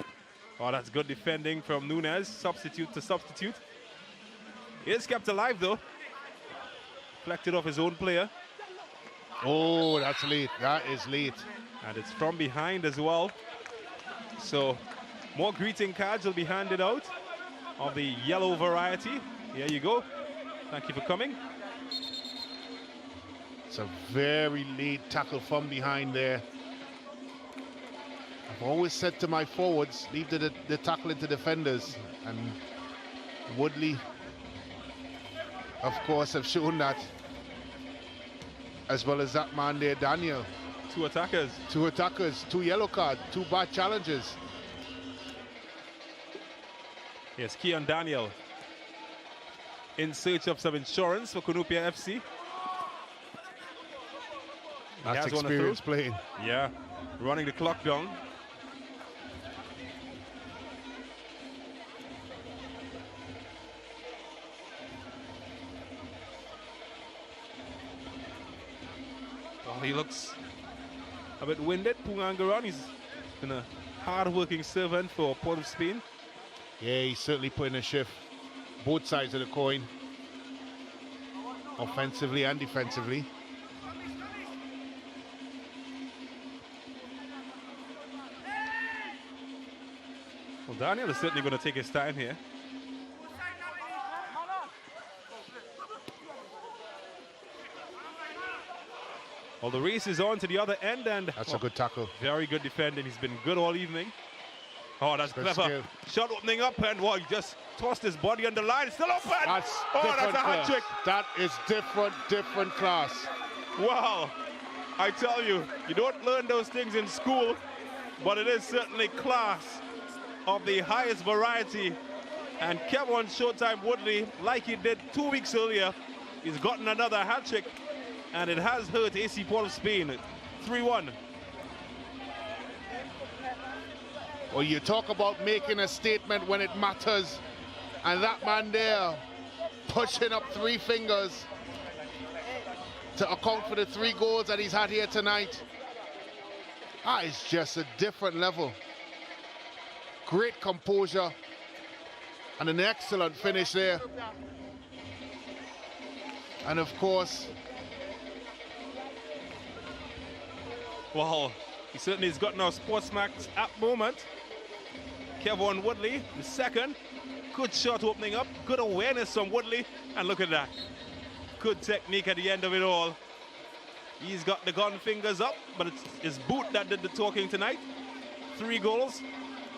Oh, that's good defending from Nunez. Substitute to substitute. He is kept alive though. Deflected off his own player. Oh, that's late. That is late. And it's from behind as well. So more greeting cards will be handed out of the yellow variety. Here you go. Thank you for coming. It's a very late tackle from behind there. I've always said to my forwards, leave the tackling to defenders. And Woodley, of course, have shown that, as well as that man there, Daniel. Two attackers. Two attackers, 2 yellow cards, 2 bad challenges. Yes, Keon Daniel in search of some insurance for Cunupia FC. That's experience playing. Yeah, running the clock down. Well, he looks a bit winded. Pungangaran, he's been a hard-working servant for Port of Spain. Yeah, he's certainly putting a shift. Both sides of the coin. Offensively and defensively. Well, Daniel is certainly going to take his time here. Well, the race is on to the other end, and That's a good tackle. very good defending. He's been good all evening. Oh, that's Good clever. Shot opening up, and well, he just tossed his body on the line. Still open. That's that's different a hat class. trick. That is different class. Wow. I tell you, you don't learn those things in school, but it is certainly class of the highest variety. And Kevin Showtime Woodley, like he did 2 weeks earlier, he's gotten another hat trick, and it has hurt AC P.O.S. of Spain. 3-1. Well, you talk about making a statement when it matters, and that man there pushing up 3 fingers to account for the 3 goals that he's had here tonight. That is just a different level. Great composure and an excellent finish there. And of course, well, he certainly has gotten our Sportsmax app moment. Kevin Woodley, the second. Good shot opening up, good awareness from Woodley, and look at that. Good technique at the end of it all. He's got the gun fingers up, but it's his boot that did the talking tonight. 3 goals.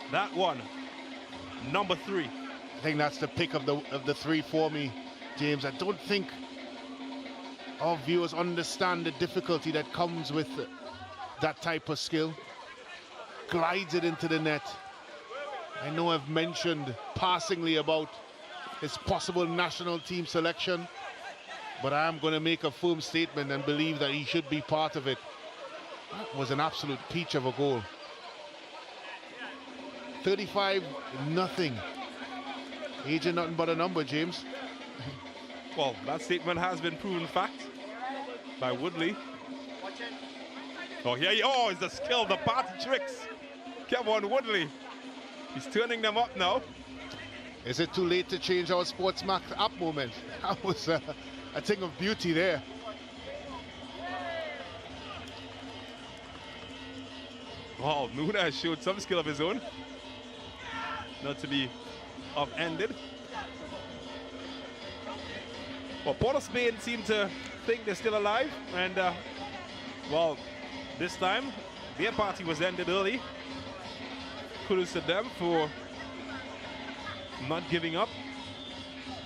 That one, number 3. I think that's the pick of the 3 for me, James. I don't think our viewers understand the difficulty that comes with that type of skill. Glides it into the net. I know I've mentioned passingly about his possible national team selection, but I am going to make a firm statement and believe that he should be part of it. That was an absolute peach of a goal. 35-0. Age is nothing but a number, James. Well, that statement has been proven fact by Woodley. Oh, yeah, oh, it's the skill, the party tricks. Kevin Woodley. He's turning them up now. Is it too late to change our Sportsmax app moment? That was a thing of beauty there. Wow, Nuna showed some skill of his own. Not to be upended. Well, Port of Spain seem to think they're still alive, and well, this time their party was ended early. Kudos to them for not giving up.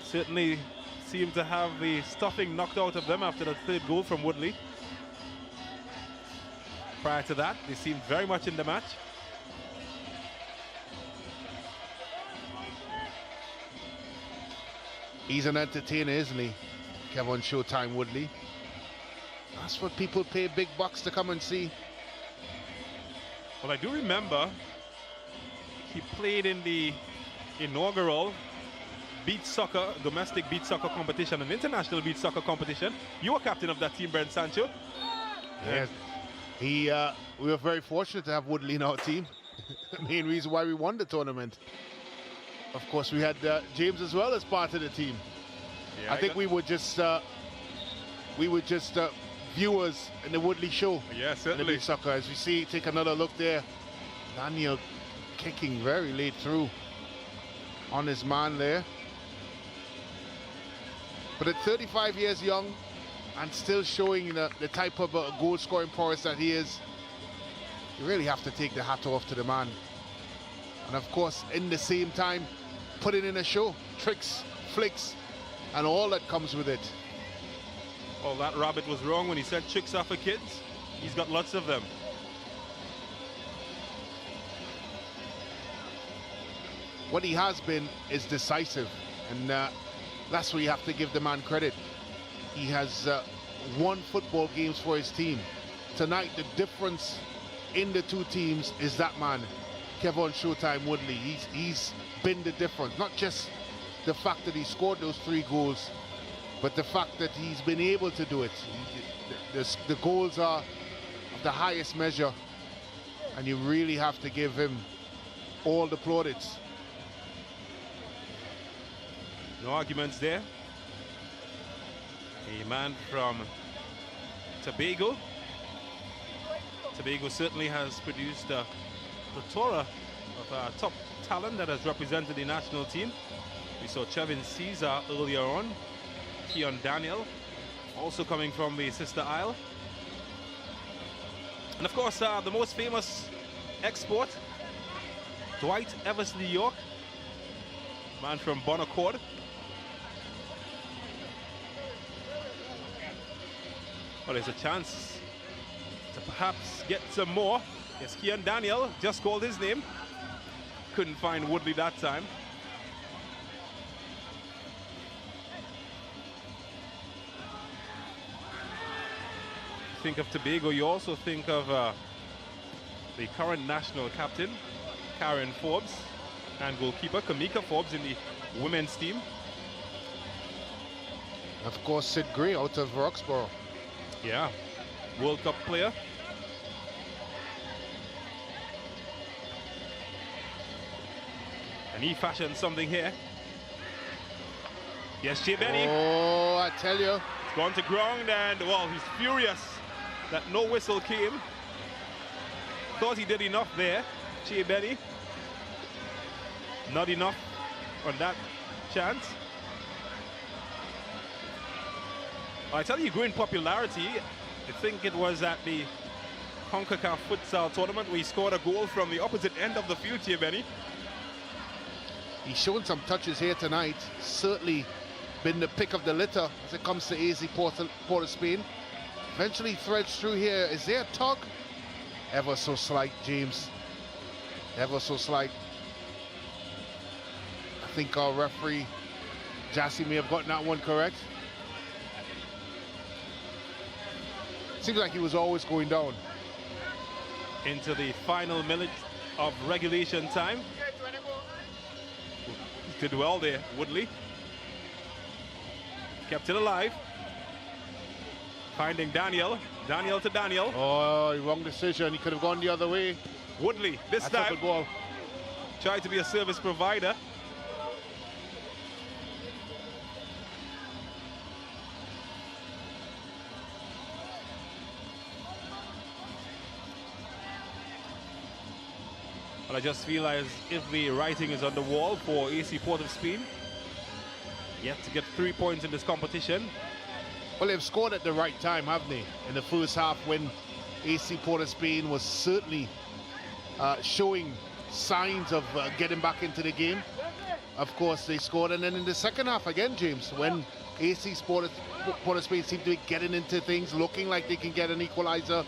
Certainly seem to have the stuffing knocked out of them after the 3rd goal from Woodley. Prior to that, they seemed very much in the match. He's an entertainer, isn't he? Kevin Showtime Woodley. That's what people pay big bucks to come and see. Well, I do remember he played in the inaugural beach soccer, domestic beach soccer competition, an international beach soccer competition. You were captain of that team, Brent Sancho. Yes. We were very fortunate to have Woodley in our team. The main reason why we won the tournament. Of course, we had James as well as part of the team. Yeah, I think we were just viewers in the Woodley show. Yeah, In the certainly. beach soccer, as we see, take another look there. Daniel kicking very late through on his man there. But at 35 years young and still showing the type of goal-scoring prowess that he is, you really have to take the hat off to the man. And of course, in the same time, putting in a show, tricks, flicks, and all that comes with it. Well, that rabbit was wrong when he said tricks are for kids. He's got lots of them. What he has been is decisive, and that's where you have to give the man credit. He has won football games for his team. Tonight, the difference in the two teams is that man, Kevon Showtime Woodley. He's been the difference. Not just the fact that he scored those 3 goals, but the fact that he's been able to do it. The goals are of the highest measure, and you really have to give him all the plaudits. No arguments there. A man from Tobago. Tobago certainly has produced a plethora of top talent that has represented the national team. We saw Chevin Caesar earlier on. Keon Daniel, also coming from the sister isle. And of course, the most famous export, Dwight Eversley York, man from Bon Accord. Well, there's a chance to perhaps get some more. Yes, Keon Daniel just called his name. Couldn't find Woodley that time. Think of Tobago, you also think of the current national captain, Karen Forbes, and goalkeeper Kamika Forbes in the women's team. Of course, Sid Gray out of Roxborough. Yeah, World Cup player. And he fashioned something here. Yes, Jay Benny. Oh, I tell you. It's gone to ground, and well, he's furious that no whistle came. Thought he did enough there, Jay Benny. Not enough on that chance. I tell you, growing popularity. I think it was at the CONCACAF futsal tournament where he scored a goal from the opposite end of the field, Jay Benny. He's shown some touches here tonight. Certainly been the pick of the litter as it comes to AC Port of Spain. Eventually threads through here. Is there a tug? Ever so slight, James. Ever so slight. I think our referee, Jassy, may have gotten that one correct. Seems like he was always going down. Into the final minute of regulation time. He did well there, Woodley. Kept it alive. Finding Daniel. Daniel to Daniel. Oh, wrong decision. He could have gone the other way. Woodley, this That's time, a good ball. tried to be a service provider. But I just feel as if the writing is on the wall for AC Port of Spain. Yet to get 3 points in this competition. Well, they've scored at the right time, haven't they? In the first half, when AC Port of Spain was certainly showing signs of getting back into the game. Of course, they scored. And then in the second half again, James, when AC Port of Spain seemed to be getting into things, looking like they can get an equalizer,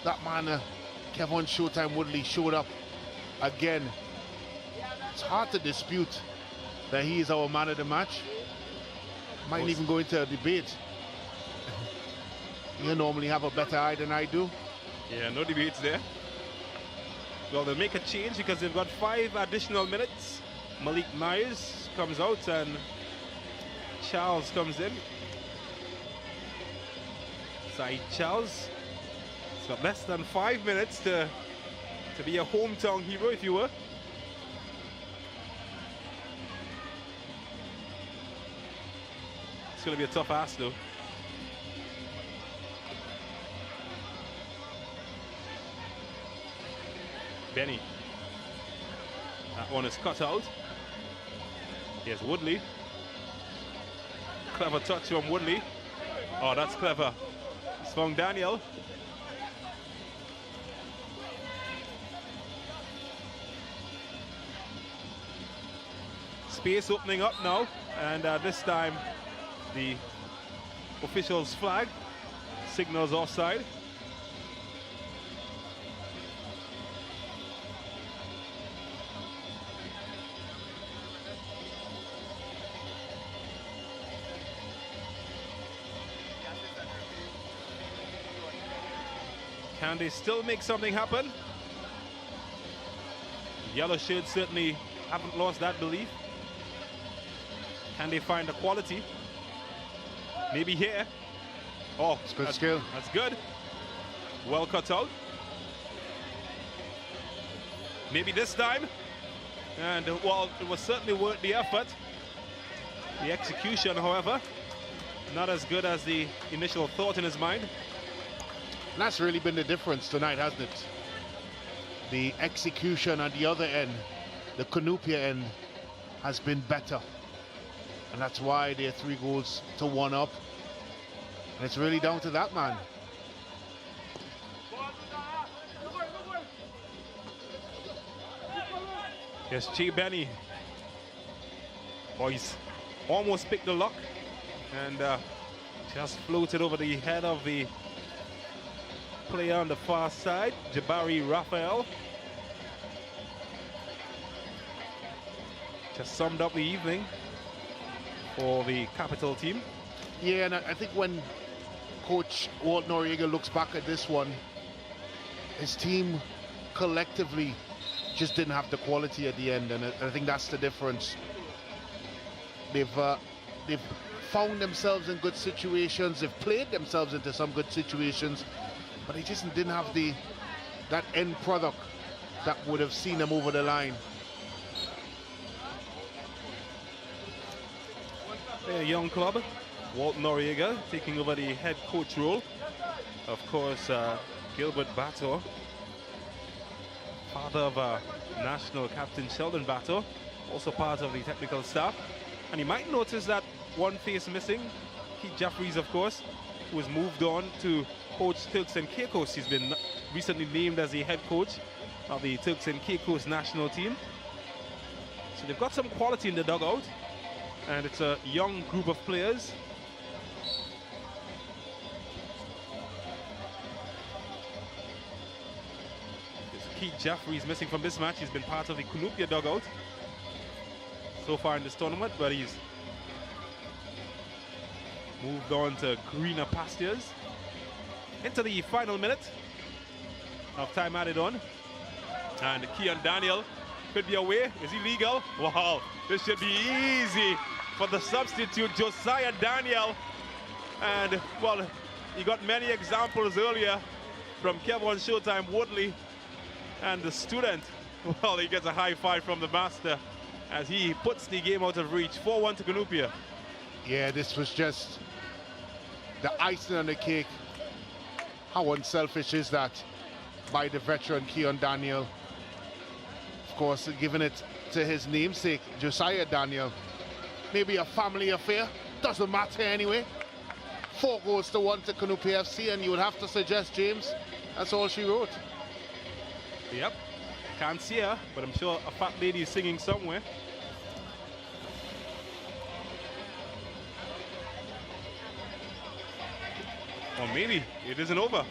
that man, Kevon Showtime Woodley, showed up again. It's hard to dispute that he is our man of the match. Might even go into a debate. You normally have a better eye than I do. Yeah, no debates there. Well, they'll make a change because they've got 5 additional minutes. Malik Myers comes out and Charles comes in. Saeed Charles. It's got less than 5 minutes to be a hometown hero, if you were. It's going to be a tough ask, though. Benny. That one is cut out. Here's Woodley. Clever touch from Woodley. Oh, that's clever. Swung Daniel. Space opening up now, and this time the official's flag signals offside. Can they still make something happen? Yellow shirts certainly haven't lost that belief. Can they find the quality? Maybe here. Oh, It's good skill. That's good. Well cut out. Maybe this time. And well, it was certainly worth the effort. The execution, however, not as good as the initial thought in his mind. And that's really been the difference tonight, hasn't it? The execution at the other end, the Cunupia end, has been better. And that's why they're 3-1 up. And it's really down to that man. Yes, G. Benny. Boys almost picked the lock and just floated over the head of the player on the far side, Jabari Raphael. Just summed up the evening for the capital team. Yeah, and I think when Coach Walt Noriega looks back at this one, his team collectively just didn't have the quality at the end, and I think that's the difference. They've found themselves in good situations, they've played themselves into some good situations, but they just didn't have that end product that would have seen them over the line. A young club, Walt Noriega taking over the head coach role. Of course, Gilbert Bato, father of national captain Sheldon Bato, also part of the technical staff. And you might notice that one face missing, Keith Jeffries, of course, who has moved on to coach Turks and Caicos. He's been recently named as the head coach of the Turks and Caicos national team. So they've got some quality in the dugout, and it's a young group of players. Keith Jeffries missing from this match. He's been part of the Cunupia dugout so far in this tournament, but he's moved on to greener pastures. Into the final minute of time added on, and Keon Daniel could be away. Is he legal? Wow, this should be easy for the substitute Josiah Daniel. And well, he got many examples earlier from Kevin Showtime Woodley, and the student, well, he gets a high five from the master as he puts the game out of reach. 4-1 to Cunupia. Yeah, this was just the icing on the cake. How unselfish is that by the veteran Keon Daniel? Of course, giving it to his namesake, Josiah Daniel. Maybe a family affair, doesn't matter anyway. 4-1 to Cunupia FC, and you would have to suggest, James, that's all she wrote. Yep, can't see her, but I'm sure a fat lady is singing somewhere. Or maybe it isn't over.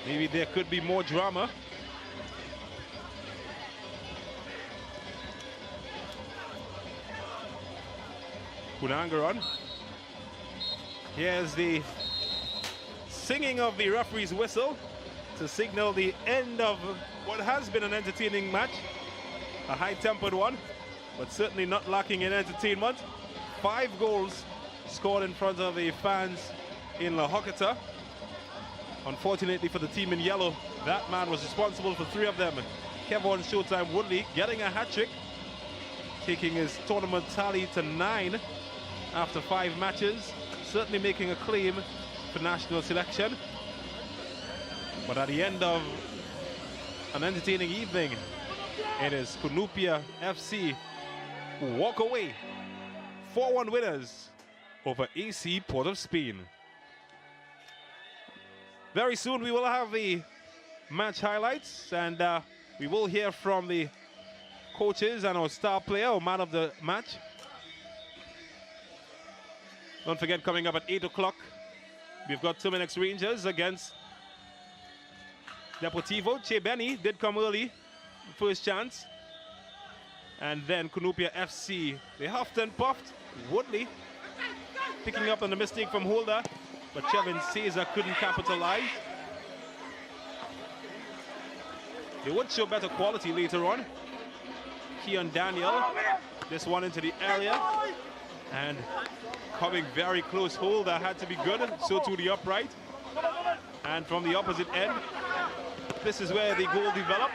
Maybe there could be more drama. Kunangaron. Here's the singing of the referee's whistle to signal the end of what has been an entertaining match. A high-tempered one, but certainly not lacking in entertainment. 5 goals scored in front of the fans in La Horquetta. Unfortunately for the team in yellow, that man was responsible for 3 of them. Kevin Showtime Woodley getting a hat-trick, taking his tournament tally to 9 after 5 matches, certainly making a claim for national selection. But at the end of an entertaining evening, it is Cunupia FC who walk away 4-1 winners over AC Port of Spain. Very soon we will have the match highlights, and we will hear from the coaches and our star player or man of the match. Don't forget, coming up at 8 o'clock, we've got Terminex Rangers against Deportivo. Che Benny did come early, first chance. And then Cunupia FC, they huffed and puffed. Woodley picking up on the mistake from Holder, but Chevin Caesar couldn't capitalize. They would show better quality later on. Keon Daniel, this one into the area. And coming very close, Holder had to be good, so to the upright. And from the opposite end, this is where the goal developed,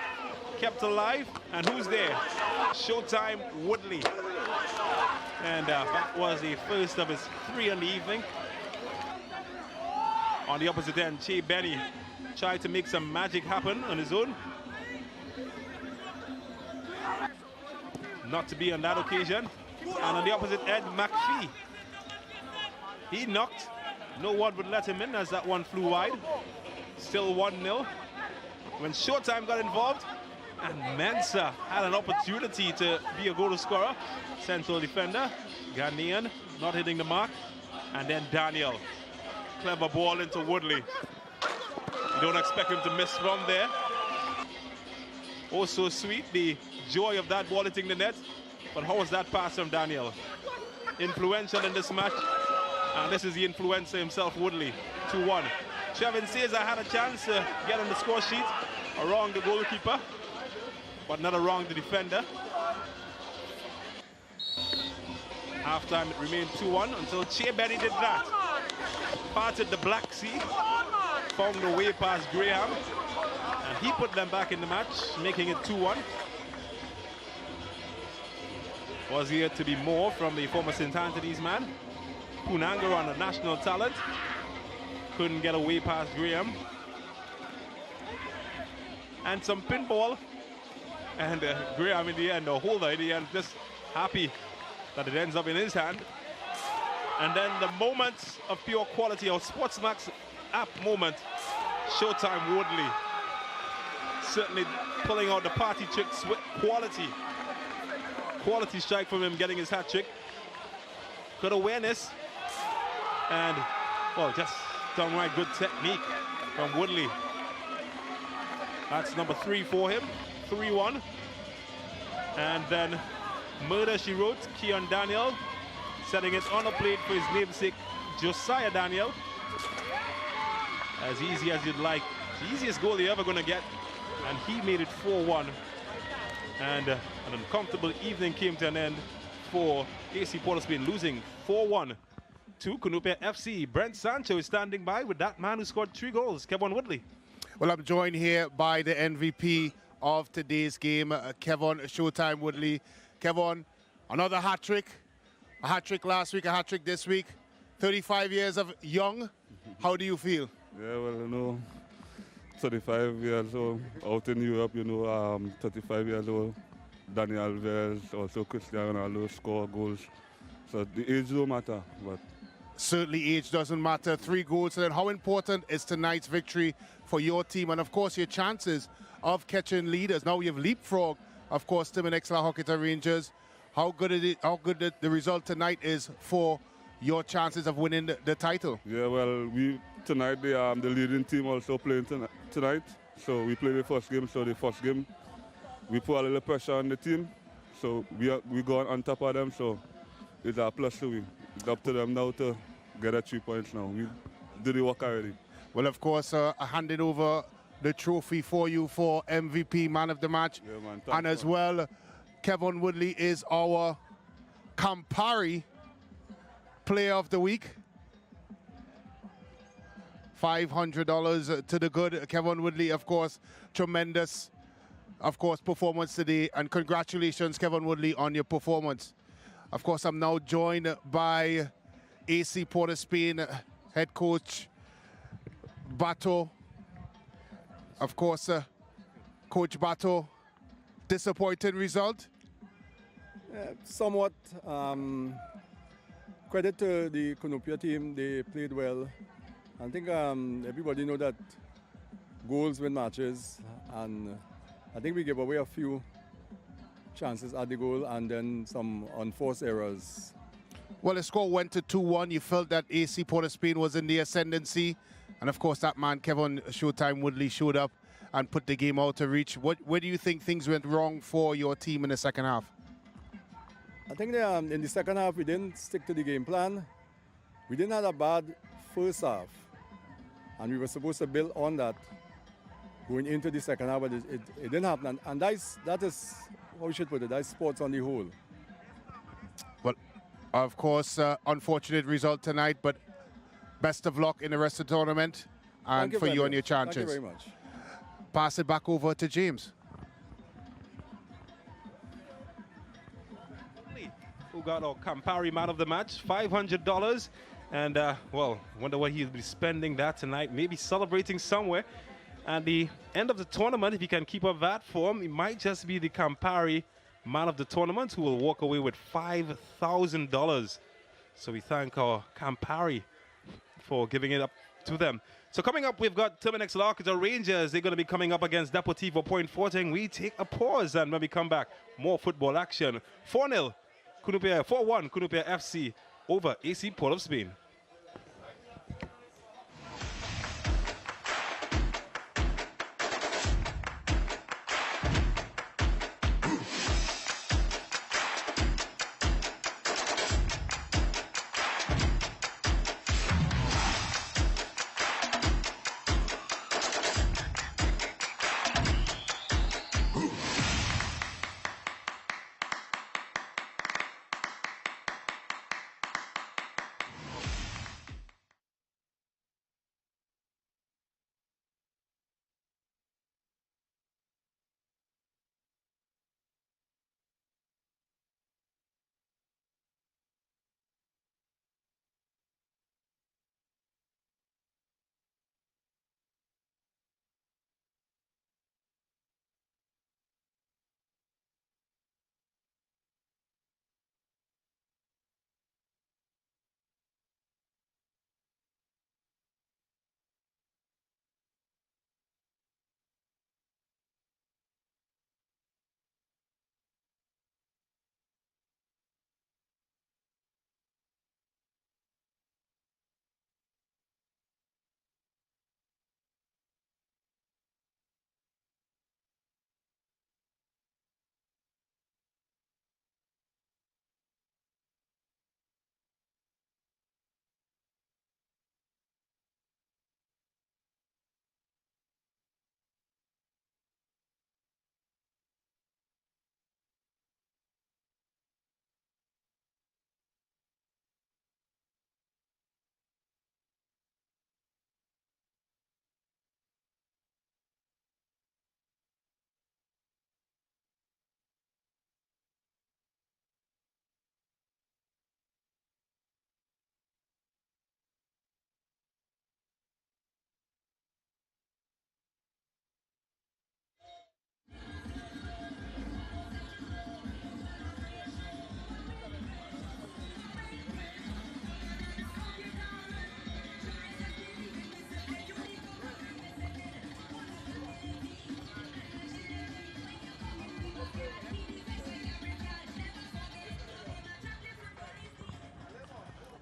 kept alive, and who's there? Showtime Woodley. And that was the first of his 3 in the evening. On the opposite end, Che Benny tried to make some magic happen on his own. Not to be on that occasion. And on the opposite end, McPhee. He knocked. No one would let him in as that one flew wide. Still 1-0. When Showtime got involved, and Mensah had an opportunity to be a goal scorer. Central defender, Ghanaian, not hitting the mark. And then Daniel. Clever ball into Woodley. You don't expect him to miss from there. Oh, so sweet, the joy of that ball hitting the net. But how was that pass from Daniel? Influential in this match. And this is the influencer himself, Woodley. 2-1. Chevin Caesar had a chance to get on the score sheet. Around the goalkeeper, but not around the defender. Half-time, it remained 2-1 until Che Benny did that. Parted the Black Sea, found the way past Graham, and he put them back in the match, making it 2-1. Was here to be more from the former St. Anthony's man. Punangaran, a national talent, couldn't get away past Graham. And some pinball, and Graham in the end, or Holder in the end, just happy that it ends up in his hand. And then the moments of pure quality, or Sportsmax app moment, Showtime Woodley. Certainly pulling out the party tricks with quality. Quality strike from him, getting his hat trick. Good awareness, and, well, just downright good technique from Woodley. That's number 3 for him, 3-1. And then Murder, she wrote, Keon Daniel, setting it on a plate for his namesake, Josiah Daniel. As easy as you'd like. The easiest goal you're ever going to get. And he made it 4-1. And an uncomfortable evening came to an end for AC Port of Spain, losing 4-1 to Cunupia FC. Brent Sancho is standing by with that man who scored 3 goals, Kevin Woodley. Well, I'm joined here by the MVP of today's game, Kevin Showtime Woodley. Kevin, another hat-trick. A hat-trick last week, a hat-trick this week. 35 years of young. How do you feel? Yeah, well, you know, 35 years old, out in Europe, you know, 35 years old. Daniel Alves, also Cristiano Ronaldo score goals. So the age don't matter, but certainly age doesn't matter. 3 goals. And then how important is tonight's victory for your team and, of course, your chances of catching leaders? Now you've leapfrogged, of course, Terminex Horquetta Rangers. How good the result tonight is for your chances of winning the title? Yeah, well, tonight the leading team also playing tonight. So we play the first game. So the first game, we put a little pressure on the team. So we go on top of them. So it's a plus to we. It's up to them now to get 3 points now. We did the work already. Well, of course, handing over the trophy for you for MVP, man of the match. Yeah, man, and as well, Kevin Woodley is our Campari player of the week. $500 to the good. Kevin Woodley, of course, tremendous, of course, performance today. And congratulations, Kevin Woodley, on your performance. Of course, I'm now joined by AC Port of Spain head coach Bato. Of course, Coach Bato, disappointing result? Somewhat. Credit to the Cunupia team, they played well. I think everybody know that goals win matches, and I think we gave away a few chances at the goal and then some unforced errors. Well, the score went to 2-1. You felt that AC Port of Spain was in the ascendancy. And of course, that man, Kevin Showtime Woodley, showed up and put the game out of reach. Where do you think things went wrong for your team in the second half? I think in the second half, we didn't stick to the game plan. We didn't have a bad first half. And we were supposed to build on that going into the second half, but it didn't happen. And that is how we should put it, that's sports on the whole. Well, of course, unfortunate result tonight, but best of luck in the rest of the tournament and for you and your chances. Thank you very much. Pass it back over to James. Who got our Campari man of the match, $500. And, well, wonder what he'll be spending that tonight. Maybe celebrating somewhere. And the end of the tournament, if he can keep up that form, he might just be the Campari man of the tournament who will walk away with $5,000. So we thank our Campari for giving it up to them. So coming up, we've got Terminex Larkita Rangers. They're going to be coming up against Deportivo PF. We take a pause, and when we come back, more football action. 4-0, Cunupia, 4-1, Cunupia FC over AC Port of Spain.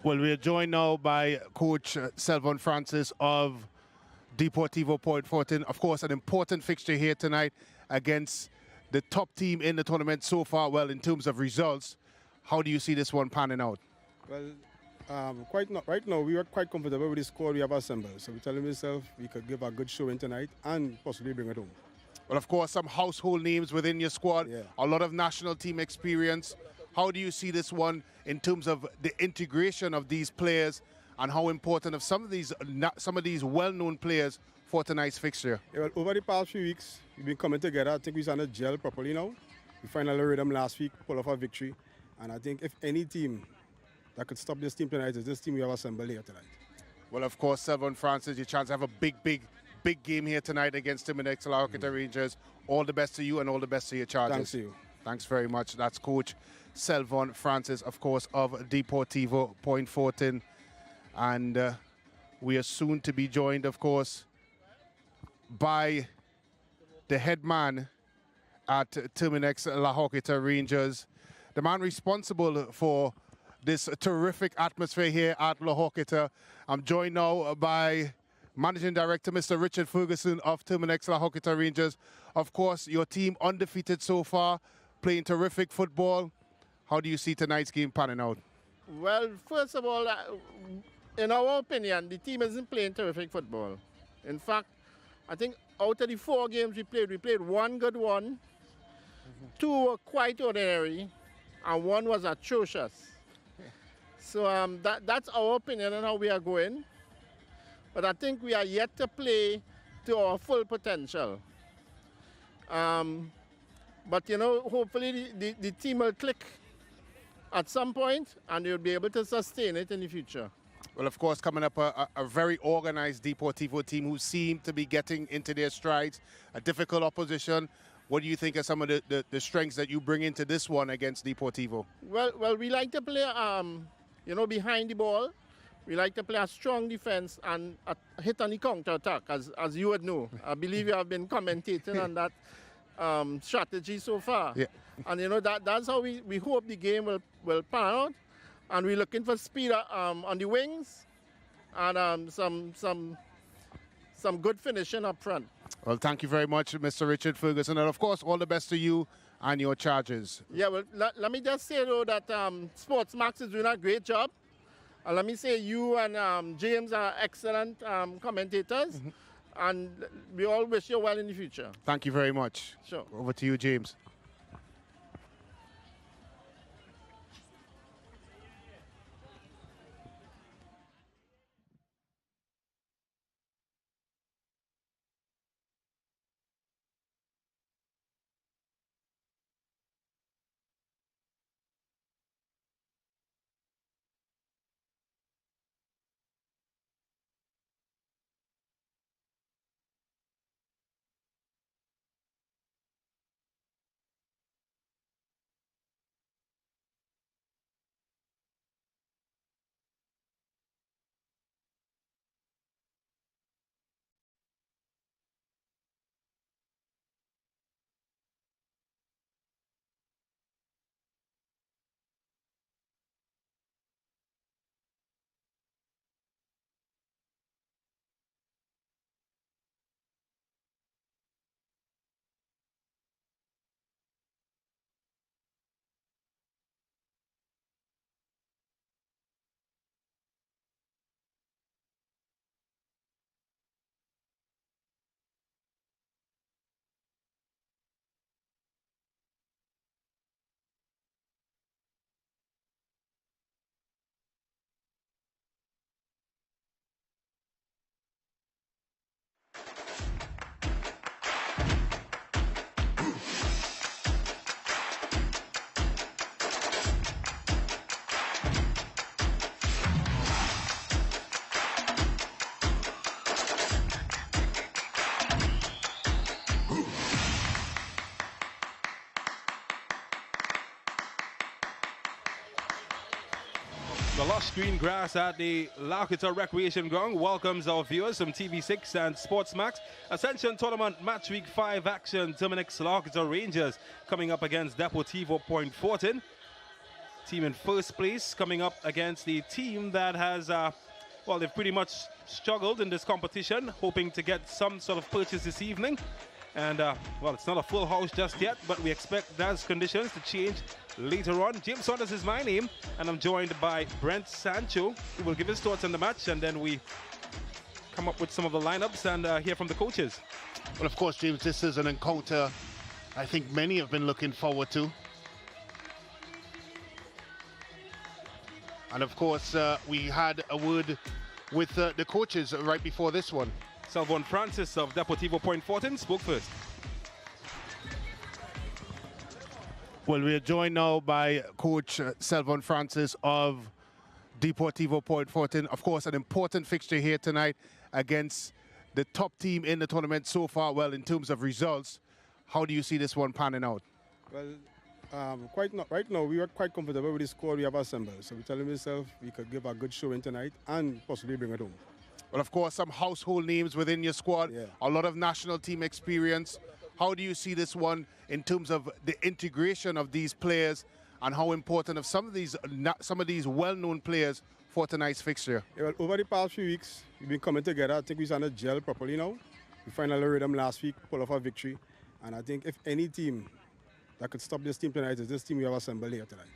Well, we are joined now by Coach Selvon Francis of Deportivo PF. Of course, an important fixture here tonight against the top team in the tournament so far. Well, in terms of results, how do you see this one panning out? Well, right now, we are quite comfortable with the squad we have assembled. So we're telling myself we could give a good showing tonight and possibly bring it home. Well, of course, some household names within your squad, a lot of national team experience. How do you see this one in terms of the integration of these players and how important of some of these well-known players for tonight's fixture? Yeah, well, over the past few weeks, we've been coming together. I think we're starting to gel properly now. We finally rhythm last week, pull off a victory. And I think if any team that could stop this team tonight is this team we have assembled here tonight. Well, of course, Selvon Francis, your chance to have a big game here tonight against Terminex Larkita Rangers. All the best to you and all the best to your charges. Thanks to you. Thanks very much. That's Coach Selvon Francis, of course, of Deportivo PF. And we are soon to be joined, of course, by the head man at Terminex La Horquetta Rangers. The man responsible for this terrific atmosphere here at La Horquetta. I'm joined now by Managing Director, Mr. Richard Ferguson of Terminex La Horquetta Rangers. Of course, your team undefeated so far, playing terrific football. How do you see tonight's game panning out? Well, first of all, in our opinion, the team isn't playing terrific football. In fact, I think out of the 4 games we played one good one, 2 were quite ordinary, and 1 was atrocious. So that's our opinion on how we are going. But I think we are yet to play to our full potential. But, you know, hopefully the team will click at some point, and you'll be able to sustain it in the future. Well, of course, coming up a very organized Deportivo team who seem to be getting into their strides, a difficult opposition. What do you think are some of the strengths that you bring into this one against Deportivo? Well, we like to play, you know, behind the ball. We like to play a strong defense and hit on the counter-attack, as you would know. I believe you have been commentating on that strategy so far. Yeah. And, you know, that's how we hope the game will pan out. And we're looking for speed on the wings and some good finishing up front. Well, thank you very much, Mr. Richard Ferguson. And, of course, all the best to you and your charges. Yeah, well, let me just say, though, that Sportsmax is doing a great job. And let me say you and James are excellent commentators. Mm-hmm. And we all wish you well in the future. Thank you very much. Sure. Over to you, James. The lush green grass at the La Horquetta Recreation Ground welcomes our viewers from TV6 and Sportsmax. Ascension Tournament Match Week 5 action. Terminex La Horquetta Rangers coming up against Deportivo PF. Team in first place coming up against the team that has, well, they've pretty much struggled in this competition, hoping to get some sort of purchase this evening. And, well, it's not a full house just yet, but we expect those conditions to change later on. James Saunders is my name, and I'm joined by Brent Sancho, who will give his thoughts on the match, and then we come up with some of the lineups and hear from the coaches. Well, of course, James, this is an encounter I think many have been looking forward to. And, of course, we had a word with the coaches right before this one. Selvon Francis of Deportivo PF spoke first. Well, we are joined now by Coach Selvon Francis of Deportivo PF. Of course, an important fixture here tonight against the top team in the tournament so far. Well, in terms of results, how do you see this one panning out? Well, right now, we are quite comfortable with the squad we have assembled. So we're telling myself we could give a good showing tonight and possibly bring it home. Well, of course, some household names within your squad, a lot of national team experience. How do you see this one in terms of the integration of these players and how important of some of these well-known players for tonight's fixture? Yeah, well, over the past few weeks, we've been coming together. I think we're starting to gel properly now. We finally rhythm last week, pull off a victory. And I think if any team that could stop this team tonight is this team we have assembled here tonight.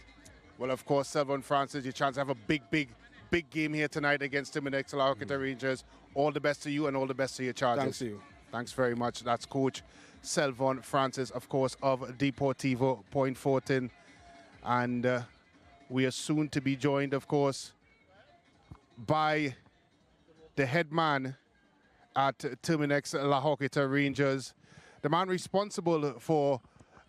Well, of course, Selvon Francis, your chance to have a big game here tonight against Trinidad La Horquetta Rangers. All the best to you and all the best to your charges. Thanks to you. Thanks very much. That's Coach Selvon Francis, of course, of Deportivo PF. And we are soon to be joined, of course, by the head man at Trinidad La Horquetta Rangers, the man responsible for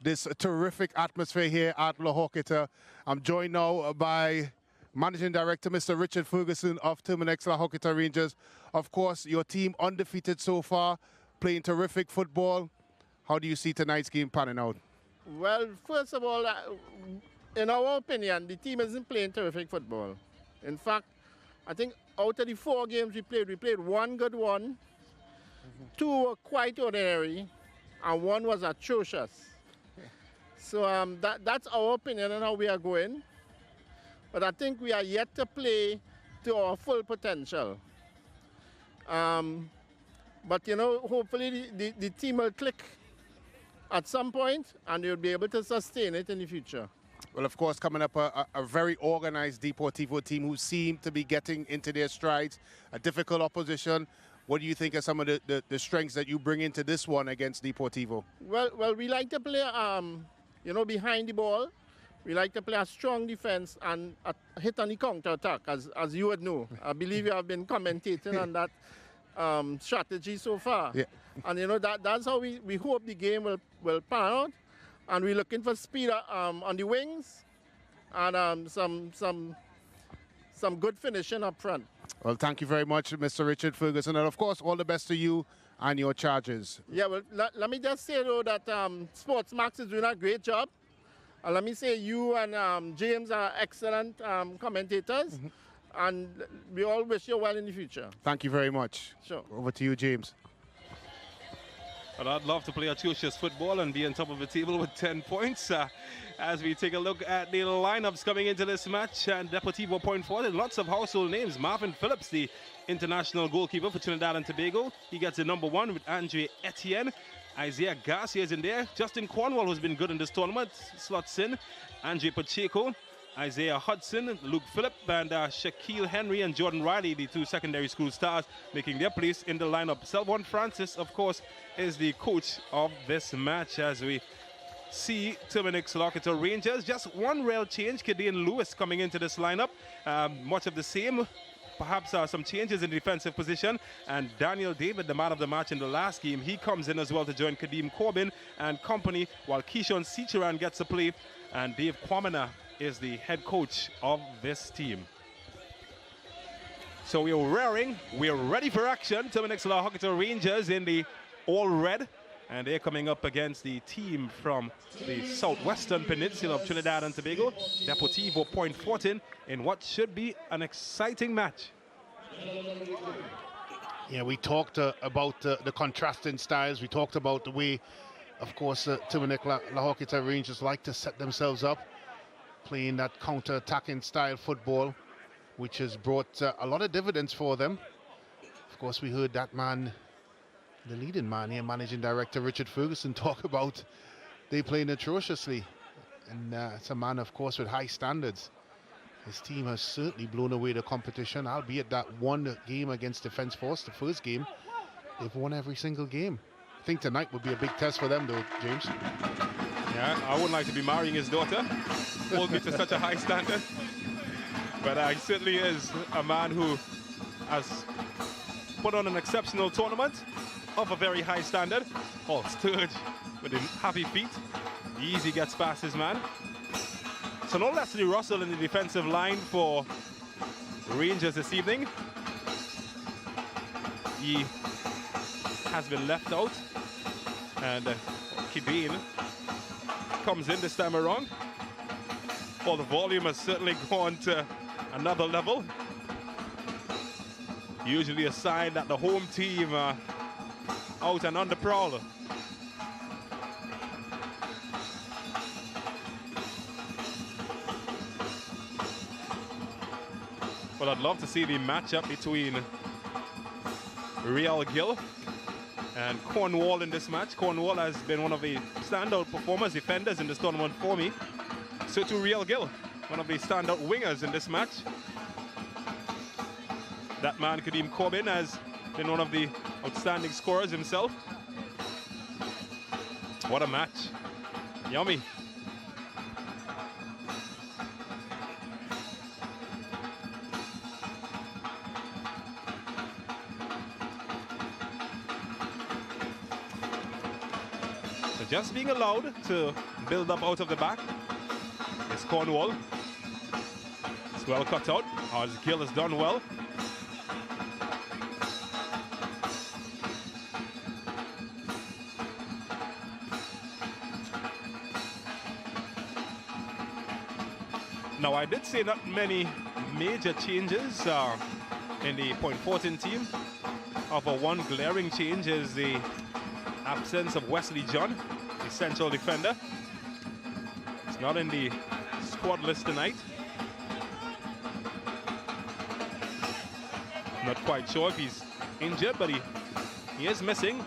this terrific atmosphere here at La Horquetta. I'm joined now by Managing Director, Mr. Richard Ferguson of Trinidad La Horquetta Rangers. Of course, your team undefeated so far, playing terrific football. How do you see tonight's game panning out? Well, first of all, in our opinion, the team isn't playing terrific football. In fact, I think out of the 4 games we played one good one, 2 were quite ordinary, and 1 was atrocious. So that's our opinion on how we are going. But I think we are yet to play to our full potential. But, you know, hopefully the team will click at some point and they'll be able to sustain it in the future. Well, of course, coming up a very organized Deportivo team who seem to be getting into their strides, a difficult opposition. What do you think are some of the strengths that you bring into this one against Deportivo? Well, we like to play, you know, behind the ball. We like to play a strong defense and hit on the counter-attack, as you would know. I believe you have been commentating on that strategy so far. Yeah. And, you know, that's how we hope the game will pan out. And we're looking for speed on the wings and some good finishing up front. Well, thank you very much, Mr. Richard Ferguson. And, of course, all the best to you and your charges. Yeah, well, let me just say, though, that Sportsmax is doing a great job. And let me say you and James are excellent commentators. And we all wish you well in the future. Thank you very much. Sure. Over to you, James. Well, I'd love to play atrocious football and be on top of the table with 10 points. As we take a look at the lineups coming into this match, and Deportivo PF, lots of household names. Marvin Phillips, the international goalkeeper for Trinidad and Tobago. He gets the number 1 with Andre Etienne. Isaiah Garcia is in there. Justin Cornwall, who's been good in this tournament, slots in. Andre Pacheco, Isaiah Hudson, Luke Phillip, and Shaquille Henry and Jordan Riley, the 2 secondary school stars, making their place in the lineup. Selvon Francis, of course, is the coach of this match as we see Trinidad La Horquetta Rangers. Just one real change, Kadean Lewis coming into this lineup. Much of the same. Perhaps some changes in defensive position, and Daniel David, the man of the match in the last game, he comes in as well to join Kadeem Corbin and company, while Keishon Sicharan gets a play, and Dave Kwamina is the head coach of this team. So we're raring, we're ready for action. Trinidad La Horquetta Rangers in the all red, and they're coming up against the team from the southwestern peninsula of Trinidad and Tobago, Deportivo PF, in what should be an exciting match. Yeah, we talked about the contrasting styles. We talked about the way, of course, Trinidad La Horquetta Rangers like to set themselves up, playing that counter-attacking style football, which has brought a lot of dividends for them. Of course, we heard that man, the leading man here, Managing Director Richard Ferguson, talk about they playing atrociously. And it's a man, of course, with high standards. His team has certainly blown away the competition, albeit that one game against Defence Force, the first game, they've won every single game. I think tonight would be a big test for them, though, James. Yeah, I wouldn't like to be marrying his daughter, hold me to such a high standard. But he certainly is a man who has put on an exceptional tournament of a very high standard. Oh, Sturge with the happy feet. Easy gets past his man. So no Leslie Russell in the defensive line for Rangers this evening. He has been left out. And Kidane comes in this time around. Well, the volume has certainly gone to another level. Usually a sign that the home team out and on the prowl. Well, I'd love to see the matchup between Real Gill and Cornwall in this match. Cornwall has been one of the standout performers, defenders in this tournament for me. So to Real Gill, one of the standout wingers in this match. That man, Kadeem Corbin, has been one of the outstanding scorers himself. What a match. Yummy. So just being allowed to build up out of the back is Cornwall. It's well cut out. As Gill has done well. Now, I did say not many major changes in the Point Fortin team. However, one glaring change is the absence of Wesley John, the central defender. He's not in the squad list tonight. Not quite sure if he's injured, but he is missing.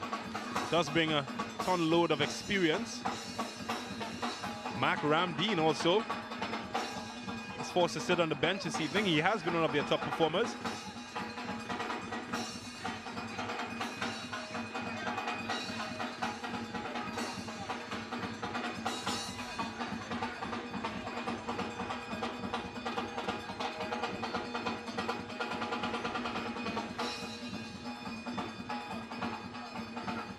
Does bring a ton load of experience. Mark Ramdeen also forced to sit on the bench this evening. He has been one of their top performers.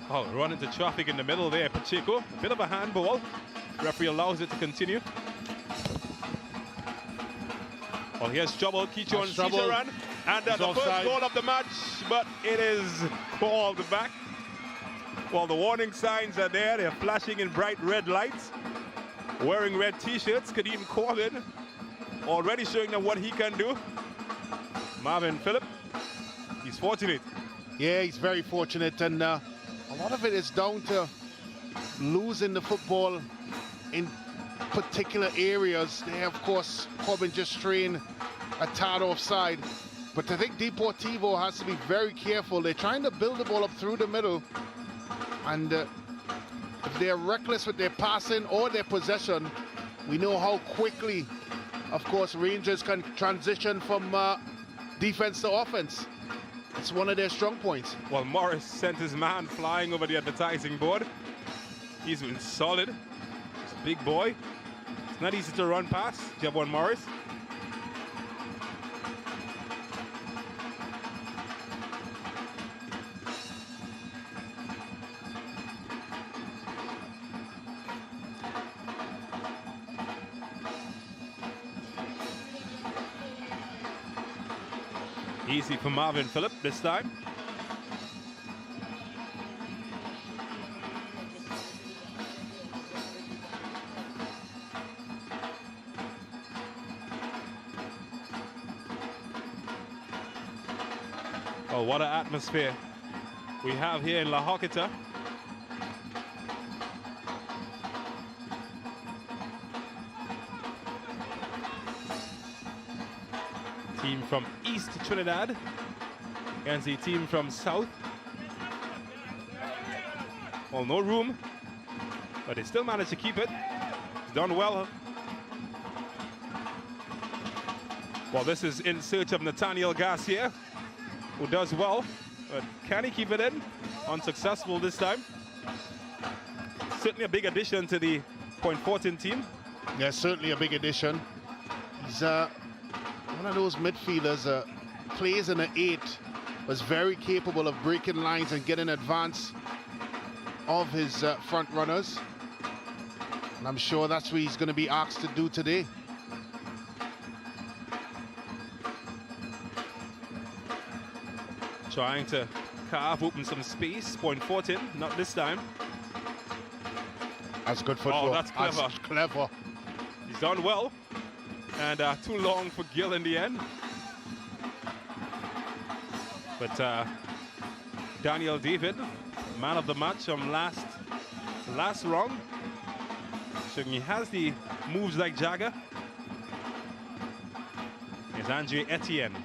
Oh, run into traffic in the middle there, Pacheco. A bit of a handball. Referee allows it to continue. Well, here's trouble, Kicho and Ciceran, and the first goal of the match, but it is called back. Well, the warning signs are there. They're flashing in bright red lights. Wearing red t-shirts, Kadeem Corbin already showing them what he can do. Marvin Phillip, he's fortunate. Yeah, he's very fortunate, and a lot of it is down to losing the football in particular areas. There, of course, Corbin just straying a tad offside, but I think Deportivo has to be very careful. They're trying to build the ball up through the middle, and if they're reckless with their passing or their possession, we know how quickly, of course, Rangers can transition from defense to offense. It's one of their strong points. Well, Morris sent his man flying over the advertising board. He's been solid. He's a big boy. It's not easy to run past Javon Morris. Easy for Marvin Phillip this time. Oh, what an atmosphere we have here in La Horquetta. Team from East Trinidad against the team from South. Well, no room, but they still managed to keep it. It's done well. Well, this is in search of Nathaniel Garcia, who does well, but can he keep it in? Unsuccessful this time. Certainly a big addition to the Point Fortin team. Yeah, certainly a big addition. He's one of those midfielders, plays in an 8, was very capable of breaking lines and getting advance of his front runners. And I'm sure that's what he's going to be asked to do today. Trying to carve open some space. Point Fortin, not this time. That's good football. Oh, that's clever. That's clever. He's done well. And too long for Gill in the end. But Daniel David, man of the match from last round. So he has the moves like Jagger. He's Andre Etienne.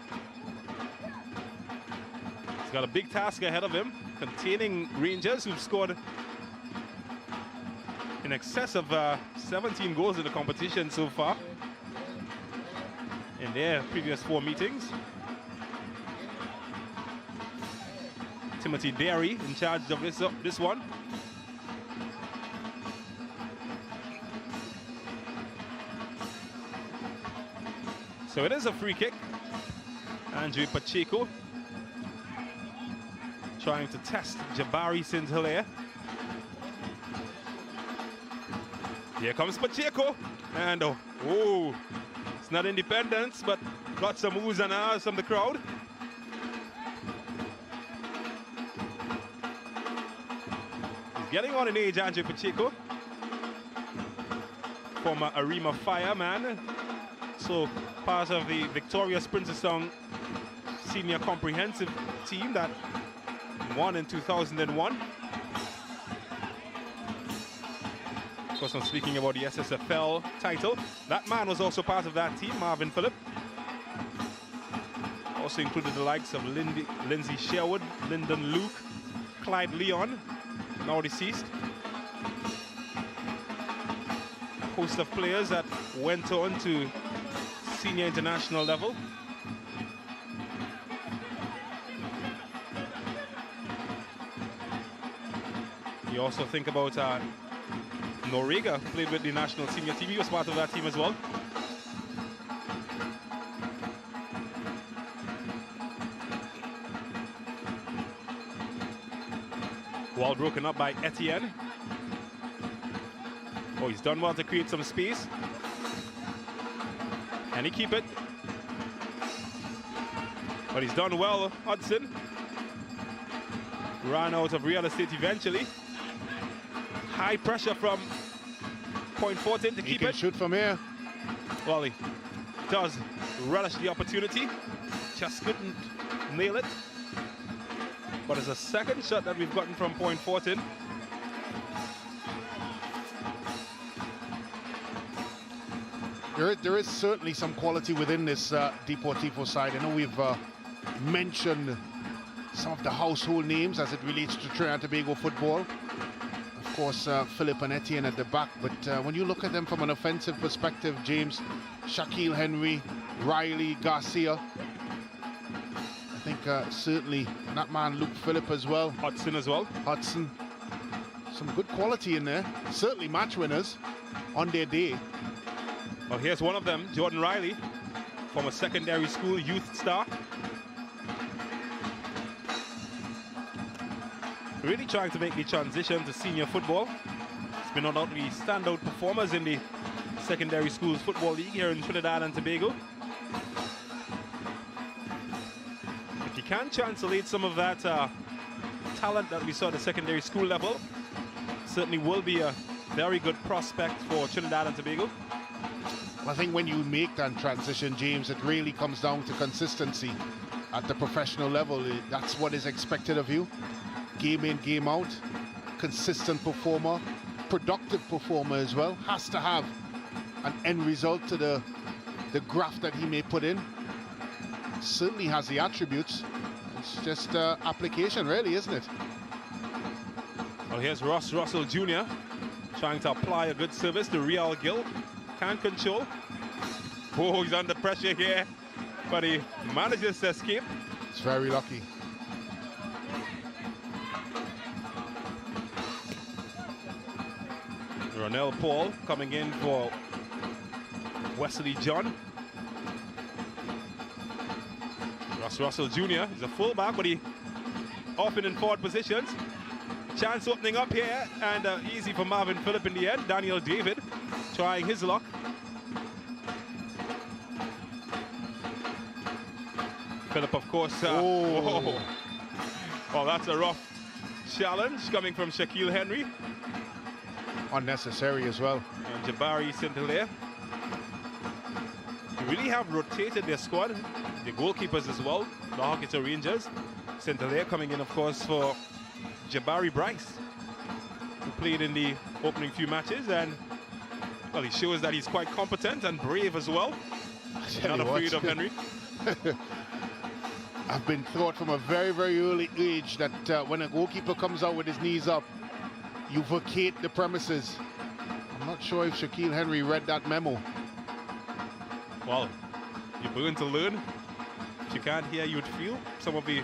He's got a big task ahead of him, containing Rangers, who've scored in excess of 17 goals in the competition so far in their previous 4 meetings. Timothy Derry in charge of this one. So it is a free kick. Andrew Pacheco trying to test Jabari St-Hilaire. Here comes Pacheco, and oh, it's not independence, but got some oohs and ahs from the crowd. He's getting on in age, Andrew Pacheco, former Arima Fireman, so part of the victorious Princess Song Senior Comprehensive team that won in 2001. Of course, I'm speaking about the SSFL title. That man was also part of that team, Marvin Phillip. Also included the likes of Lindsay Sherwood, Lyndon Luke, Clyde Leon, now deceased. A host of players that went on to senior international level. You also think about Noriega, who played with the national senior team. He was part of that team as well. Ball broken up by Etienne. Oh, he's done well to create some space. Can he keep it? But he's done well, Hudson. Ran out of real estate eventually. High pressure from Point Fortin to keep it. He can shoot from here. Well, he does relish the opportunity. Just couldn't nail it. But it's a second shot that we've gotten from Point Fortin. There is certainly some quality within this Deportivo side. I know we've mentioned some of the household names as it relates to Trinidad and Tobago football. Of course, Philip and Etienne at the back, but when you look at them from an offensive perspective, James, Shaquille Henry, Riley, Garcia, I think certainly that man Luke Phillip as well. Hudson as well. Hudson. Some good quality in there. Certainly match winners on their day. Well, here's one of them, Jordan Riley, from a secondary school youth star. Really trying to make the transition to senior football. He's been one of the standout performers in the secondary schools football league here in Trinidad and Tobago. If you can translate some of that talent that we saw at the secondary school level, certainly will be a very good prospect for Trinidad and Tobago. I think when you make that transition, James, it really comes down to consistency at the professional level. That's what is expected of you. Game in, game out, consistent performer, productive performer as well. Has to have an end result to the graph that he may put in. Certainly has the attributes. It's just application, really, isn't it? Well, here's Ross Russell Jr. trying to apply a good service to Real Gill. Can't control. Oh, he's under pressure here, but he manages to escape. It's very lucky. Ronell Paul coming in for Wesley John. Ross Russell Jr. is a fullback, but he often in forward positions. Chance opening up here, and easy for Marvin Phillip in the end. Daniel David trying his luck. Phillip, of course. Whoa. Well, that's a rough challenge coming from Shaquille Henry. Unnecessary as well. And Jabari St-Hilaire. They really have rotated their squad. The goalkeepers as well. The Horquetta Rangers. St-Hilaire coming in, of course, for Jabari Bryce, who played in the opening few matches, and well, he shows that he's quite competent and brave as well. Not afraid of Henry. I've been taught from a very, very early age that when a goalkeeper comes out with his knees up, you vacate the premises. I'm not sure if Shaquille Henry read that memo. Well, you're going to learn. If you can't hear, you'd feel. Some of the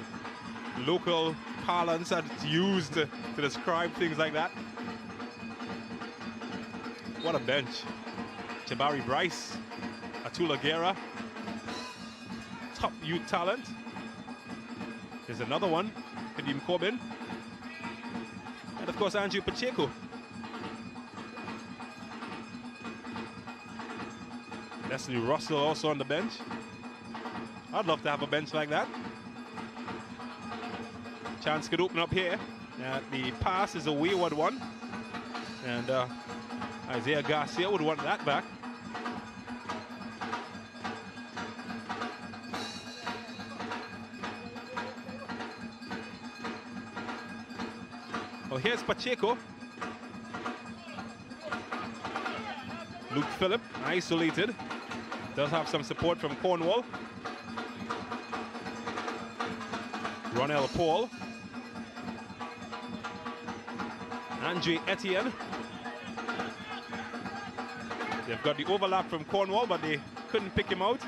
local parlance that's used to describe things like that. What a bench. Jabari Bryce, Atula Guerra, top youth talent. There's another one, Kadeem Corbin. And of course, Andrew Pacheco. Leslie Russell also on the bench. I'd love to have a bench like that. Chance could open up here. The pass is a wayward one. And Isaiah Garcia would want that back. Well, here's Pacheco. Luke Phillip, isolated. Does have some support from Cornwall. Ronell Paul. Andre Etienne. They've got the overlap from Cornwall, but they couldn't pick him out.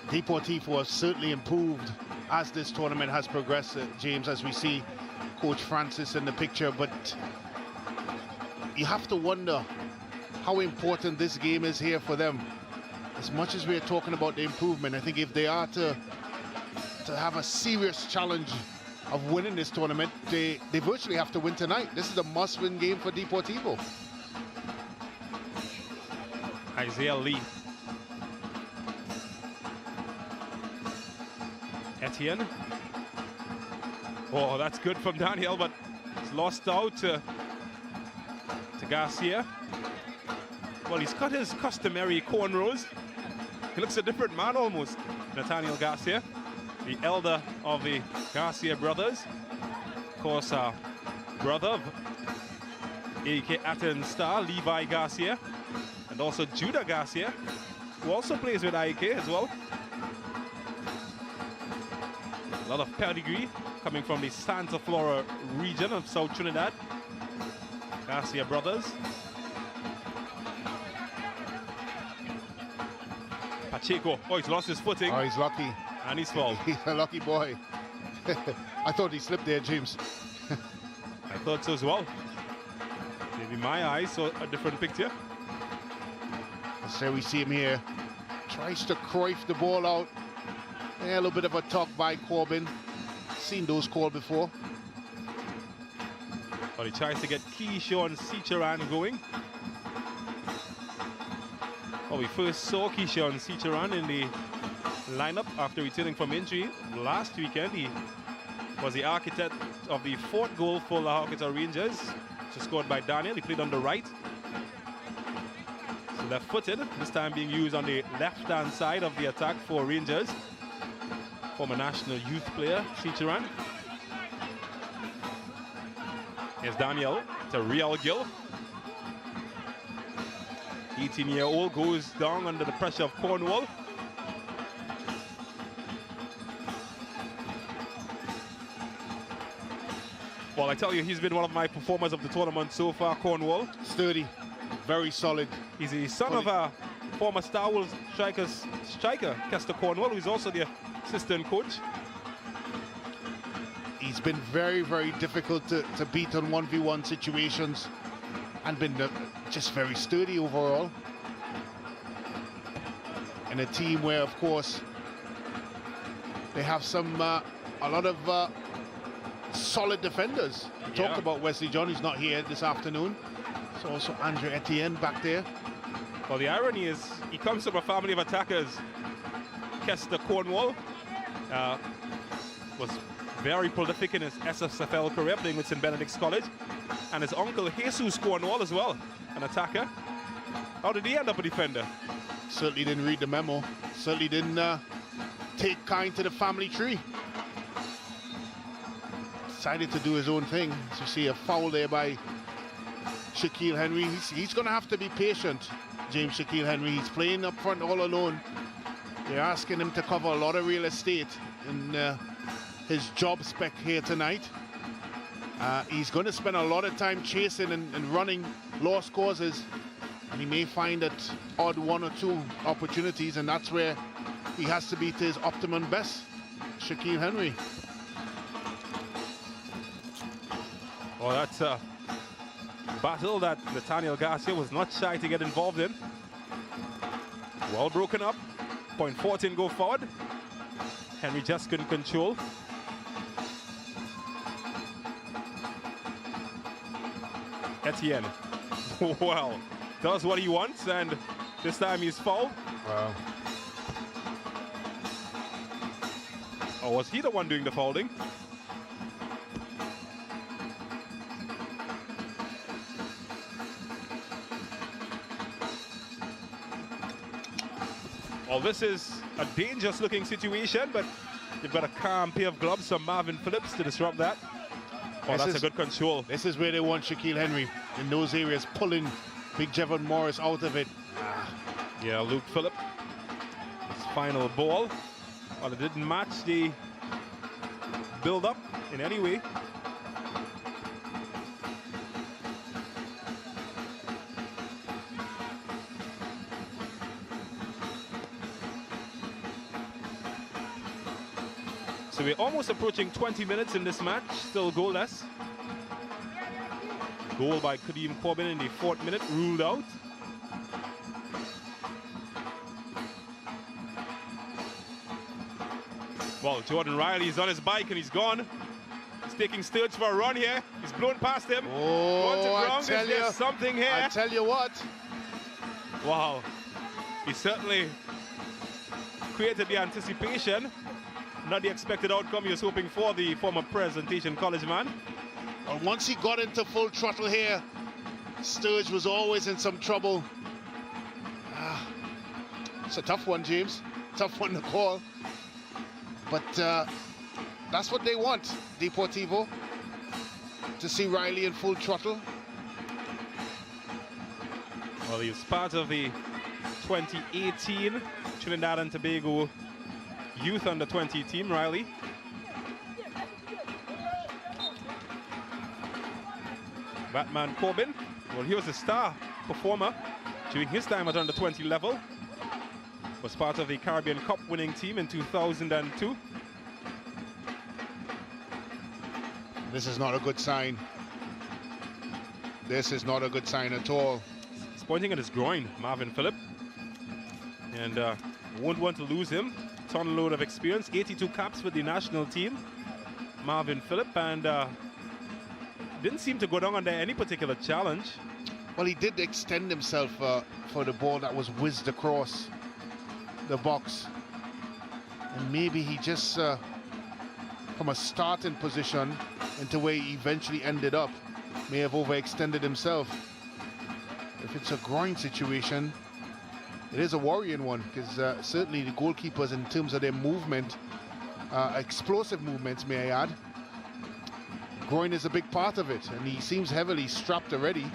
Deportivo has certainly improved as this tournament has progressed, James, as we see Coach Francis in the picture, but you have to wonder how important this game is here for them. As much as we're talking about the improvement, I think if they are to have a serious challenge of winning this tournament, they virtually have to win tonight. This is a must-win game for Deportivo. Isaiah Lee. Etienne. Oh, that's good from Daniel, but it's lost out to Garcia. Well, he's cut his customary cornrows. He looks a different man almost, Nathaniel Garcia, the elder of the Garcia brothers. Of course, brother of AK Athens star Levi Garcia, and also Judah Garcia, who also plays with IK as well. A lot of pedigree coming from the Santa Flora region of South Trinidad. Garcia brothers. Pacheco. Oh, he's lost his footing. Oh, he's lucky. And he's fall. He's a lucky boy. I thought he slipped there, James. I thought so as well. Maybe my eyes saw a different picture. So we see him here. Tries to Cruyff the ball out. Yeah, a little bit of a talk by Corbin. Seen those called before. But he tries to get Keyshawn Cicheran going. Well, we first saw Keyshawn Cicheran in the lineup after returning from injury last weekend. He was the architect of the fourth goal for the Horquetta Rangers, which was scored by Daniel. He played on the right. So left-footed, this time being used on the left-hand side of the attack for Rangers. Former national youth player, Cicheran. Here's Daniel to Real Gill. 18-year-old goes down under the pressure of Cornwall. Well, I tell you, he's been one of my performers of the tournament so far, Cornwall. Sturdy, very solid. He's the son of a former Star Wars striker, Kester Cornwall, who's also the assistant coach. He's been very, very difficult to beat on 1v1 situations and been just very sturdy overall. And a team where, of course, they have a lot of solid defenders. We talked about Wesley John, who's not here this afternoon. So also Andre Etienne back there. Well, the irony is he comes from a family of attackers. Kester Cornwall was very prolific in his SSFL career, playing with St. Benedict's College. And his uncle Jesus Cornwall as well, an attacker. How did he end up a defender? Certainly didn't read the memo. Certainly didn't take kind to the family tree. Decided to do his own thing. As you see a foul there by Shaquille Henry. He's going to have to be patient, James Shaquille Henry. He's playing up front all alone. They're asking him to cover a lot of real estate in his job spec here tonight. He's going to spend a lot of time chasing and running lost causes, and he may find that odd one or two opportunities, and that's where he has to be to his optimum best, Shaquille Henry. Well, that's a battle that Nathaniel Garcia was not shy to get involved in. Well broken up. 0.14 go forward. Henry just couldn't control. Etienne, well, does what he wants, and this time he's fouled. Wow. Or was he the one doing the fouling? Well, this is a dangerous looking situation, but you've got a calm pair of gloves from Marvin Phillips to disrupt that. Oh, that's a good control. This is where they want Shaquille Henry, in those areas, pulling Big Jevon Morris out of it. Yeah, Luke Phillip, his final ball. Well, it didn't match the build-up in any way. So we're almost approaching 20 minutes in this match, still goalless. Goal by Kadeem Corbin in the 4th minute, ruled out. Well, Jordan Riley's on his bike and he's gone. He's taking Sturge for a run here. He's blown past him. Oh, Going to ground. Is there something here? I tell you what. Wow. He certainly created the anticipation. Not the expected outcome he was hoping for, the former presentation college man. Well, once he got into full throttle here, Sturge was always in some trouble. It's a tough one, James. Tough one to call. But that's what they want, Deportivo, to see Riley in full throttle. Well, he was part of the 2018 Trinidad and Tobago Youth Under-20 team, Riley. Batman Corbin, well, he was a star performer during his time at under-20 level. Was part of the Caribbean Cup winning team in 2002. This is not a good sign. This is not a good sign at all. He's pointing at his groin, Marvin Phillip. And won't want to lose him. Ton load of experience, 82 caps with the national team. Marvin Phillip, and didn't seem to go down under any particular challenge. Well, he did extend himself for the ball that was whizzed across the box. And maybe he just, from a starting position into where he eventually ended up, may have overextended himself. If it's a groin situation, it is a worrying one, because certainly the goalkeepers, in terms of their movement, explosive movements, may I add, groin is a big part of it, and he seems heavily strapped already.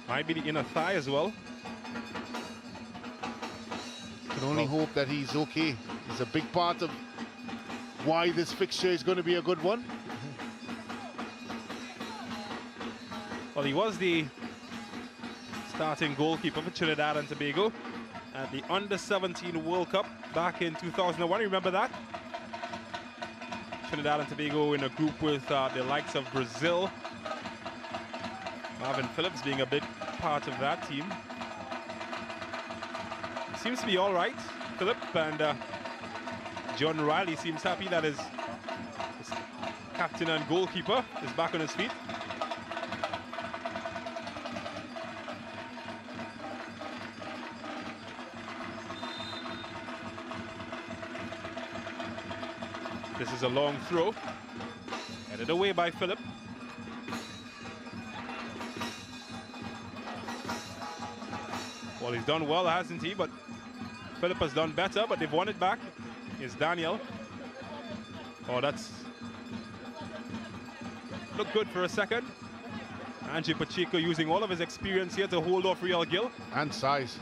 Might be the inner thigh as well. Can only hope that he's okay. He's a big part of why this fixture is going to be a good one. Well, he was the starting goalkeeper for Trinidad and Tobago at the Under-17 World Cup back in 2001. Remember that? Trinidad and Tobago in a group with the likes of Brazil. Marvin Phillips being a big part of that team. Seems to be all right, Phillip, and John Riley seems happy that his captain and goalkeeper is back on his feet. This is a long throw, headed away by Phillip. Well, he's done well, hasn't he? But Phillip has done better, but they've won it back. Here's Daniel. Oh, that's looked good for a second. Angie Pacheco using all of his experience here to hold off Real Gill. And size.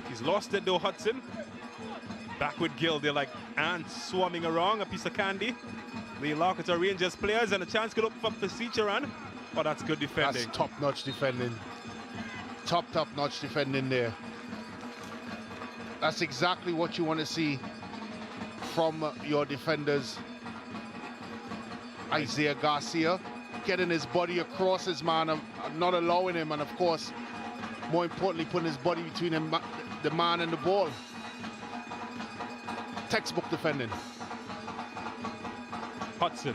He's lost it though, Hudson. Back with Gill, they're like ants swarming around, a piece of candy. The Larkota Rangers players, and a chance could open for Pasicharan. Oh, that's good defending. That's top-notch defending. Top-notch defending there. That's exactly what you want to see from your defenders. Isaiah Garcia getting his body across his man, not allowing him, and of course, more importantly, putting his body between him, the man and the ball. Textbook defending. Hudson.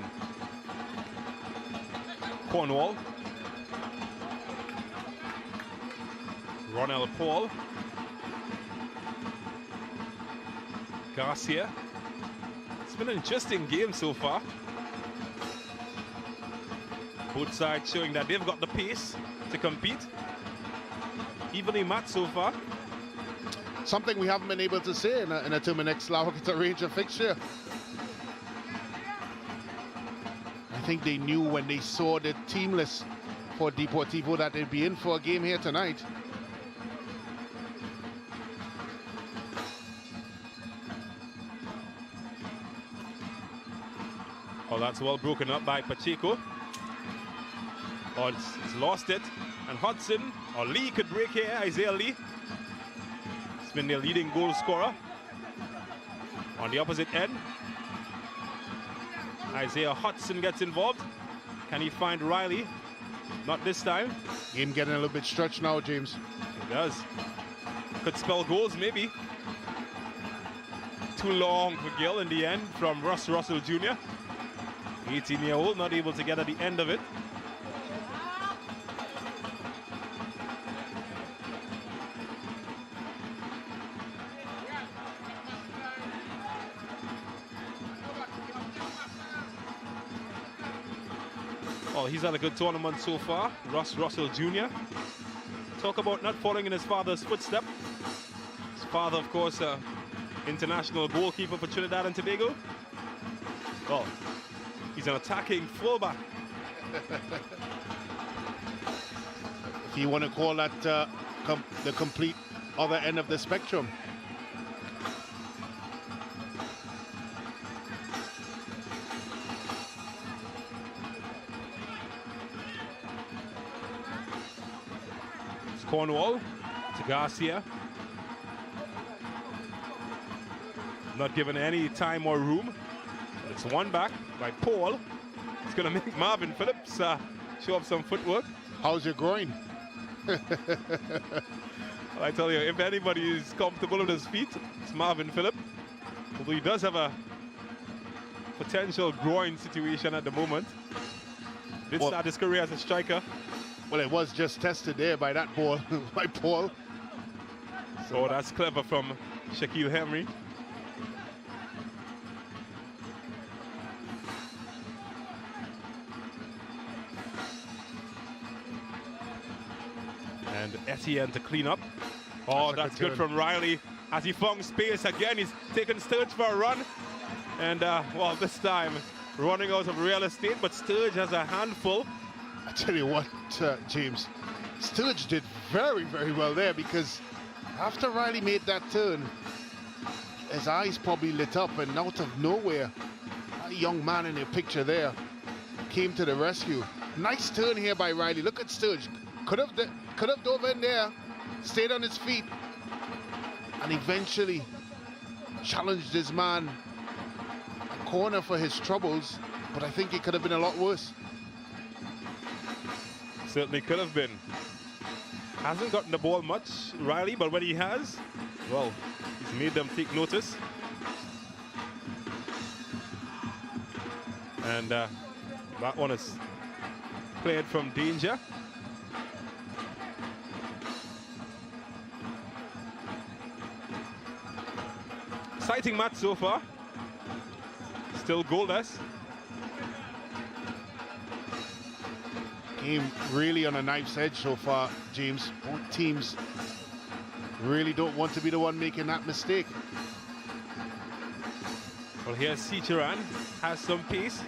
Cornwall. Ronald Paul. Garcia. It's been an interesting game so far. Both sides showing that they've got the pace to compete. Evenly matched so far. Something we haven't been able to say in a Terminex Larkota Ranger fixture. I think they knew when they saw the team list for Deportivo that they'd be in for a game here tonight. Oh, that's well broken up by Pacheco. Oh, it's lost it. And Hudson, or Lee could break here, Isaiah Lee. He's been their leading goal scorer. On the opposite end, Isaiah Hudson gets involved. Can he find Riley? Not this time. Game getting a little bit stretched now, James. It does. Could spell goals, maybe. Too long for Gill in the end from Russ Russell Jr. 18-year-old, not able to get at the end of it. Oh, he's had a good tournament so far, Russ Russell Jr. Talk about not following in his father's footsteps. His father, of course, international goalkeeper for Trinidad and Tobago. Oh, he's an attacking fullback. If you want to call that the complete other end of the spectrum. Cornwall to Garcia. Not given any time or room. It's one back by Paul. It's going to make Marvin Phillips show up some footwork. How's your groin? Well, I tell you, if anybody is comfortable with his feet, it's Marvin Phillips. Although he does have a potential groin situation at the moment. Did start his career as a striker. Well, it was just tested there by that ball, by Paul. So that's clever from Shaquille Henry. And Etienne to clean up. Oh, that's good from Riley. As he found space again, he's taken Sturge for a run. And, well, this time running out of real estate, but Sturge has a handful. I tell you what, James, Sturge did very, very well there, because after Riley made that turn, his eyes probably lit up, and out of nowhere, a young man in the picture there came to the rescue. Nice turn here by Riley. Look at Sturge. Could have dove in there, stayed on his feet, and eventually challenged his man a corner for his troubles, but I think it could have been a lot worse. Certainly could have been. Hasn't gotten the ball much, Riley, but when he has, well, he's made them take notice. And that one is cleared from danger. Exciting match so far. Still goalless. Game really on a knife's edge so far, James. Both teams really don't want to be the one making that mistake. Well, here's Sicharan, has some pace.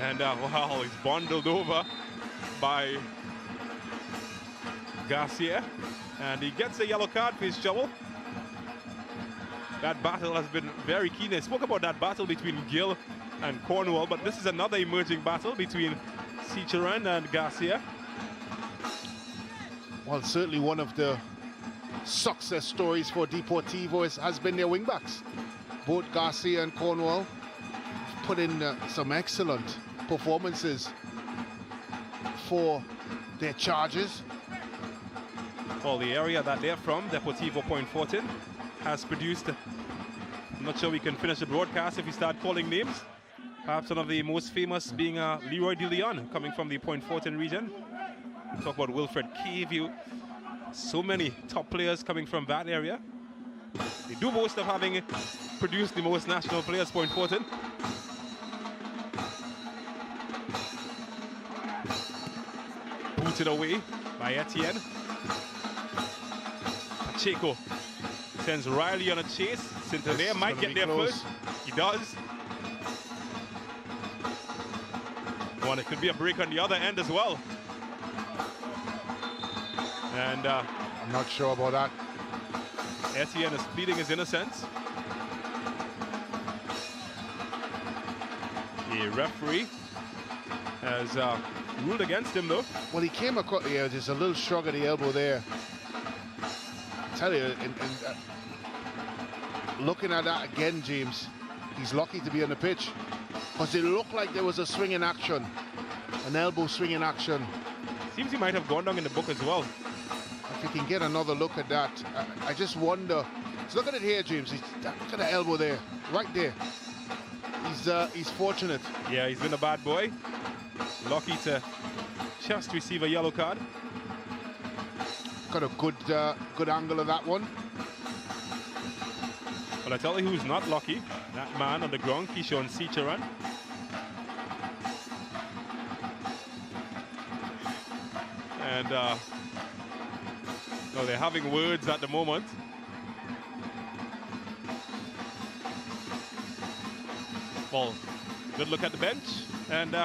And wow, he's bundled over by Garcia. And he gets a yellow card for his trouble. That battle has been very keen. I spoke about that battle between Gill and Cornwall, but this is another emerging battle between Cicheran and Garcia. Well, certainly one of the success stories for Deportivo has been their wingbacks. Both Garcia and Cornwall put in some excellent performances for their charges. Well, the area that they're from, Deportivo Point Fortin, has produced, I'm not sure we can finish the broadcast if we start calling names. Perhaps one of the most famous being Leroy De Leon, coming from the Point Fortin region. We talk about Wilfred Keyview. So many top players coming from that area. They do boast of having produced the most national players, Point Fortin. Booted away by Etienne. Pacheco sends Riley on a chase. St-Hilaire might get there first. He does. Well, it could be a break on the other end as well. And I'm not sure about that. Etienne is pleading his innocence. The referee has ruled against him, though. Well, he came across, yeah, just a little shrug of the elbow there. I tell you, looking at that again, James, he's lucky to be on the pitch, because it looked like there was a swing in action, an elbow swing in action. Seems he might have gone down in the book as well. If you can get another look at that, I just wonder. So look at it here, James. Look at the elbow there, right there. He's fortunate. Yeah, he's been a bad boy. Lucky to just receive a yellow card. Got a good angle of that one. But I tell you who's not lucky. That man on the ground, Kishon Cicheran. And no, they're having words at the moment. Well, good look at the bench. And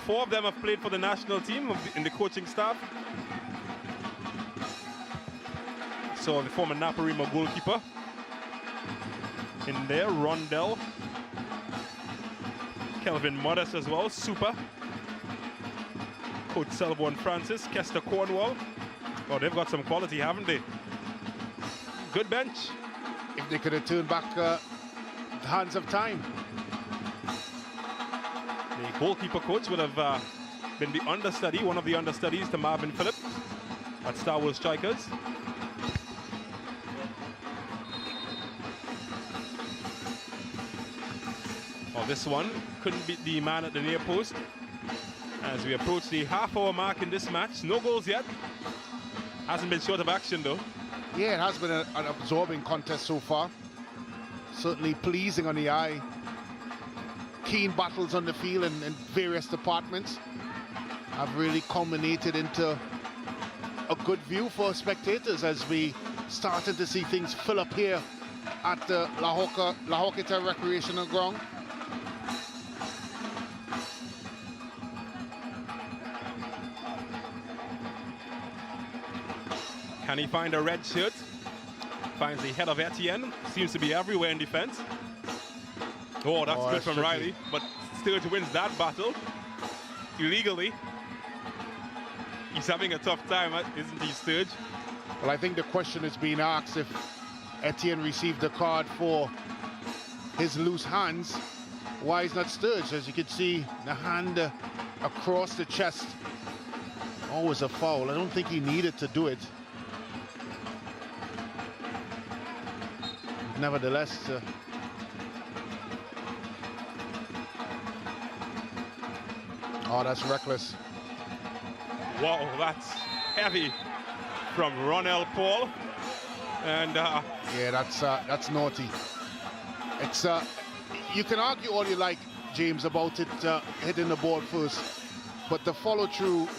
4 of them have played for the national team in the coaching staff. So the former Naparima goalkeeper in there, Rondell. Kelvin Modest as well, super. Coach Selborn Francis, Kester Cornwall. Oh, they've got some quality, haven't they? Good bench. If they could have turned back the hands of time. The goalkeeper coach would have been the understudy, one of the understudies to Marvin Phillips at Star Wars Strikers. Well, this one couldn't beat the man at the near post. As we approach the half-hour mark in this match, no goals yet. Hasn't been short of action though. Yeah, it has been an absorbing contest so far. Certainly pleasing on the eye. Keen battles on the field in various departments have really culminated into a good view for spectators as we started to see things fill up here at the La Horquetta Recreational Ground. Can he find a red shirt? Finds the head of Etienne. Seems to be everywhere in defense. Oh, that's good from Riley. But Sturge wins that battle illegally. He's having a tough time, isn't he, Sturge? Well, I think the question is being asked if Etienne received a card for his loose hands. Why is not Sturge? As you can see, the hand across the chest. Always a foul. I don't think he needed to do it. Nevertheless, oh, that's reckless. Wow, that's heavy from Ronell Paul. And yeah, that's naughty. It's you can argue all you like, James, about it hitting the ball first, but the follow through,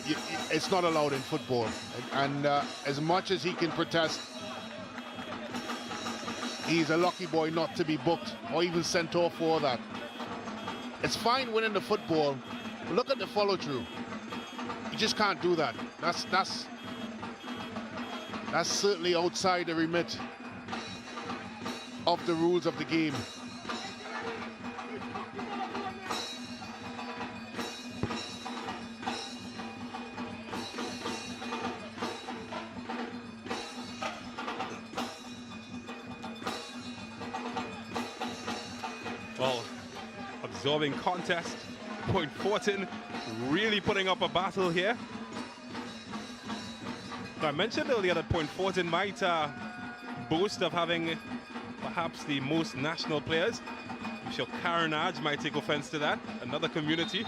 it's not allowed in football. And as much as he can protest, he's a lucky boy not to be booked or even sent off for that. It's fine winning the football, but look at the follow through. You just can't do that. That's certainly outside the remit of the rules of the game. Well, absorbing contest. Point Fortin really putting up a battle here. I mentioned earlier that Point Fortin might boast of having perhaps the most national players. I'm sure Carenage might take offense to that. Another community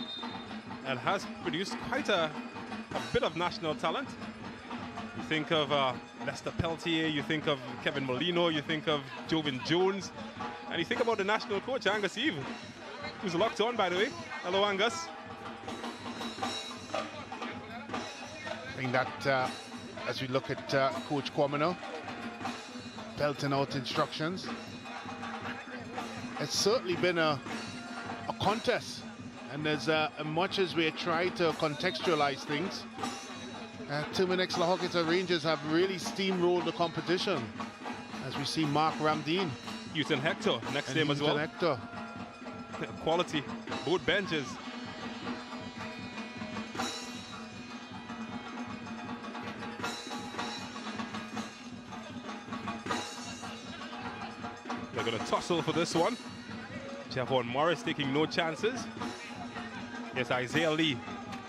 that has produced quite a bit of national talent. You think of Lester Peltier, you think of Kevin Molino, you think of Jovin Jones, and you think about the national coach, Angus Eve, who's locked on, by the way. Hello, Angus. I think that as we look at Coach Quamino belting out instructions, it's certainly been a contest, and as much as we try to contextualize things, Terminex La Horquetta Rangers have really steamrolled the competition, as we see Mark Ramdeen. Houston Hector next to him as well. Hector. Quality, both benches. They're going to tussle for this one. Javon Morris taking no chances. Here's Isaiah Lee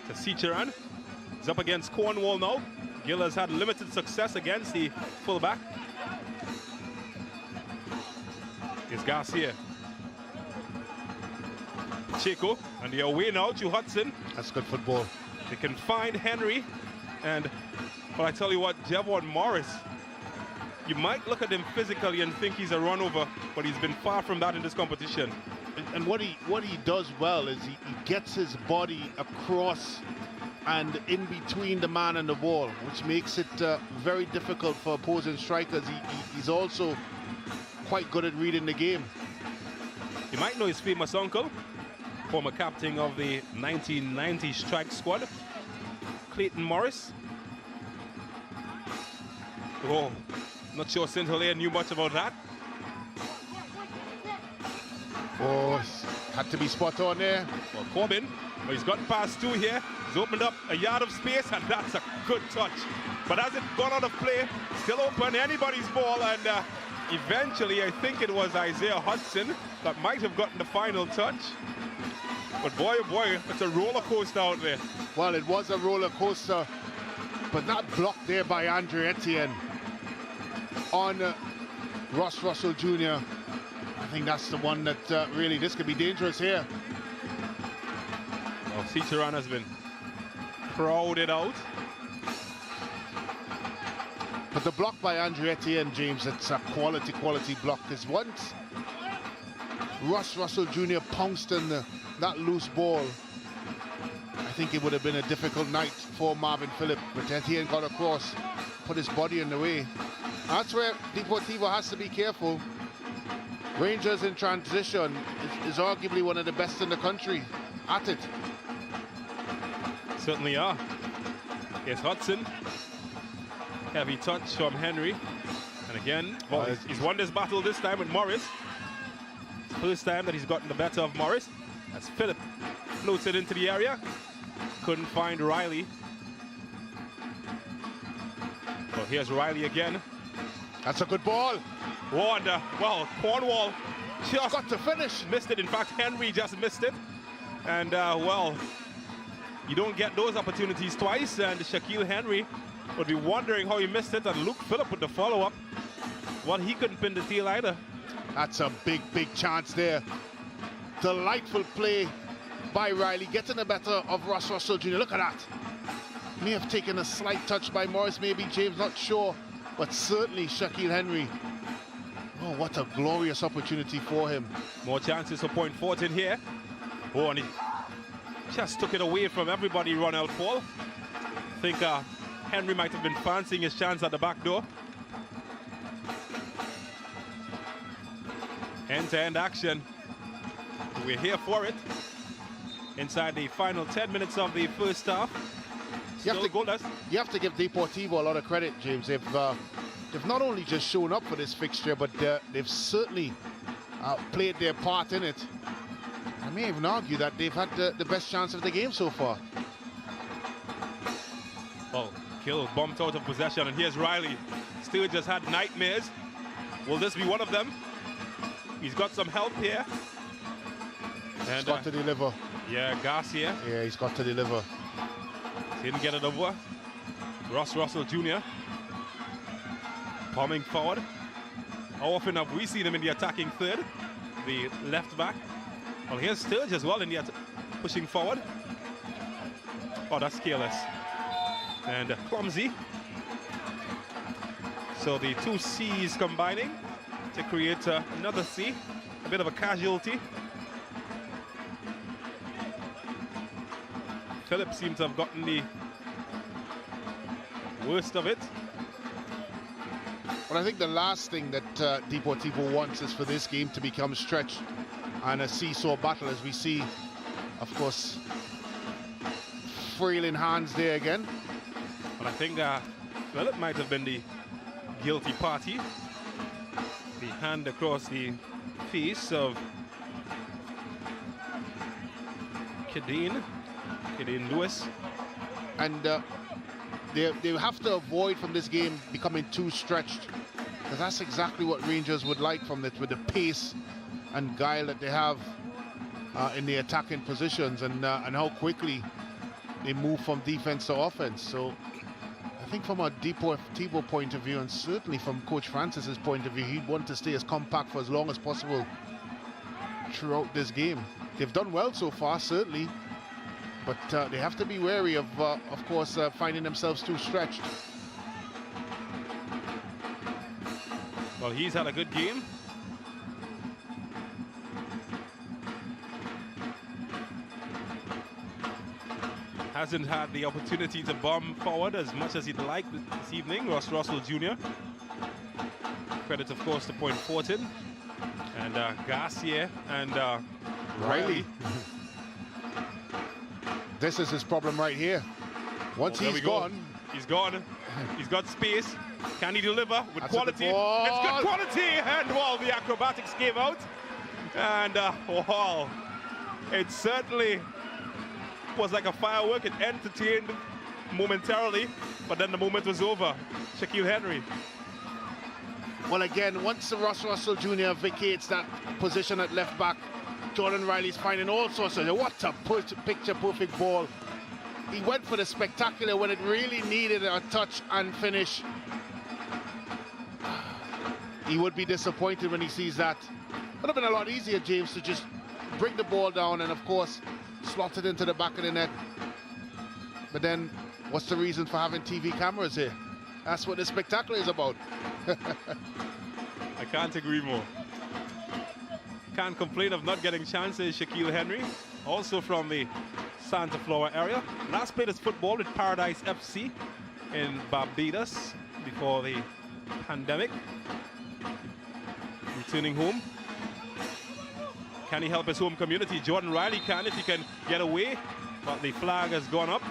to Cicheran. He's up against Cornwall now. Gill has had limited success against the fullback. Here's Garcia. Chico, and they're away now to Hudson. That's good football. They can find Henry, and well, I tell you what, Javon Morris, you might look at him physically and think he's a run over, but he's been far from that in this competition. And what he does well is he gets his body across and in between the man and the ball, which makes it very difficult for opposing strikers. He's also quite good at reading the game. You might know his famous uncle, former captain of the 1990 strike squad, Clayton Morris. Oh, not sure St. Hilaire knew much about that. Oh, had to be spot on there. Well, Corbin, well, he's gotten past two here. He's opened up a yard of space, and that's a good touch. But as it got out of play, still open, anybody's ball, and eventually I think it was Isaiah Hudson that might have gotten the final touch. But boy, oh boy, it's a roller coaster out there. Well, it was a roller coaster, but not blocked there by Andre Etienne on Ross Russell Jr. I think that's the one that really, this could be dangerous here. Well, Cicheran has been crowded out. But the block by Andre Etienne, James, it's a quality block. Because once Ross Russell Jr. pounced on that loose ball, I think it would have been a difficult night for Marvin Phillip. But Etienne got across, put his body in the way. That's where Deportivo has to be careful. Rangers in transition is arguably one of the best in the country at it. Certainly are. Here's Hudson. Heavy touch from Henry. And again, well, he's won this battle this time with Morris. It's the first time that he's gotten the better of Morris. As Phillip floats it into the area. Couldn't find Riley. Well, here's Riley again. That's a good ball. Wanda, well, Cornwall just got to finish. Missed it. In fact, Henry just missed it. And, well, you don't get those opportunities twice. And Shaquille Henry would be wondering how he missed it. And Luke Phillip with the follow-up. Well, he couldn't pin the tail either. That's a big chance there. Delightful play by Riley, getting the better of Ross Russell Jr. Look at that. May have taken a slight touch by Morris, maybe James, not sure. But certainly Shaquille Henry. Oh, what a glorious opportunity for him. More chances for Point Fortin here. Oh, and he just took it away from everybody, Ronald Paul. I think Henry might have been fancying his chance at the back door. End-to-end action. We're here for it. inside the final 10 minutes of the first half. You have, Still goalless. you have to give Deportivo a lot of credit, James. They've not only just shown up for this fixture, but they've certainly played their part in it. I may even argue that they've had the best chance of the game so far. Oh, Kill bumped out of possession, and here's Riley. Still just had nightmares. Will this be one of them? He's got some help here. He's And got to deliver. yeah, Garcia Yeah, he's got to deliver. didn't get it over. Ross Russell Jr. bombing forward. How often have we seen him in the attacking third? The left back. Well, here's Sturge as well in the pushing forward. Oh, that's careless. And clumsy. So the two C's combining to create another C. A bit of a casualty. Phillips seems to have gotten the worst of it. But I think the last thing that Deportivo wants is for this game to become stretched and a seesaw battle, as we see, of course, frail in hands there again. But I think Philip might have been the guilty party. The hand across the face of Kadeen Lewis. And they have to avoid from this game becoming too stretched, because that's exactly what Rangers would like from it, with the pace and guile that they have in the attacking positions, and how quickly they move from defense to offense. So I think from a Deportivo point of view, and certainly from Coach Francis's point of view, he'd want to stay as compact for as long as possible throughout this game. They've done well so far, certainly, but they have to be wary of course, finding themselves too stretched. Well, he's had a good game. Hasn't had the opportunity to bomb forward as much as he'd like this evening, Ross Russell Jr. Credit, of course, to Point Fortin and Garcia and Riley. This is his problem right here. Once he's gone. He's gone. He's got space. Can he deliver with quality? It's good quality. And well, the acrobatics came out. And wow, it certainly was like a firework. It entertained momentarily, but then the moment was over. Shaquille Henry. Well, again, once Ross Russell Jr. vacates that position at left back, Jordan Riley's finding all sorts of, what a picture-perfect ball. He went for the spectacular when it really needed a touch and finish. He would be disappointed when he sees that. Would have been a lot easier, James, to just bring the ball down and, of course, slot it into the back of the net. But then, what's the reason for having TV cameras here? That's what the spectacular is about. I can't agree more. Can't complain of not getting chances, Shaquille Henry. Also from the Santa Flora area. Last played his football with Paradise FC in Barbados before the pandemic. Returning home. Can he help his home community? Jordan Riley can if he can get away, but the flag has gone up,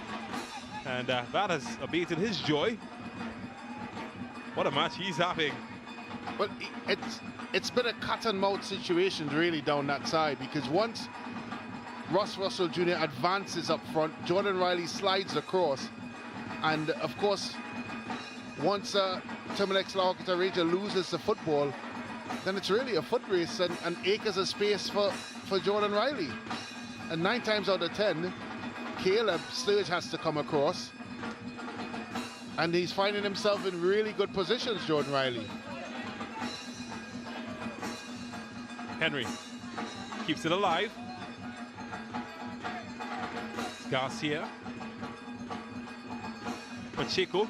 and that has abated his joy. What a match he's having. Well, it's been a cat and mouse situation really down that side, because once Ross Russell Jr. advances up front, Jordan Riley slides across, and of course once Terminex La Horquetta Ranger loses the football, then it's really a foot race and acres of space for Jordan Riley. And 9 times out of 10, Caleb Sturge has to come across, and he's finding himself in really good positions, Jordan Riley. Henry keeps it alive. Garcia. Pacheco.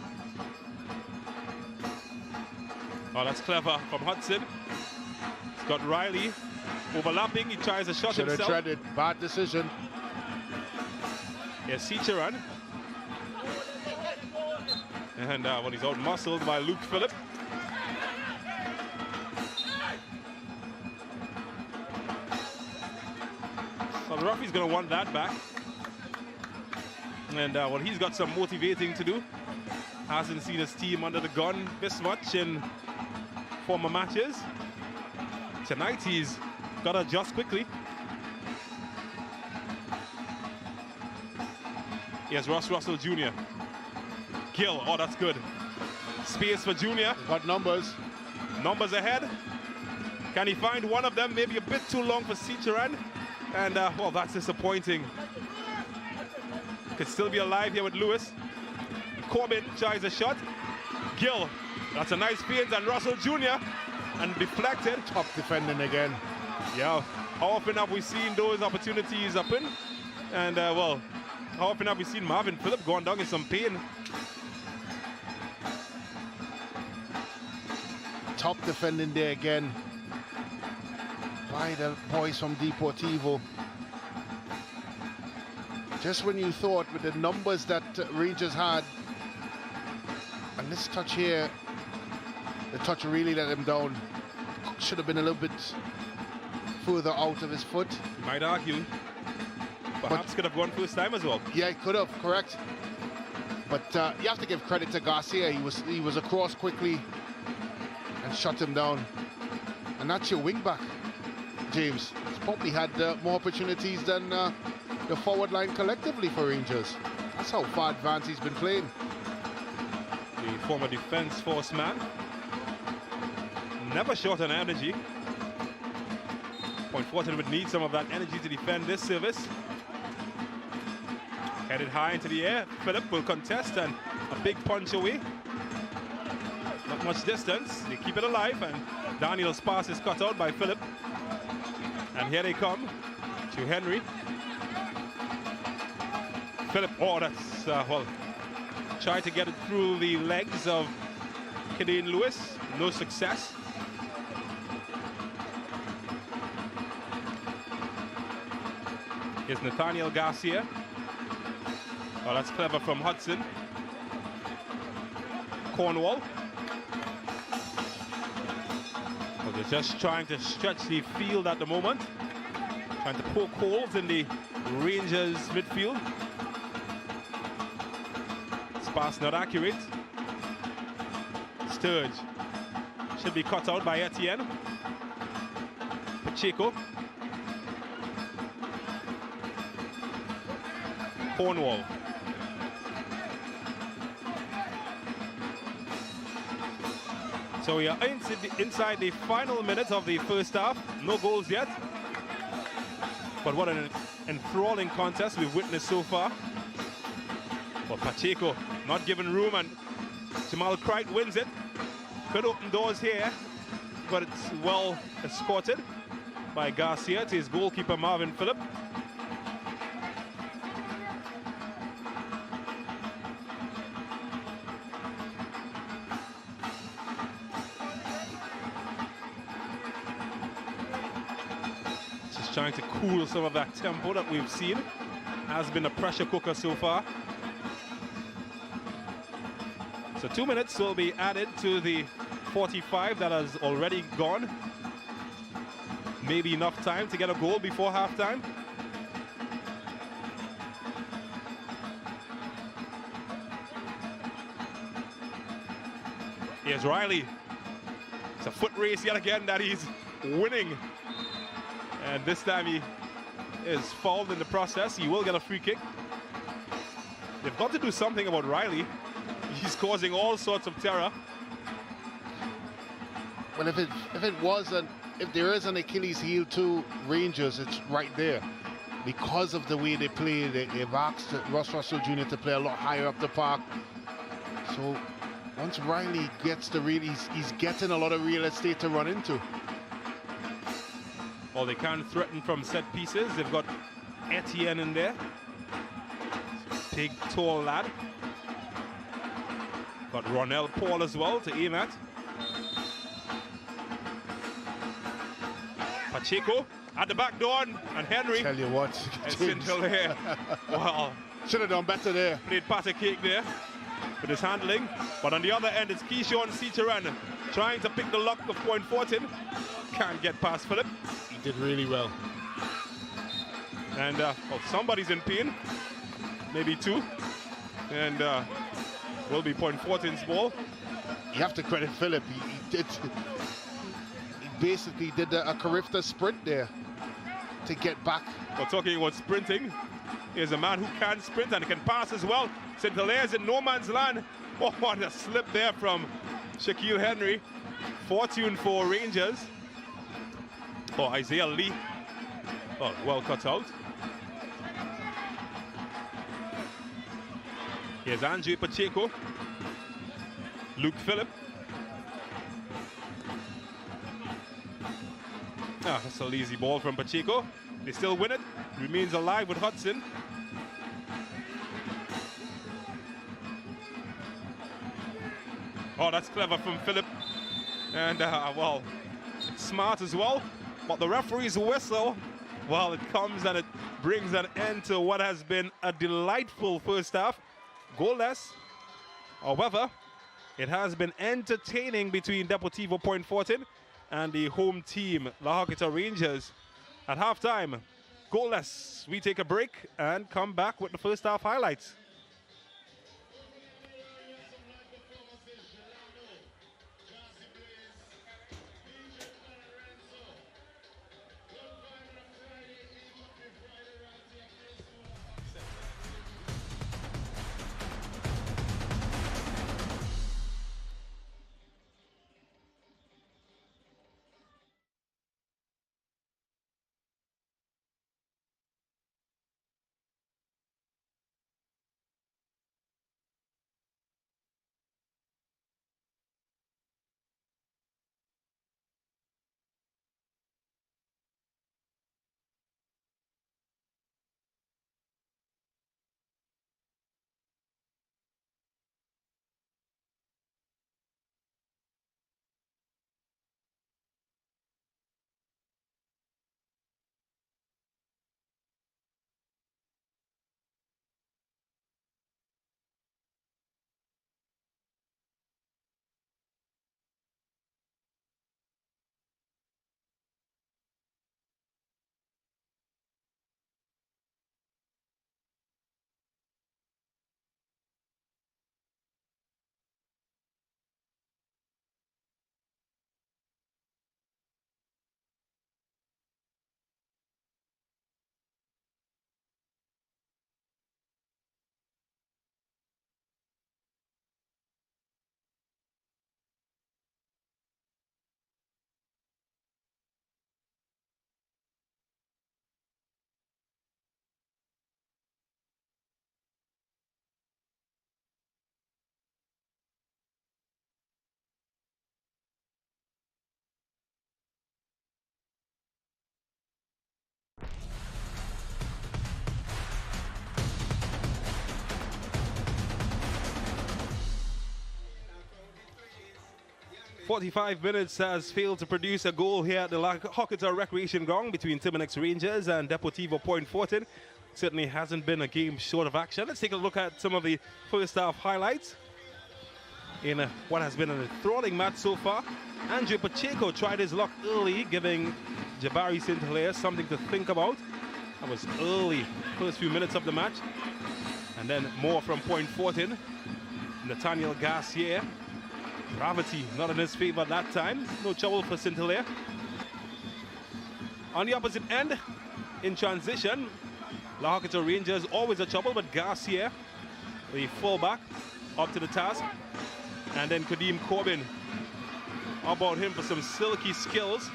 Oh, that's clever from Hudson. He's got Riley overlapping. He tries a shot Should have himself. treaded. Bad decision. Yes, Cicheran. And well, he's out-muscled by Luke Phillip. So referee's going to want that back. And well, he's got some motivating to do. Hasn't seen his team under the gun this much in former matches. Tonight he's got to adjust quickly. Here's Ross Russell Jr. Gill, oh, that's good. Space for Junior. Got numbers. Numbers ahead. Can he find one of them? Maybe a bit too long for Cicheran. And, well, that's disappointing. Could still be alive here with Lewis. Corbin tries a shot. Gill, that's a nice feint, and Russell Jr. and deflected. Top defending again. Yeah, how often have we seen those opportunities happen? And, well, how often have we seen Marvin Phillip going down in some pain? Top defending there again by the boys from Deportivo. Just when you thought with the numbers that Rangers had, and this touch here, the touch really let him down. Should have been a little bit further out of his foot. You might argue. Perhaps could have gone first time as well. Yeah, he could have, correct. But you have to give credit to Garcia. He was across quickly and shut him down. And that's your wing back, James. He's probably had more opportunities than the forward line collectively for Rangers. That's how far advanced he's been playing. The former defense force man. Never short on energy. Point Fortin would need some of that energy to defend this service. Headed high into the air. Phillip will contest, and a big punch away. Not much distance. They keep it alive, and Daniel's pass is cut out by Phillip. And here they come to Henry. Phillip, oh, that's, well, tried to get it through the legs of Kidane Lewis. No success. Here's Nathaniel Garcia. Oh, that's clever from Hudson. Cornwall. Well, they're just trying to stretch the field at the moment. Trying to poke holes in the Rangers midfield. This pass not accurate. Sturge. Should be cut out by Etienne. Pacheco. Cornwall. So we are inside the final minutes of the first half. No goals yet. But what an enthralling contest we've witnessed so far. But Pacheco not given room, and Jamal Cricht wins it. Could open doors here, but it's well escorted by Garcia to his goalkeeper Marvin Phillip. Trying to cool some of that tempo that we've seen. Has been a pressure cooker so far. So 2 minutes will be added to the 45 that has already gone. Maybe enough time to get a goal before halftime. Here's Riley. It's a foot race yet again that he's winning. And this time he is fouled in the process. He will get a free kick. They've got to do something about Riley. He's causing all sorts of terror. Well, if there is an Achilles heel to Rangers, it's right there. Because of the way they play, they've asked Ross Russell Jr. to play a lot higher up the park. So once Riley gets the real, he's getting a lot of real estate to run into. Well, they can't threaten from set pieces. They've got Etienne in there. Big, tall lad. Got Ronell Paul as well to aim at. Pacheco at the back door, and Henry. Tell you what, it's until here. Wow. Should have done better there. Played pat a cake there with his handling. But on the other end, it's Keyshawn Cicheran trying to pick the lock of Point Fortin. Can't get past Phillip. He did really well. And well, somebody's in pain, maybe two. And will be Point Fortin's ball. You have to credit Philip. He basically did a Carifta sprint there to get back. Well, talking about sprinting, here's a man who can sprint and can pass as well. St. Hilaire's in no man's land. Oh, what a slip there from Shaquille Henry. Fortune for Rangers. Oh, Isaiah Lee. Oh, well cut out. Here's Andre Pacheco. Luke Phillip. Ah, that's a lazy ball from Pacheco. They still win it. Remains alive with Hudson. Oh, that's clever from Phillip. And, well, it's smart as well. But the referee's whistle, well, it comes and it brings an end to what has been a delightful first half. Goalless. However, it has been entertaining between Deportivo Point Fortin and the home team, La Horquetta Rangers. At halftime, goalless. We take a break and come back with the first half highlights. "45 minutes has failed to produce a goal here at the La Horquetta Recreation Ground between Timanex Rangers and Deportivo Point Fortin. Certainly hasn't been a game short of action. Let's take a look at some of the first half highlights in what has been an enthralling match so far. Andre Pacheco tried his luck early, giving Jabari St. Hilaire something to think about. That was early, first few minutes of the match. And then more from Point Fortin. Nathaniel Garcia. Gravity not in his favor that time. No trouble for St. Hilaire. On the opposite end, in transition, La Horquetta Rangers always a trouble, but Garcia, the fullback, up to the task. And then Kadeem Corbin. How about him for some silky skills?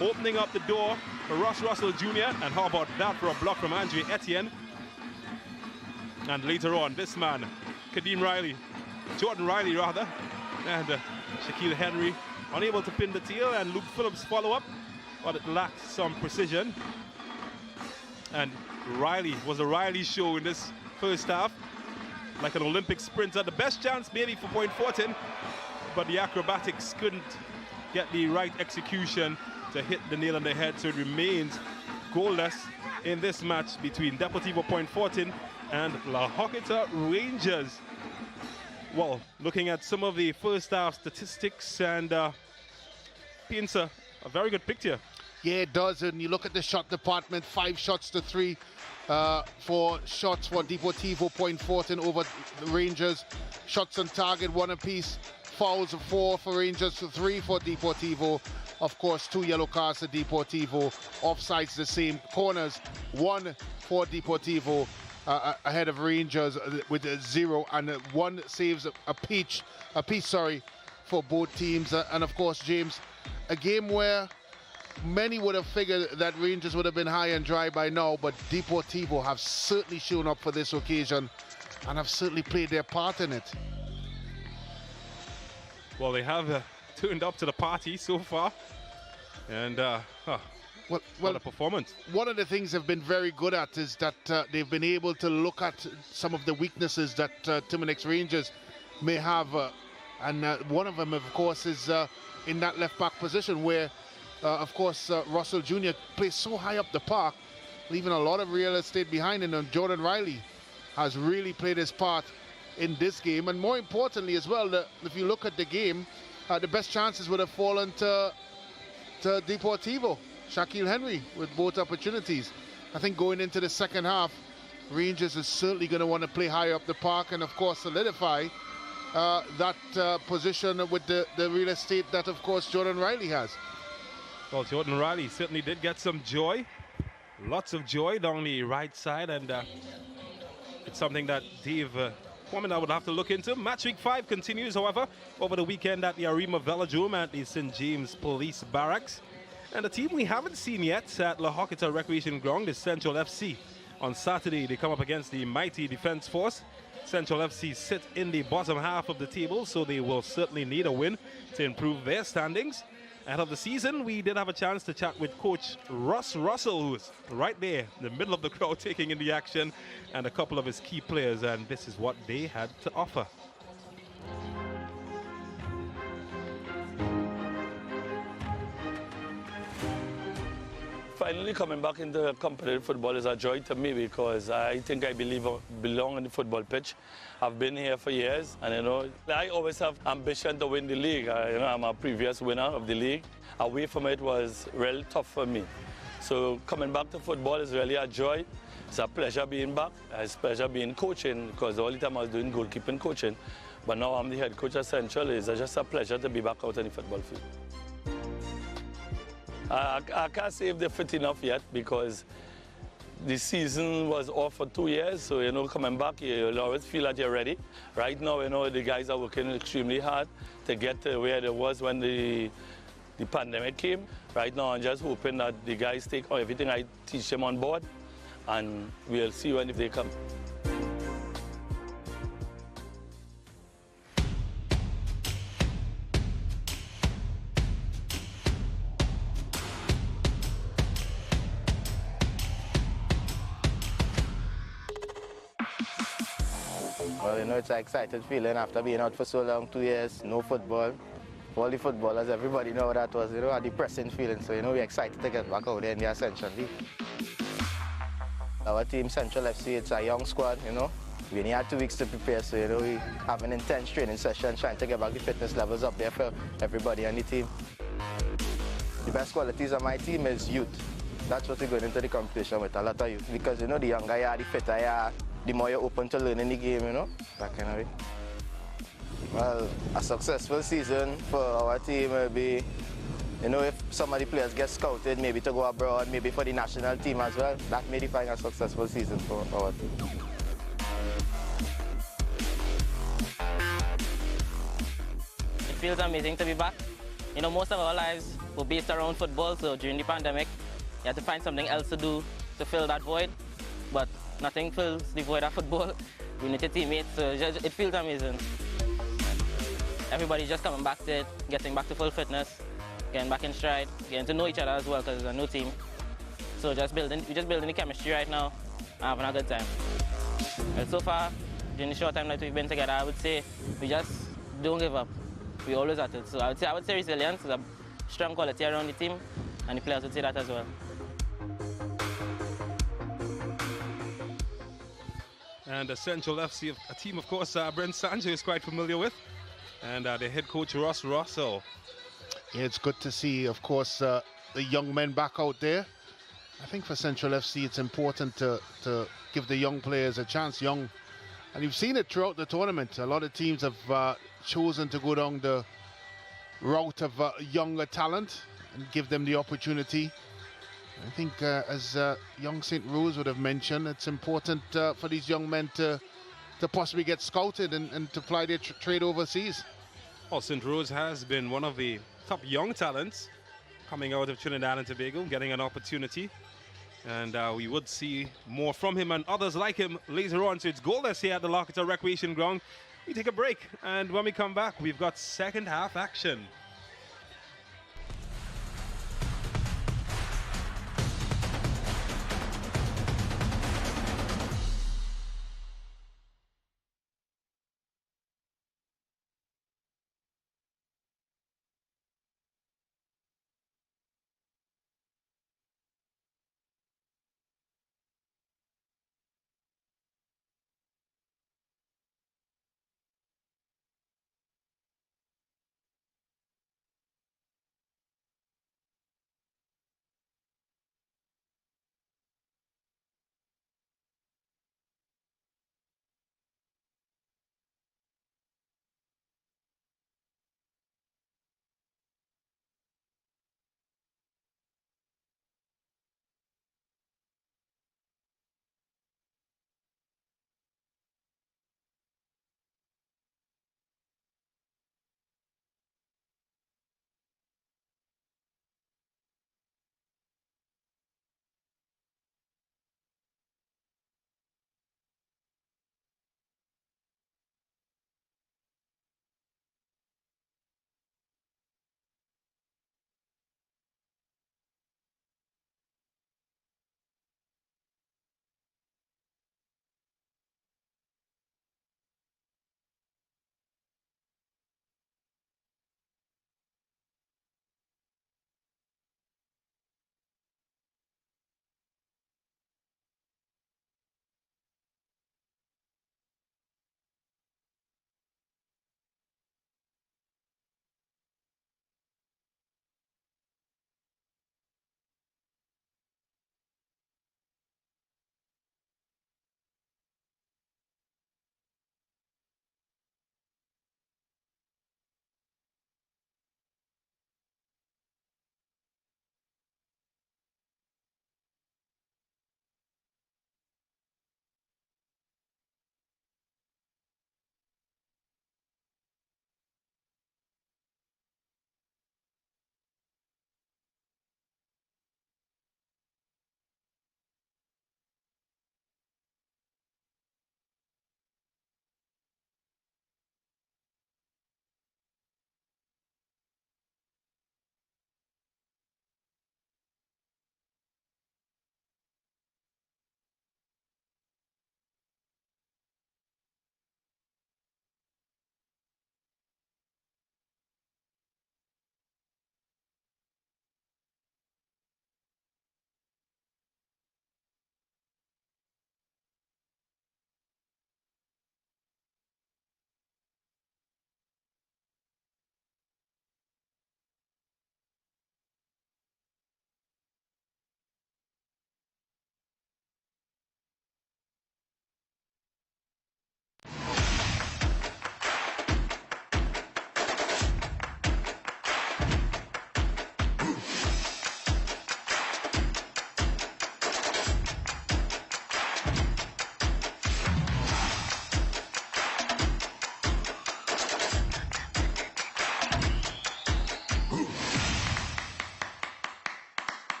Opening up the door for Ross Russell Jr. And how about that for a block from Andre Etienne? And later on, this man, Kadeem Riley, Jordan Riley rather, and Shaquille Henry unable to pin the tail, and Luke Phillips follow up, but it lacked some precision. And Riley was a Riley show in this first half, like an Olympic sprinter. The best chance maybe for Point Fortin, but the acrobatics couldn't get the right execution to hit the nail on the head, so it remains goalless in this match between Deportivo Point Fortin and La Horquetta Rangers. Well, looking at some of the first half statistics, and paints a very good picture. Yeah, it does. And you look at the shot department, 5 shots to 3 for shots for Deportivo, point Fortin over the Rangers. Shots on target, 1 apiece. Fouls of 4 for Rangers, 3 for Deportivo. Of course, 2 yellow cards to Deportivo. Offsides the same. Corners, 1 for Deportivo ahead of Rangers with a 0, and 1 saves a piece for both teams. And of course, James, a game where many would have figured that Rangers would have been high and dry by now, but Deportivo have certainly shown up for this occasion and have certainly played their part in it. Well, they have turned up to the party so far, and what a performance. One of the things they've been very good at is that they've been able to look at some of the weaknesses that Timonix Rangers may have, and one of them, of course, is in that left-back position where, of course, Russell Jr. plays so high up the park, leaving a lot of real estate behind him, and Jordan Riley has really played his part in this game. And more importantly as well, if you look at the game, the best chances would have fallen to Deportivo. Shaquille Henry with both opportunities. I think going into the second half, Rangers is certainly going to want to play higher up the park and, of course, solidify that position with the real estate that, of course, Jordan Riley has. Well, Jordan Riley certainly did get some joy. Lots of joy down the right side, and it's something that Dave Foreman would have to look into. Match week 5 continues, however, over the weekend at the Arima Velodrome at the St. James Police Barracks. And the team we haven't seen yet at La Horquetta Recreation Ground is Central FC. On Saturday, they come up against the mighty Defense Force. Central FC sit in the bottom half of the table, so they will certainly need a win to improve their standings. Ahead of the season, we did have a chance to chat with Coach Ross Russell, who's right there in the middle of the crowd taking in the action, and a couple of his key players, and this is what they had to offer. Finally coming back into competitive football is a joy to me because I think I belong on the football pitch. I've been here for years, and I always have ambition to win the league. I'm a previous winner of the league. Away from it was really tough for me. So coming back to football is really a joy. It's a pleasure being back. It's a pleasure being coaching because all the time I was doing goalkeeping coaching. But now I'm the head coach at Central. It's just a pleasure to be back out on the football field. I can't say if they're fit enough yet because the season was off for 2 years. So, coming back, you'll always feel that you're ready. Right now, the guys are working extremely hard to get to where they was when the pandemic came. Right now, I'm just hoping that the guys take everything I teach them on board, and we'll see when if they come. Well, it's an exciting feeling after being out for so long, 2 years, no football. All the footballers, everybody know that was, a depressing feeling. So, we're excited to get back out there in the Ascension League. Our team, Central FC, it's a young squad, We only had 2 weeks to prepare, so, we have an intense training session trying to get back the fitness levels up there for everybody on the team. The best qualities of my team is youth. That's what we're going into the competition with, a lot of youth. Because, the younger you are, the fitter you are, the more you're open to learning the game, that kind of way. Well, a successful season for our team will be, if some of the players get scouted, maybe to go abroad, maybe for the national team as well. That may define a successful season for our team. It feels amazing to be back. Most of our lives were based around football, so during the pandemic, you had to find something else to do to fill that void. But nothing fills the void of football. We need a teammate, so it feels amazing. Everybody's just coming back to it, getting back to full fitness, getting back in stride, getting to know each other as well because it's a new team. So we're just building the chemistry right now and having a good time. Well, so far, during the short time that we've been together, I would say we just don't give up. We're always at it. So I would say resilience is a strong quality around the team, and the players would say that as well. And the Central FC, a team, of course, Brent Sancho is quite familiar with. And the head coach, Ross Russell. Yeah, it's good to see, of course, the the young men back out there. I think for Central FC, it's important to give the young players a chance. And you've seen it throughout the tournament. A lot of teams have chosen to go down the route of younger talent and give them the opportunity. I think, as young St. Rose would have mentioned, it's important for these young men to possibly get scouted and to ply their trade overseas. Well, St. Rose has been one of the top young talents coming out of Trinidad and Tobago, getting an opportunity. And we would see more from him and others like him later on. So it's goalless here at the Horquetta Recreation Ground. We take a break, and when we come back, we've got second half action.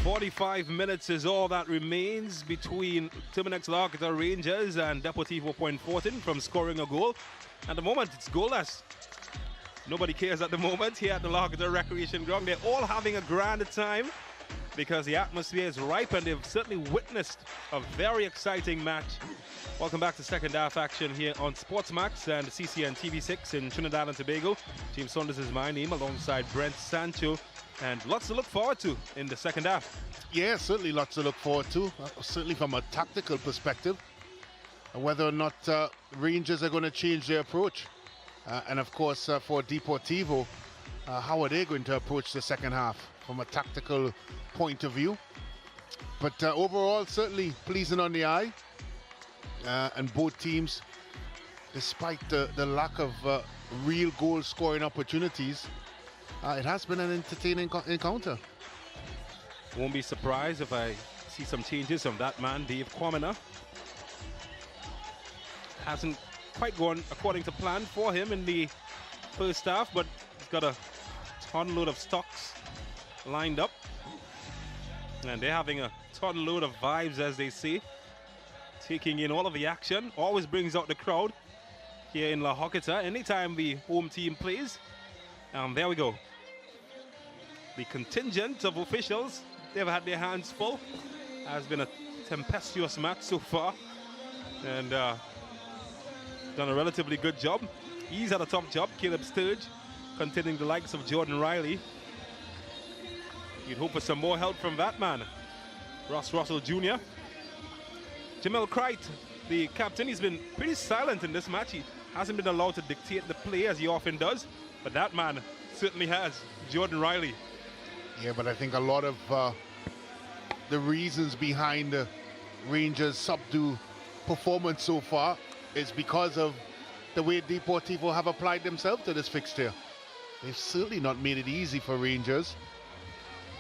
.45 minutes is all that remains between Terminex Horquetta Rangers and Deportivo PF from scoring a goal. At the moment, it's goalless. Nobody cares at the moment here at the Horquetta Recreation Ground. They're all having a grand time because the atmosphere is ripe and they've certainly witnessed a very exciting match. Welcome back to second half action here on Sportsmax and CCN TV6 in Trinidad and Tobago. James Saunders is my name alongside Brent Sancho. And lots to look forward to in the second half. Yeah, certainly lots to look forward to, certainly from a tactical perspective. And whether or not Rangers are going to change their approach. And of course, for Deportivo, how are they going to approach the second half from a tactical point of view? But overall, certainly pleasing on the eye. And both teams, despite the lack of real goal-scoring opportunities, it has been an entertaining encounter. Won't be surprised if I see some changes from that man, Dave Kwamina. Hasn't quite gone according to plan for him in the first half, but he's got a ton load of stocks lined up. And they're having a ton load of vibes, as they say. Taking in all of the action, always brings out the crowd here in La Horquetta anytime the home team plays. And there we go. The contingent of officials, they've had their hands full. Has been a tempestuous match so far, and done a relatively good job. He's had a top job, Caleb Sturge, containing the likes of Jordan Riley. You'd hope for some more help from that man, Ross Russell Jr. Jamel Cright, the captain, he's been pretty silent in this match. He hasn't been allowed to dictate the play as he often does, but that man certainly has, Jordan Riley. Yeah, but I think a lot of the reasons behind the Rangers' subdued performance so far is because of the way Deportivo have applied themselves to this fixture. They've certainly not made it easy for Rangers.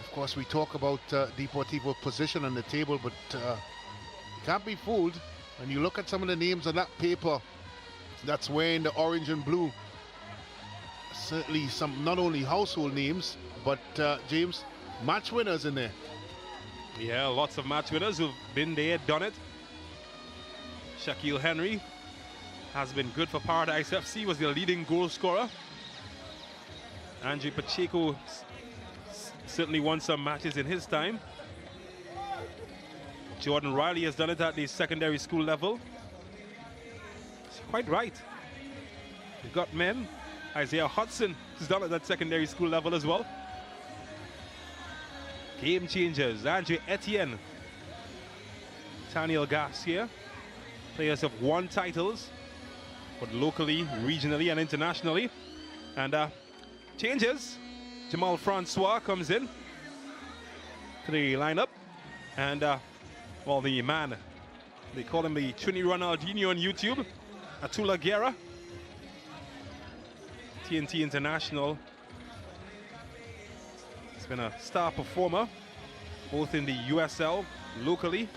Of course, we talk about Deportivo's position on the table, but you can't be fooled. When you look at some of the names on that paper that's wearing the orange and blue, certainly some not only household names, but James, match winners in there. Yeah, lots of match winners who've been there, done it. Shaquille Henry has been good for Paradise FC, was their leading goal scorer. Andre Pacheco certainly won some matches in his time. Jordan Riley has done it at the secondary school level. It's quite right. You've got men. Isaiah Hudson has done it at secondary school level as well. Game changers, Andre Etienne, Daniel Garcia, players have won titles, but locally, regionally, and internationally. And changes, Jamal Francois comes in to the lineup, and well, the man, they call him the Trini Ronaldinho on YouTube, Atula Guerra, T&T International. He's been a star performer, both in the USL, locally,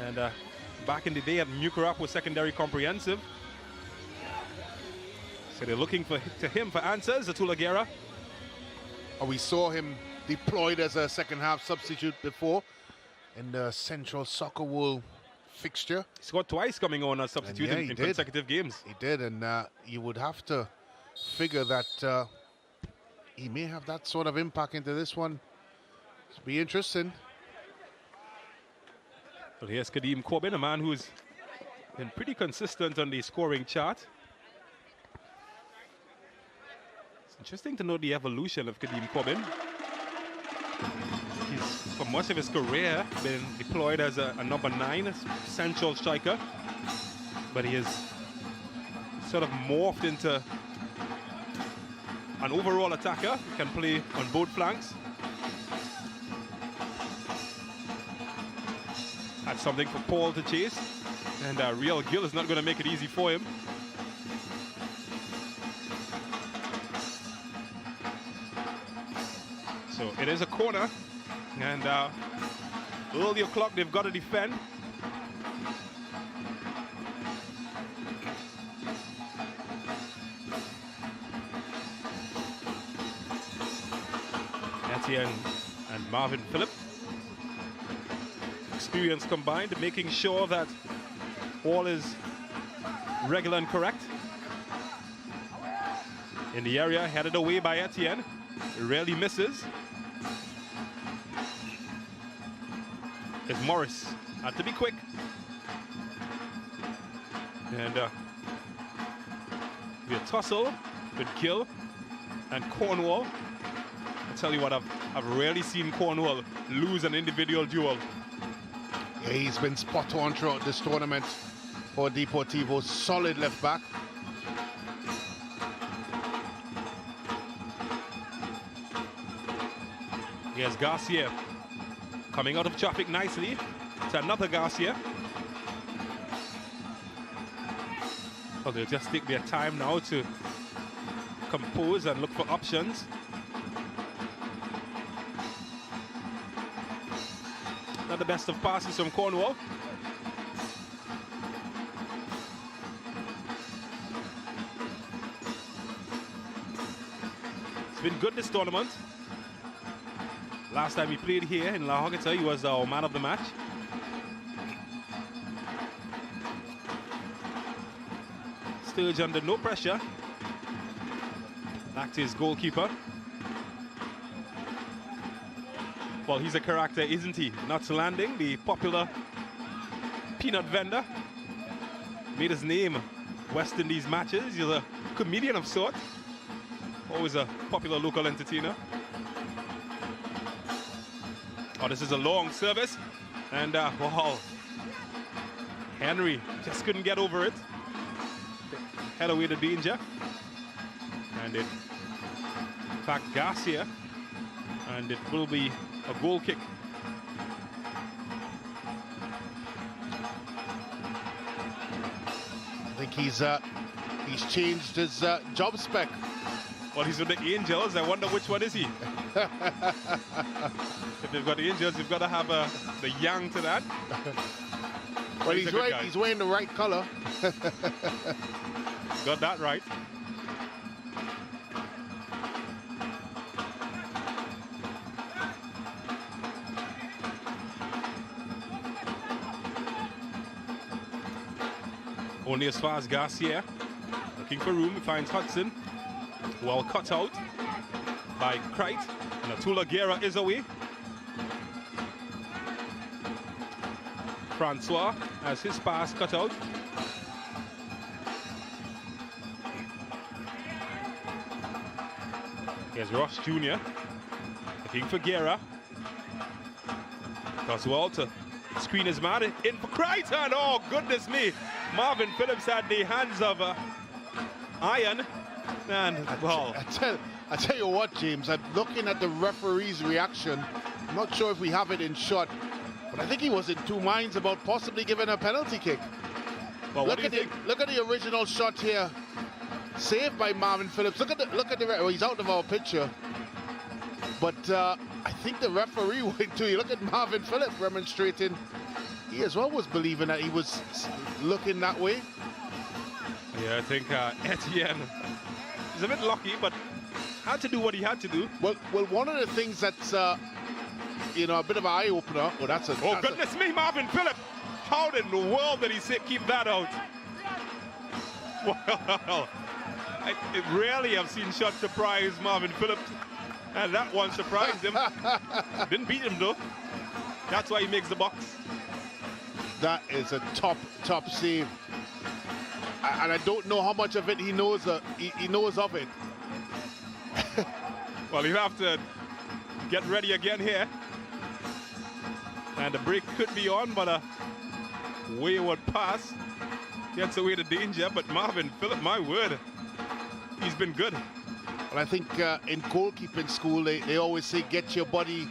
and back in the day at Mucurapo Secondary Comprehensive. So they're looking to him for answers, Atula Guerra. We saw him deployed as a second half substitute before in the Central Soccer World fixture. He scored twice coming on as substitute in consecutive games. He did, and you would have to figure that he may have that sort of impact into this one. It'll be interesting. Well, here's Kadeem Corbin, a man who's been pretty consistent on the scoring chart. It's interesting to know the evolution of Kadeem Corbin. He's, for much of his career, been deployed as a number 9, a central striker. But he has sort of morphed into an overall attacker. He can play on both flanks. That's something for Paul to chase. And Real Gill is not going to make it easy for him. So it is a corner. And early o'clock, they've got to defend. Etienne and Marvin Phillip. Experience combined, making sure that all is regular and correct. In the area, headed away by Etienne. Rarely misses. It's Morris. Had to be quick. And we have tussle with Gill and Cornwall. I tell you what, I've rarely seen Cornwall lose an individual duel. Yeah, he's been spot on throughout this tournament for Deportivo. Solid left back. Here's Garcia coming out of traffic nicely. It's another Garcia. Well, they'll just take their time now to compose and look for options. Not the best of passes from Cornwall. It's been good this tournament. Last time he played here in La Horquetta, he was our man of the match. Sturge under no pressure. Back to his goalkeeper. Well, he's a character, isn't he? Not landing, the popular peanut vendor. Made his name West Indies matches. He's a comedian of sorts. Always a popular local entertainer. Oh, this is a long service. And, wow. Henry just couldn't get over it. Head away the danger. And in fact, Garcia. And it will be a goal kick. I think he's changed his job spec. Well, he's with the Angels. I wonder which one is he? If they've got the Angels, you've got to have the yang to that. Well, he's right. He's wearing the right color. Got that right. Only as far as Garcia. Looking for room, he finds Hudson. Well cut out by Kreit. And Atula Guerra is away. Francois has his pass cut out. Here's Ross Jr. looking for Guerra. Coswell to screen his man in for Crichton. Oh, goodness me. Marvin Phillips had the hands of iron. And, well. I tell you what, James, I'm looking at the referee's reaction. I'm not sure if we have it in shot, but I think he was in two minds about possibly giving a penalty kick. Well, look at the original shot here. Saved by Marvin Phillips. Look at the well, he's out of our picture. But I think the referee went to you. Look at Marvin Phillips demonstrating. He as well was believing that he was looking that way. Yeah, I think Etienne is a bit lucky, but had to do what he had to do. Well, one of the things that's you know, a bit of an eye opener. Oh, that's a. Oh, goodness me, Marvin Phillips! How in the world did he keep that out? Well, I rarely have seen shots surprise Marvin Phillips, and that one surprised him. Didn't beat him though. That's why he makes the box. That is a top save, and I don't know how much of it he knows. He knows of it. Well, he'll have to get ready again here, and the break could be on, but a wayward pass gets away the danger. But Marvin Phillips, my word, he's been good. Well, I think in goalkeeping school they always say get your body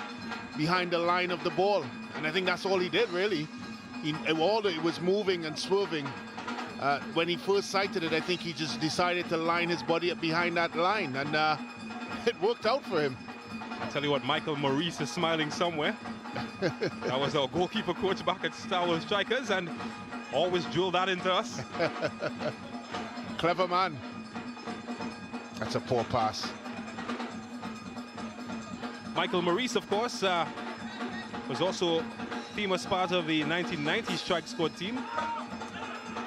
behind the line of the ball, and I think that's all he did really. It was moving and swerving. When he first sighted it, I think he just decided to line his body up behind that line, and it worked out for him. I tell you what, Michael Maurice is smiling somewhere. That was our goalkeeper coach back at Star Wars Strikers, and always drilled that into us. Clever man. That's a poor pass. Michael Maurice, of course, was also famous part of the 1990 strike squad team.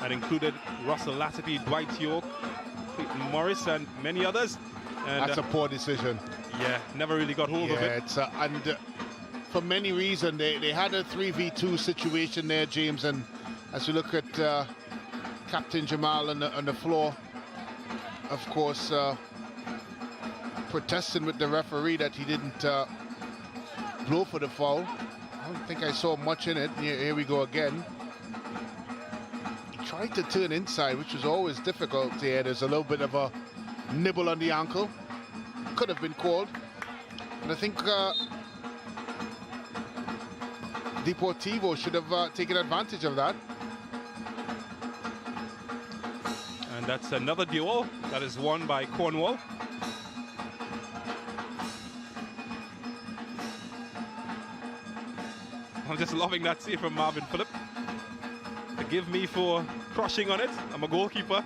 That included Russell Latapy, Dwight York, Clayton Morris, and many others. And, that's a poor decision. Yeah, never really got hold of it. It's, and for many reasons, they had a 3v2 situation there, James. And as we look at Captain Jamal on the floor, of course, protesting with the referee that he didn't blow for the foul. I don't think I saw much in it. Here we go again. tried to turn inside, which was always difficult here. There's a little bit of a nibble on the ankle. Could have been called. And I think Deportivo should have taken advantage of that. And that's another duel that is won by Cornwall. I'm just loving that save from Marvin Phillip. Forgive me for crushing on it. I'm a goalkeeper.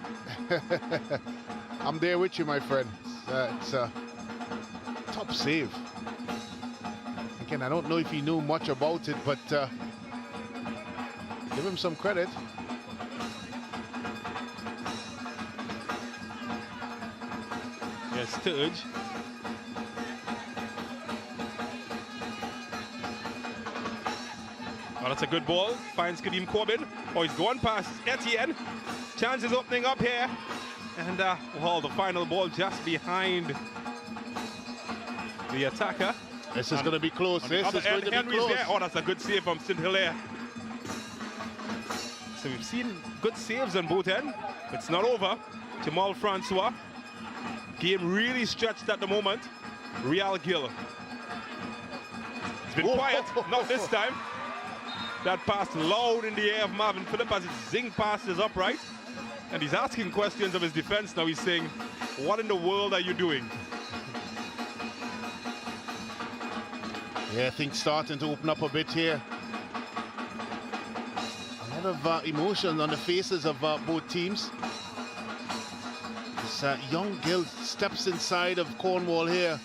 I'm there with you, my friend. It's a top save. Again, I don't know if he knew much about it, but give him some credit. Yes, Sturge. Oh, that's a good ball. Finds Kadeem Corbin. Oh, he's going past Etienne. Chance is opening up here. And, well, the final ball just behind the attacker. This is going to be close. This is going to be close. There. Oh, that's a good save from St. Hilaire. So we've seen good saves on both ends. It's not over. Jamal Francois. Game really stretched at the moment. Real Gill. It's been quiet. Not this time. That pass loud in the air of Marvin Phillip as it zing past his upright. And he's asking questions of his defense now. He's saying, what in the world are you doing? Yeah, things starting to open up a bit here. A lot of emotion on the faces of both teams. This young Gill steps inside of Cornwall here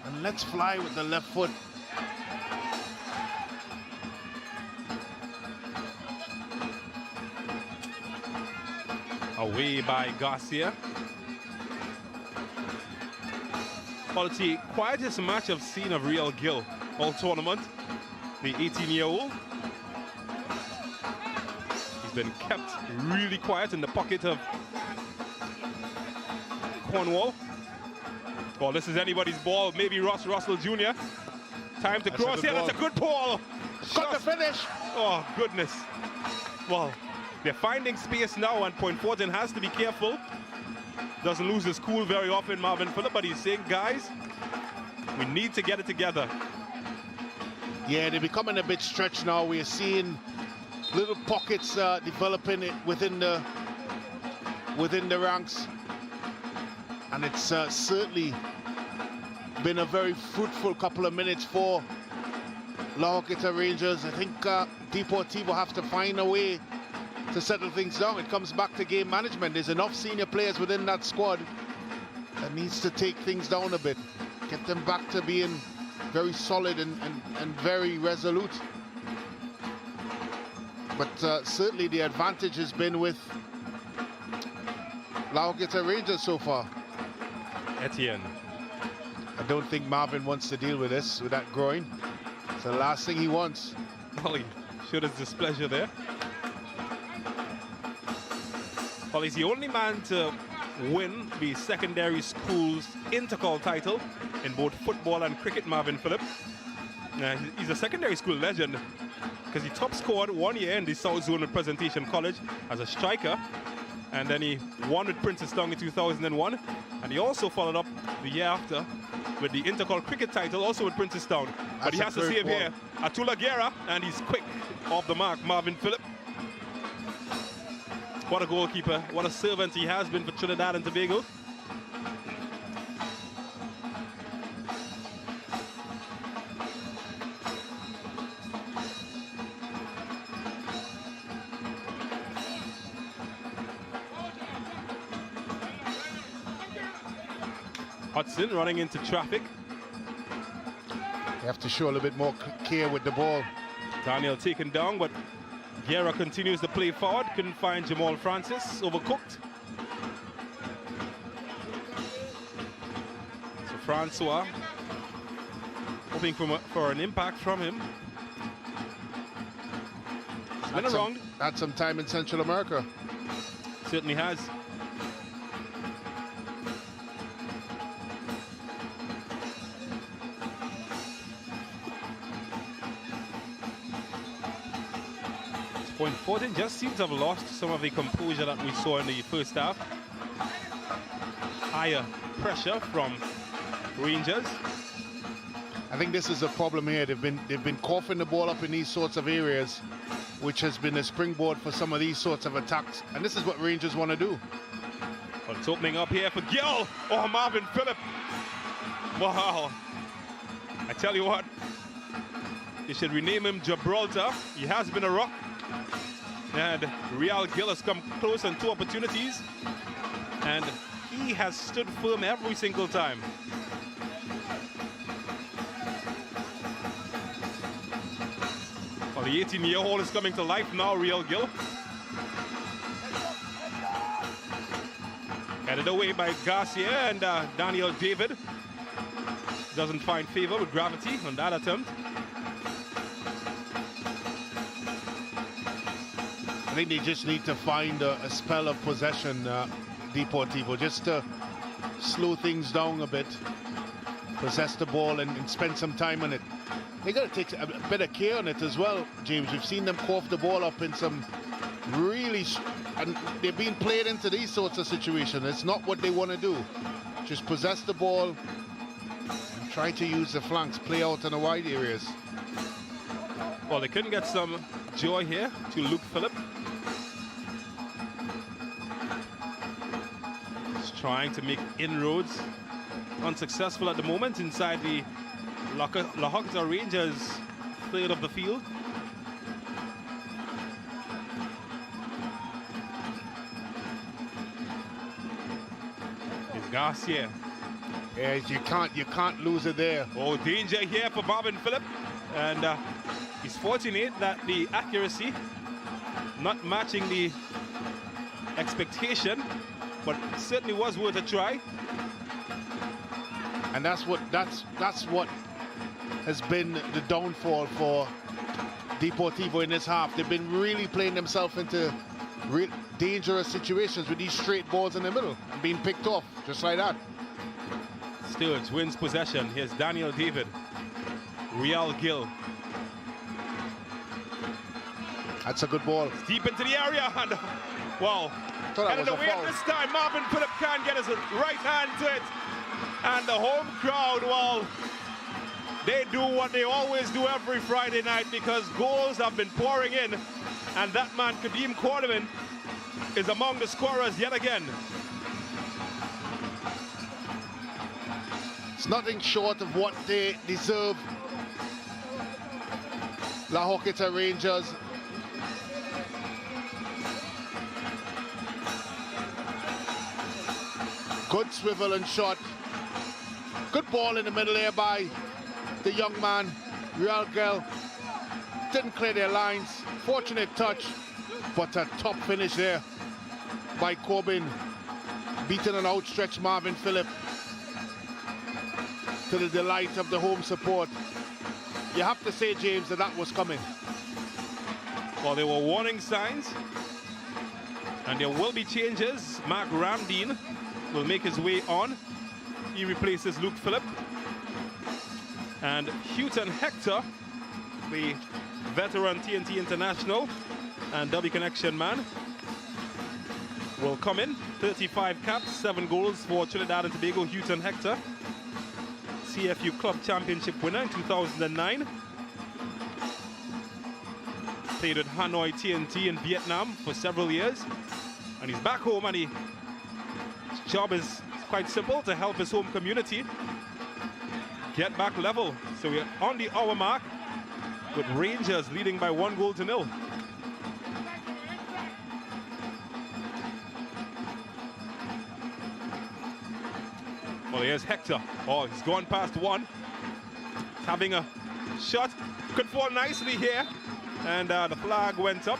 and lets fly with the left foot. Away by Garcia. Well, it's the quietest match I've seen of Real Gill all tournament. The 18-year-old. He's been kept really quiet in the pocket of Cornwall. Well, this is anybody's ball. Maybe Ross Russell Jr. Time to cross here. That's a good ball. Got the finish. Oh, goodness. Well, they're finding space now, and Point Fortin has to be careful. Doesn't lose his cool very often, Marvin Phillip, but he's saying, guys, we need to get it together. Yeah, they're becoming a bit stretched now. We're seeing little pockets developing it within the ranks, and it's certainly been a very fruitful couple of minutes for La Horquetta Rangers. I think Deportivo have to find a way to settle things down. It comes back to game management. There's enough senior players within that squad that needs to take things down a bit, get them back to being very solid and very resolute. But certainly the advantage has been with La Horquetta Rangers so far. Etienne. I don't think Marvin wants to deal with this, with that groin. It's the last thing he wants. Well, he showed his displeasure there. Well, he's the only man to win the secondary school's intercall title in both football and cricket, Marvin Phillip. He's a secondary school legend because he top scored 1 year in the South Zone Representation College as a striker, and then he won with Princestown in 2001, and he also followed up the year after with the intercall cricket title, also with Princestown. But he has to save here. Atula Guerra, and he's quick off the mark, Marvin Phillip. What a goalkeeper, what a servant he has been for Trinidad and Tobago. Hudson running into traffic. You have to show a little bit more care with the ball. Daniel taken down, but Guerra continues to play forward. Couldn't find Jamal Francis. Overcooked. So Francois hoping for an impact from him. He's been around. Had some time in Central America. Certainly has. Point Fortin just seems to have lost some of the composure that we saw in the first half. Higher pressure from Rangers. I think this is a problem here. They've been coughing the ball up in these sorts of areas, which has been a springboard for some of these sorts of attacks. And this is what Rangers want to do. Well, it's opening up here for Gill. Oh, Marvin Phillip. Wow. I tell you what, they should rename him Gibraltar. He has been a rock. And Real Gill has come close on 2 opportunities. And he has stood firm every single time. Well, the 18-year-old is coming to life now, Real Gill. Headed away by Garcia, and Daniel David doesn't find favor with gravity on that attempt. I think they just need to find a spell of possession, Deportivo, just to slow things down a bit, possess the ball and spend some time on it. They got to take a bit of care on it as well, James. We've seen them cough the ball up in some really, and they're being played into these sorts of situations. It's not what they want to do. Just possess the ball and try to use the flanks, play out in the wide areas. Well, they couldn't get some joy here to Luke Phillip. He's trying to make inroads. Unsuccessful at the moment inside the La Horquetta Rangers third of the field. It's Garcia. Yeah, you can't lose it there. Oh, danger here for Marvin Phillip. And he's fortunate that the accuracy not matching the expectation, but certainly was worth a try. And that's what has been the downfall for Deportivo in this half. They've been really playing themselves into real dangerous situations with these straight balls in the middle and being picked off just like that. Sturge wins possession. Here's Daniel David. Real Gill. That's a good ball. It's deep into the area, and wow. Headed away at this time. Marvin Phillip can't get his right hand to it. And the home crowd, well, they do what they always do every Friday night, because goals have been pouring in, and that man, Kadeem Quarterman, is among the scorers yet again. It's nothing short of what they deserve. La Horquetta Rangers. Good swivel and shot. Good ball in the middle there by the young man, Real Gill. Didn't clear their lines. Fortunate touch, but a top finish there by Corbin. Beating an outstretched Marvin Phillip, to the delight of the home support. You have to say, James, that was coming. Well, there were warning signs, and there will be changes. Mark Ramdeen will make his way on. He replaces Luke Phillip. And Houghton Hector, the veteran T&T International and W Connection man, will come in. 35 caps, 7 goals for Trinidad and Tobago. Houghton Hector, CFU Club Championship winner in 2009. Played with Hanoi T&T in Vietnam for several years. And he's back home, and his job is quite simple: to help his home community get back level. So we're on the hour mark with Rangers leading by 1-0. Well, here's Hector. Oh, he's gone past one. He's having a shot. Could fall nicely here. And the flag went up.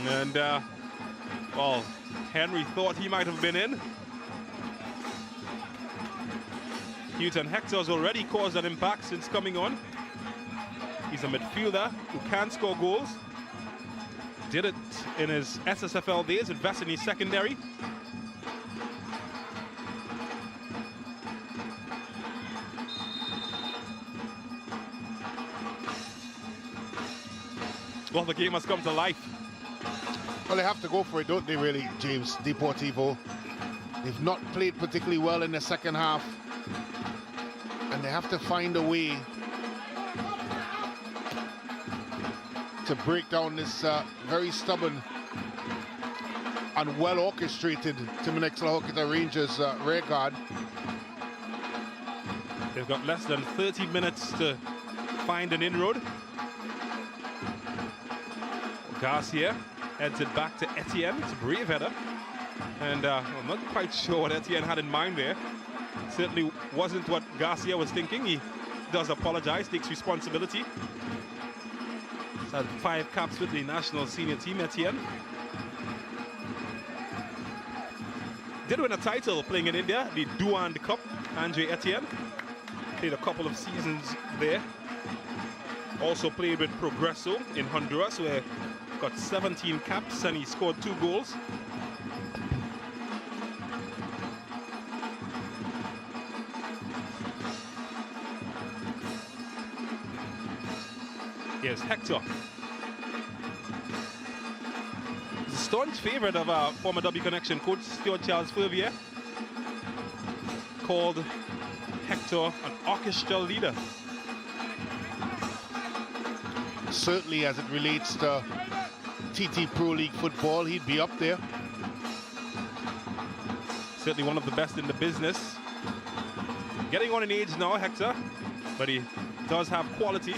And, well, Henry thought he might have been in. Houghton Hector's already caused an impact since coming on. He's a midfielder who can score goals. Did it in his SSFL days at Vassini Secondary. Well, the game has come to life. Well, they have to go for it, don't they, really, James? Deportivo. They've not played particularly well in the second half. And they have to find a way to break down this very stubborn and well orchestrated Timonexla Horquetta Rangers rear guard. They've got less than 30 minutes to find an inroad. Garcia heads it back to Etienne. It's a brave header. And I'm not quite sure what Etienne had in mind there. Certainly wasn't what Garcia was thinking. He does apologize, takes responsibility. He's had 5 caps with the national senior team, Etienne. Did win a title playing in India, the Duand Cup, Andre Etienne. Played a couple of seasons there. Also played with Progreso in Honduras, where he got 17 caps and he scored 2 goals. Here's Hector. He's a staunch favorite of our former W Connection coach, Stuart Charles Fervier. Called Hector an orchestral leader. Certainly, as it relates to T&T Pro League football, he'd be up there. Certainly one of the best in the business. Getting on in age now, Hector, but he does have quality.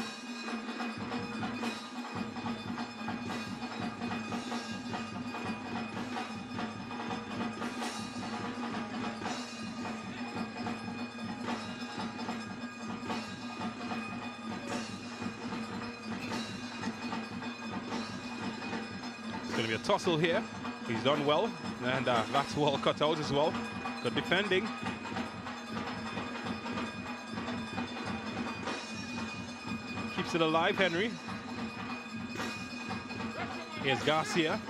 Tussle here. He's done well, and that's well cut out as well. Good defending. Keeps it alive, Henry. Here's Garcia.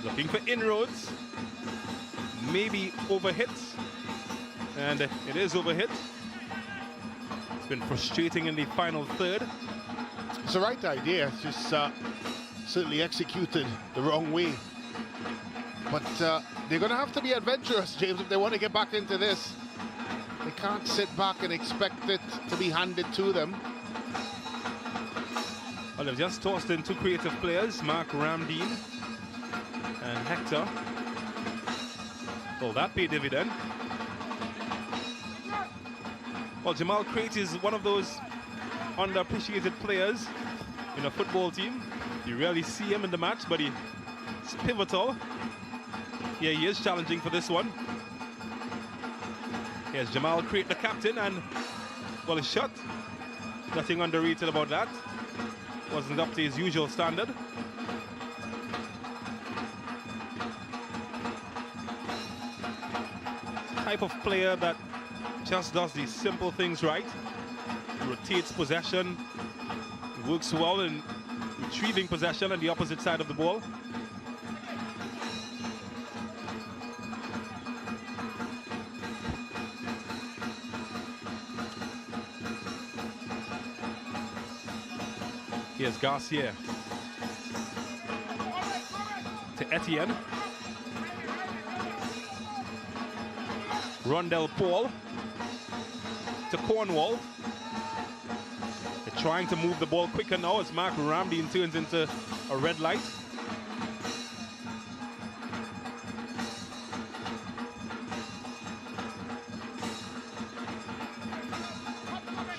Looking for inroads. Maybe overhit. And it is overhit. It's been frustrating in the final third. It's the right idea, it's just certainly executed the wrong way. But they're going to have to be adventurous, James, if they want to get back into this. They can't sit back and expect it to be handed to them. Well, they've just tossed in 2 creative players, Mark Ramdeen and Hector. Will that pay dividend? Well, Jamal Crate is one of those underappreciated players in a football team. You rarely see him in the match, but he's pivotal. Yeah, he is challenging for this one. Here's Jamal Crate, the captain, and well, his shot. Nothing underrated about that. Wasn't up to his usual standard. Type of player that just does these simple things right. Rotates possession, works well in retrieving possession on the opposite side of the ball. Here's Garcia to Etienne. Rondell Paul to Cornwall. They're trying to move the ball quicker now as Mark Ramdeen turns into a red light.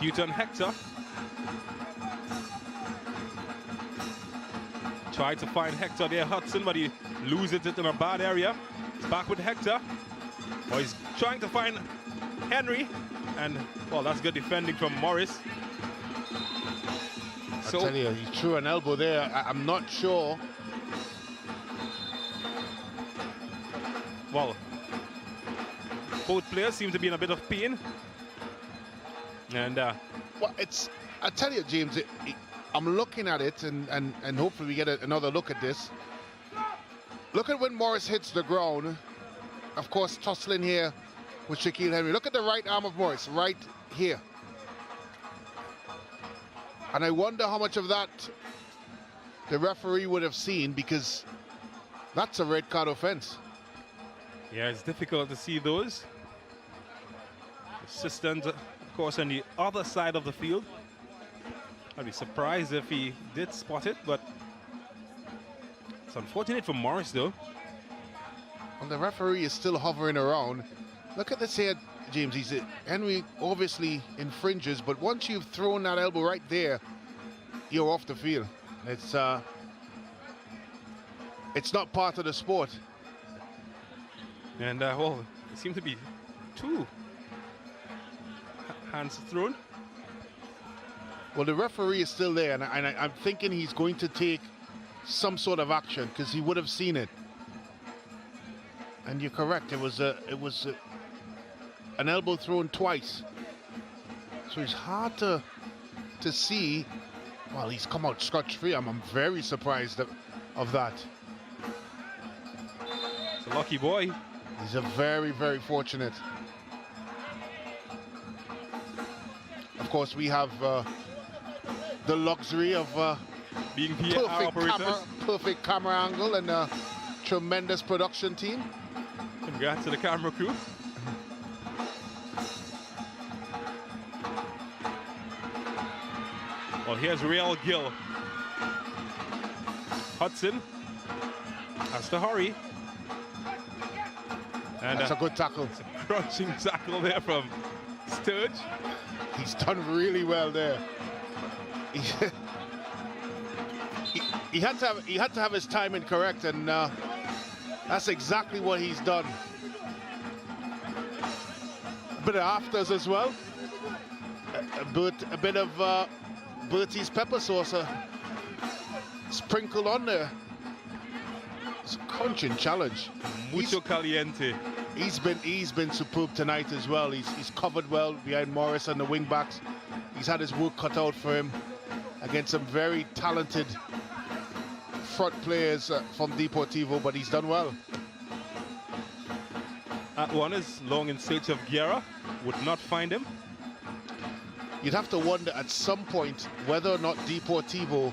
Houghton Hector. Tried to find Hector there, Hudson, but he loses it in a bad area. It's back with Hector. Oh, he's trying to find Henry. And, well, that's good defending from Morris. I tell you, he threw an elbow there. I'm not sure. Well, both players seem to be in a bit of pain. And, well, it's, I tell you, James, I'm looking at it, and hopefully we get another look at this. Look at when Morris hits the ground. Of course, tussling here with Shaquille Henry. Look at the right arm of Morris, right here. And I wonder how much of that the referee would have seen, because that's a red card offense. Yeah, it's difficult to see those. Assistant, of course, on the other side of the field. I'd be surprised if he did spot it, but it's unfortunate for Morris, though. And the referee is still hovering around. Look at this here, James. Henry obviously infringes, but once you've thrown that elbow right there, you're off the field. It's not part of the sport. And well, it seemed to be 2 hands thrown. Well, the referee is still there, and I'm thinking he's going to take some sort of action, because he would have seen it. And you're correct. It was an elbow thrown twice, so it's hard to see. Well, he's come out scotch-free. I'm very surprised of that. It's a lucky boy. He's a very, very fortunate. Of course, we have the luxury of being PA operators. Perfect camera angle and a tremendous production team. Congrats to the camera crew. Well, here's Real Gill. Hudson has to hurry. And that's a good tackle. It's a crunching tackle there from Sturge. He's done really well there. He had to have his timing correct, and that's exactly what he's done. A bit of afters as well. A bit of Bertie's pepper sauce sprinkled on there. It's a crunching challenge. Mucho caliente. He's been superb tonight as well. He's covered well behind Morris and the wing backs. He's had his work cut out for him against some very talented front players from Deportivo, but he's done well. That one is long in search of Guerra. Would not find him. You'd have to wonder at some point whether or not Deportivo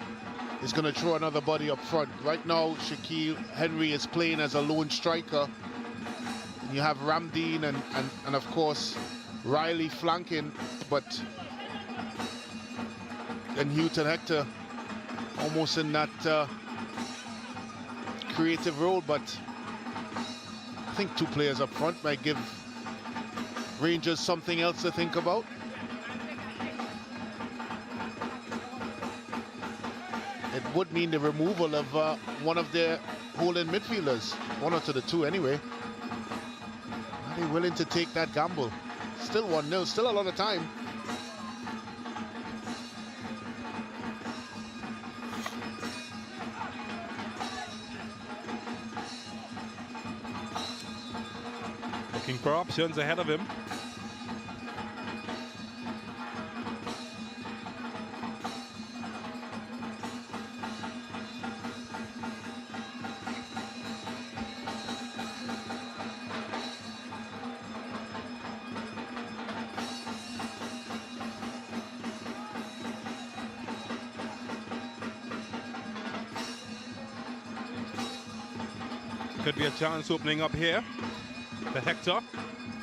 is going to throw another body up front. Right now, Shaquille Henry is playing as a lone striker. And you have Ramdeen and of course Riley flanking, but and Houghton Hector almost in that creative role. But I think 2 players up front might give Rangers something else to think about. It would mean the removal of one of their holding midfielders, 1 out of the 2 anyway. Are they willing to take that gamble? Still 1-0, still a lot of time. Looking for options ahead of him. Could be a chance opening up here. But Hector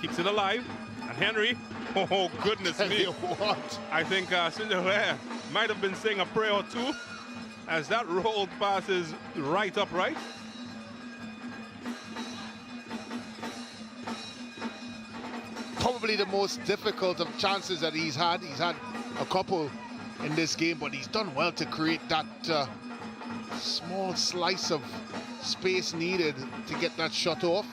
keeps it alive. And Henry, oh goodness me. What? I think Cinderella might have been saying a prayer or 2 as that rolled passes right upright. Probably the most difficult of chances that he's had. He's had a couple in this game, but he's done well to create that small slice of space needed to get that shot off.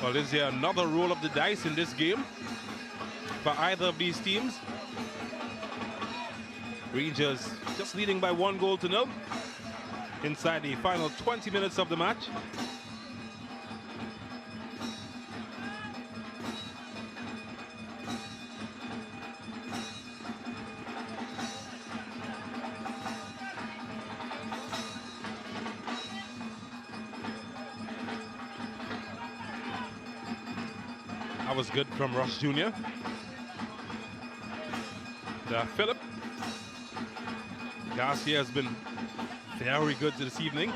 Well, is there another roll of the dice in this game for either of these teams? Rangers just leading by 1-0 inside the final 20 minutes of the match. That was good from Ross Jr. Philip Garcia has been very good this evening.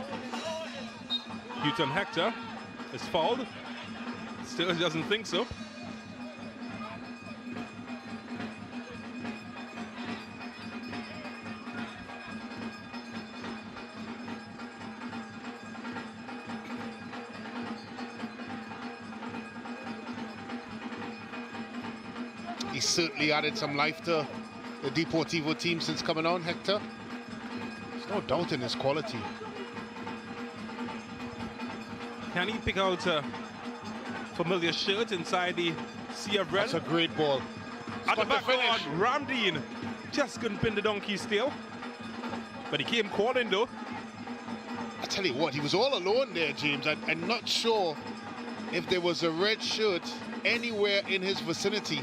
Houghton Hector is fouled. Still doesn't think so. He's certainly added some life to the Deportivo team since coming on, Hector. There's no doubt in his quality. Can he pick out a familiar shirt inside the sea of red? That's a great ball. At the back on, Ramdeen just couldn't pin the donkey's tail. But he came calling though. I tell you what, he was all alone there, James. I'm not sure if there was a red shirt anywhere in his vicinity.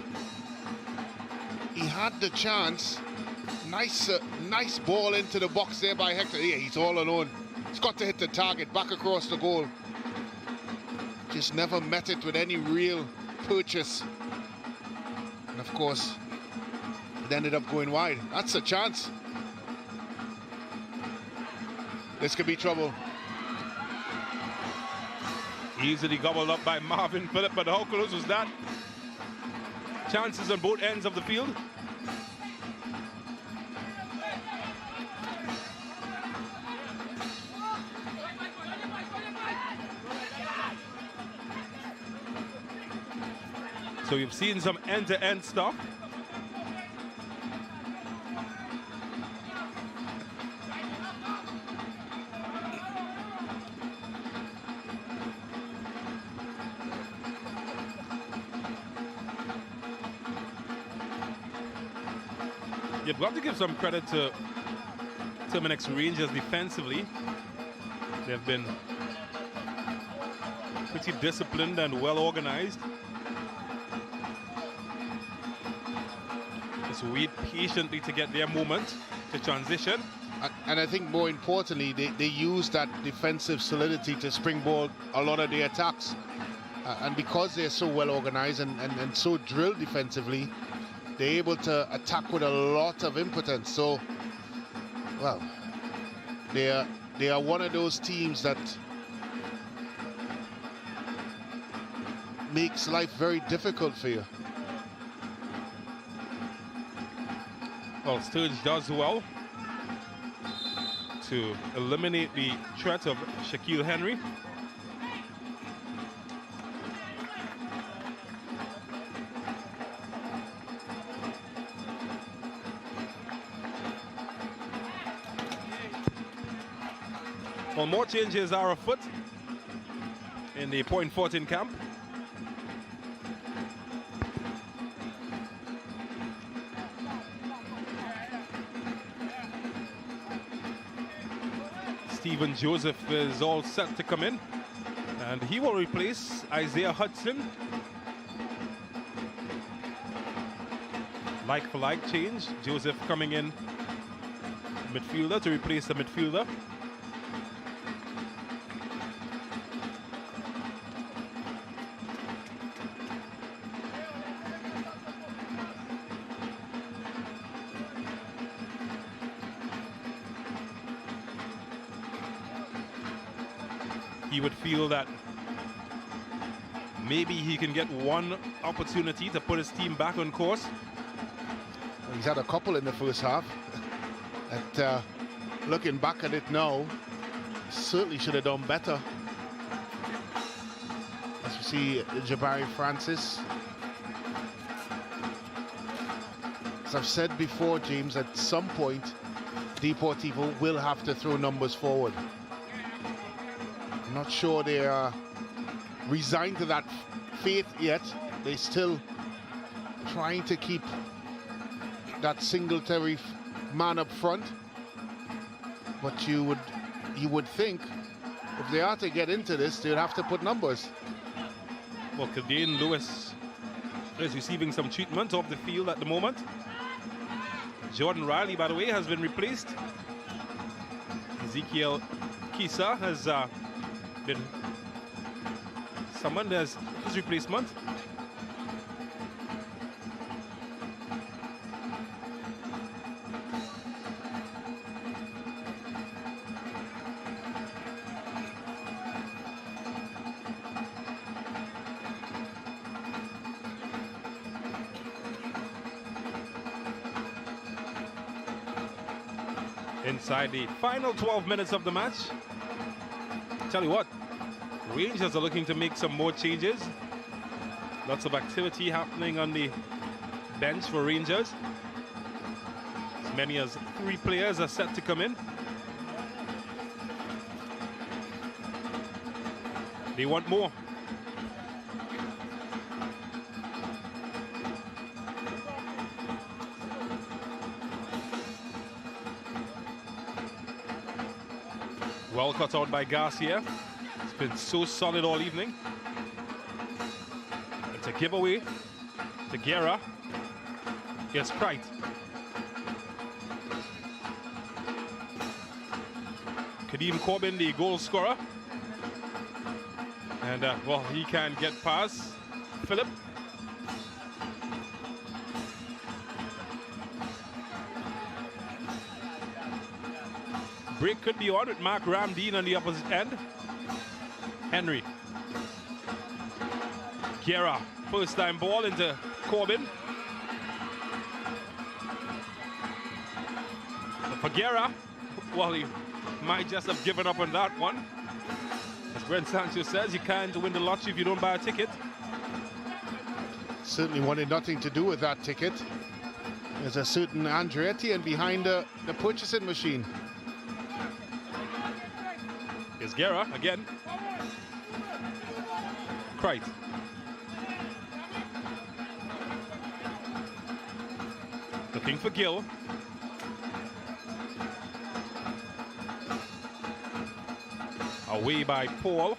He had the chance. Nice ball into the box there by Hector. Yeah, he's all alone. He's got to hit the target back across the goal. Just never met it with any real purchase. And of course, it ended up going wide. That's a chance. This could be trouble. Easily gobbled up by Marvin Phillip, but how close was that? Chances on both ends of the field. So you've seen some end-to-end stuff. You've got to give some credit to Terminix Rangers defensively. They've been pretty disciplined and well organized. Just wait patiently to get their moment to transition. And I think more importantly, they use that defensive solidity to springboard a lot of their attacks. And because they're so well organized and so drilled defensively, they're able to attack with a lot of impotence. So, well, they are one of those teams that makes life very difficult for you. Well, Sturge does well to eliminate the threat of Shaquille Henry. Well, more changes are afoot in the Point Fortin camp. Stephen Joseph is all set to come in, and he will replace Isaiah Hudson. Like for like change, Joseph coming in midfielder to replace the midfielder. He would feel that maybe he can get one opportunity to put his team back on course. He's had a couple in the first half. And looking back at it now, certainly should have done better. As we see Jabari Francis. As I've said before, James, at some point, Deportivo will have to throw numbers forward. I'm not sure they are resigned to that faith yet. They're still trying to keep that Singletary man up front. But you would think if they are to get into this, they'd have to put numbers. Well, Kildane Lewis is receiving some treatment off the field at the moment. Jordan Riley, by the way, has been replaced. Ezekiel Kisa has been summoned as his replacement. inside the final 12 minutes of the match. Tell you what, Rangers are looking to make some more changes. Lots of activity happening on the bench for Rangers. As many as 3 players are set to come in. They want more. Well cut out by Garcia. It's been so solid all evening. It's a giveaway to Guerra. Gets Pride. Kadeem Corbin, the goal scorer. And, well, he can get past Philip. Break could be on with Mark Ramdeen on the opposite end. Henry. Guerra, first time ball into Corbin. But for Guerra, well, he might just have given up on that one. As Brent Sanchez says, you can't win the lottery if you don't buy a ticket. Certainly wanted nothing to do with that ticket. There's a certain Andretti and behind the purchasing machine. Here's Guerra again. Crite. Looking for Gill. Away by Paul.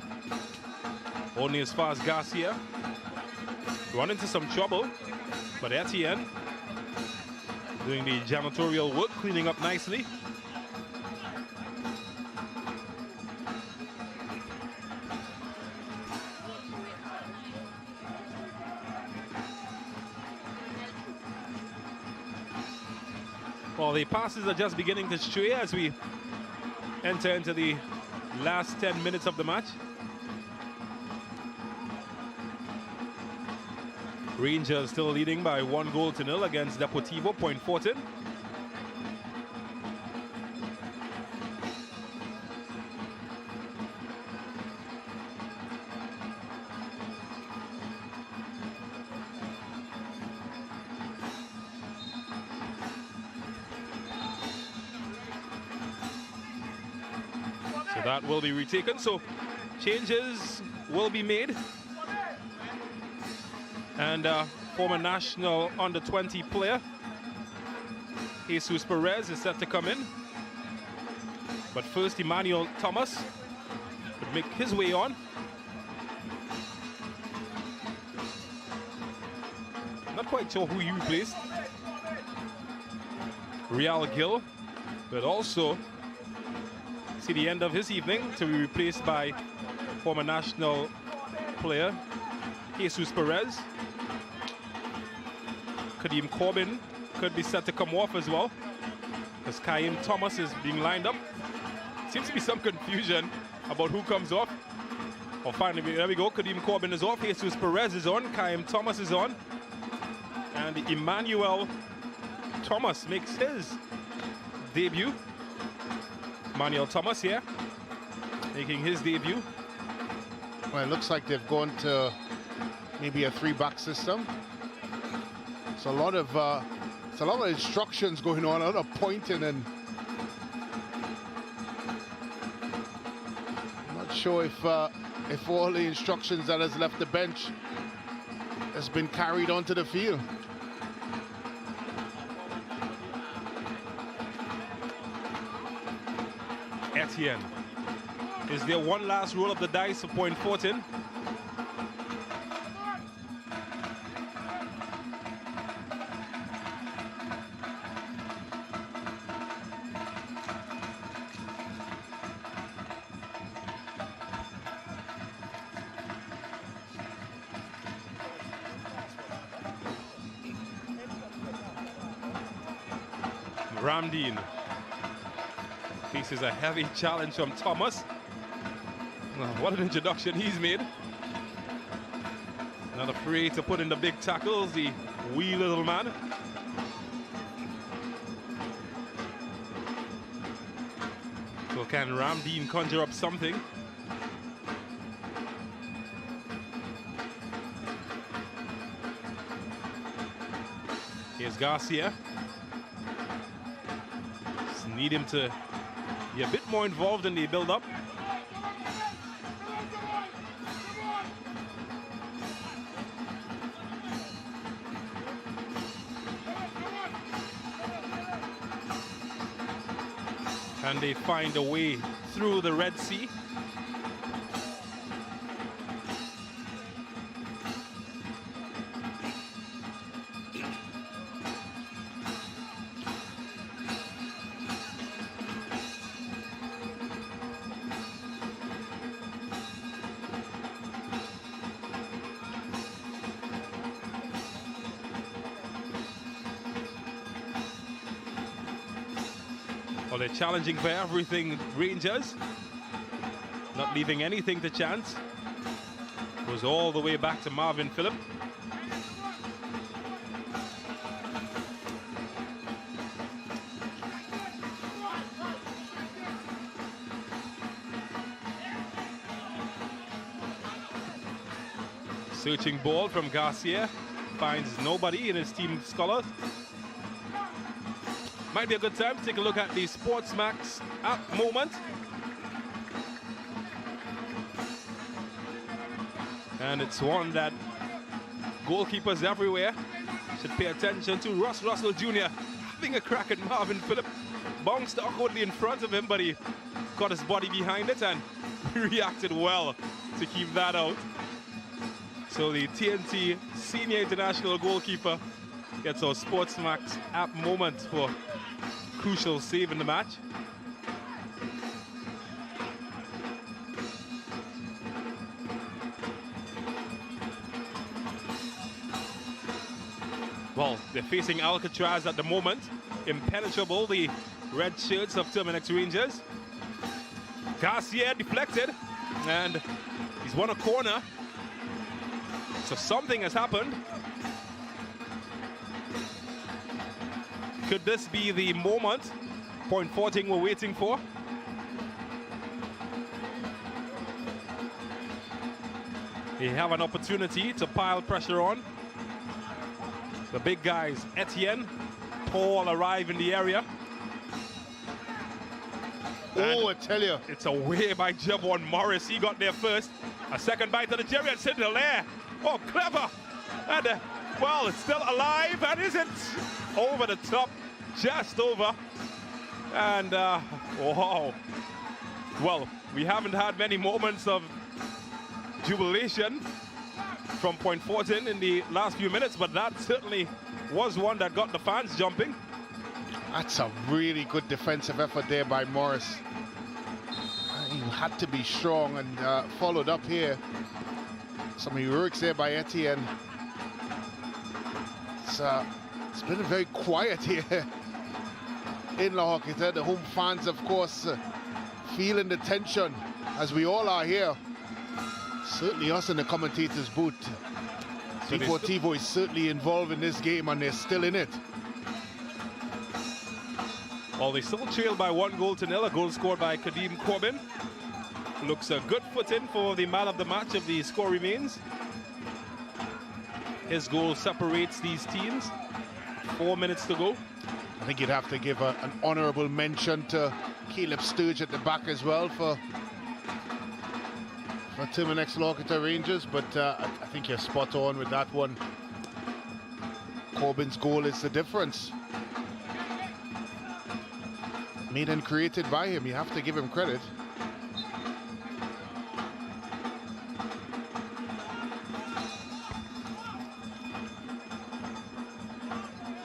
Only as far as Garcia. Run into some trouble, but Etienne doing the janitorial work, cleaning up nicely. Well, the passes are just beginning to stray as we enter into the last 10 minutes of the match. Rangers still leading by 1-0 against Deportivo Point Fortin. So that will be retaken. So changes will be made. And former national under-20 player Jesus Perez is set to come in. But first, Emmanuel Thomas would make his way on. Not quite sure who he replaced. Real Gil, but also see the end of his evening to be replaced by former national player Jesus Perez. Kadeem Corbin could be set to come off as well, as Kaim Thomas is being lined up. Seems to be some confusion about who comes off. Oh, finally, there we go. Kadeem Corbin is off. Jesus Perez is on. Kaim Thomas is on. And Emmanuel Thomas makes his debut. Emmanuel Thomas here, making his debut. Well, it looks like they've gone to maybe a 3-back system. It's a lot of instructions going on, a lot of pointing, and I'm not sure if all the instructions that has left the bench has been carried onto the field. Etienne. Is there one last roll of the dice for Point Fortin? Ramdeen faces a heavy challenge from Thomas. What an introduction he's made. Not afraid to put in the big tackles, the wee little man. can Ramdeen conjure up something? Here's Garcia. Just need him to be a bit more involved in the build-up. Can they find a way through the Red Sea? Well, they're challenging for everything, Rangers. Not leaving anything to chance. Goes all the way back to Marvin Phillip. Searching ball from Garcia. Finds nobody in his team scholars. Might be a good time to take a look at the Sportsmax app moment. And it's one that goalkeepers everywhere should pay attention to. Ross Russell Jr. having a crack at Marvin Phillip. Bounced awkwardly in front of him, but he got his body behind it and reacted well to keep that out. So the T&T Senior International goalkeeper gets our Sportsmax app moment for crucial save in the match. Well, they're facing Alcatraz at the moment. Impenetrable, the red shirts of Terminex Rangers. Garcia deflected, and he's won a corner. So something has happened. Could this be the moment? Point 14 we're waiting for. They have an opportunity to pile pressure on. The big guys, Etienne, Paul arrive in the area. Oh, I tell you. It's away by Javon Morris. He got there first. A second bite of the Jerry and Sidney there. Oh, clever. And, well, it's still alive and isn't over the top. Just over. And, wow. Well, we haven't had many moments of jubilation from Point 14 in the last few minutes, but that certainly was one that got the fans jumping. That's a really good defensive effort there by Morris. He had to be strong and followed up here. Some heroics there by Etienne. It's been very quiet here in La Horquetta. The home fans, of course, feeling the tension, as we all are here. Certainly us in the commentators' booth. So Deportivo is certainly involved in this game, and they're still in it. Well, they still trail by 1-0. A goal scored by Kadeem Corbin. Looks a good foot-in for the man of the match if the score remains. His goal separates these teams. 4 minutes to go. I think you'd have to give an honourable mention to Caleb Sturge at the back as well for Terminex La Horquetta Rangers, but I think you're spot on with that one. Corbin's goal is the difference. Made and created by him, you have to give him credit.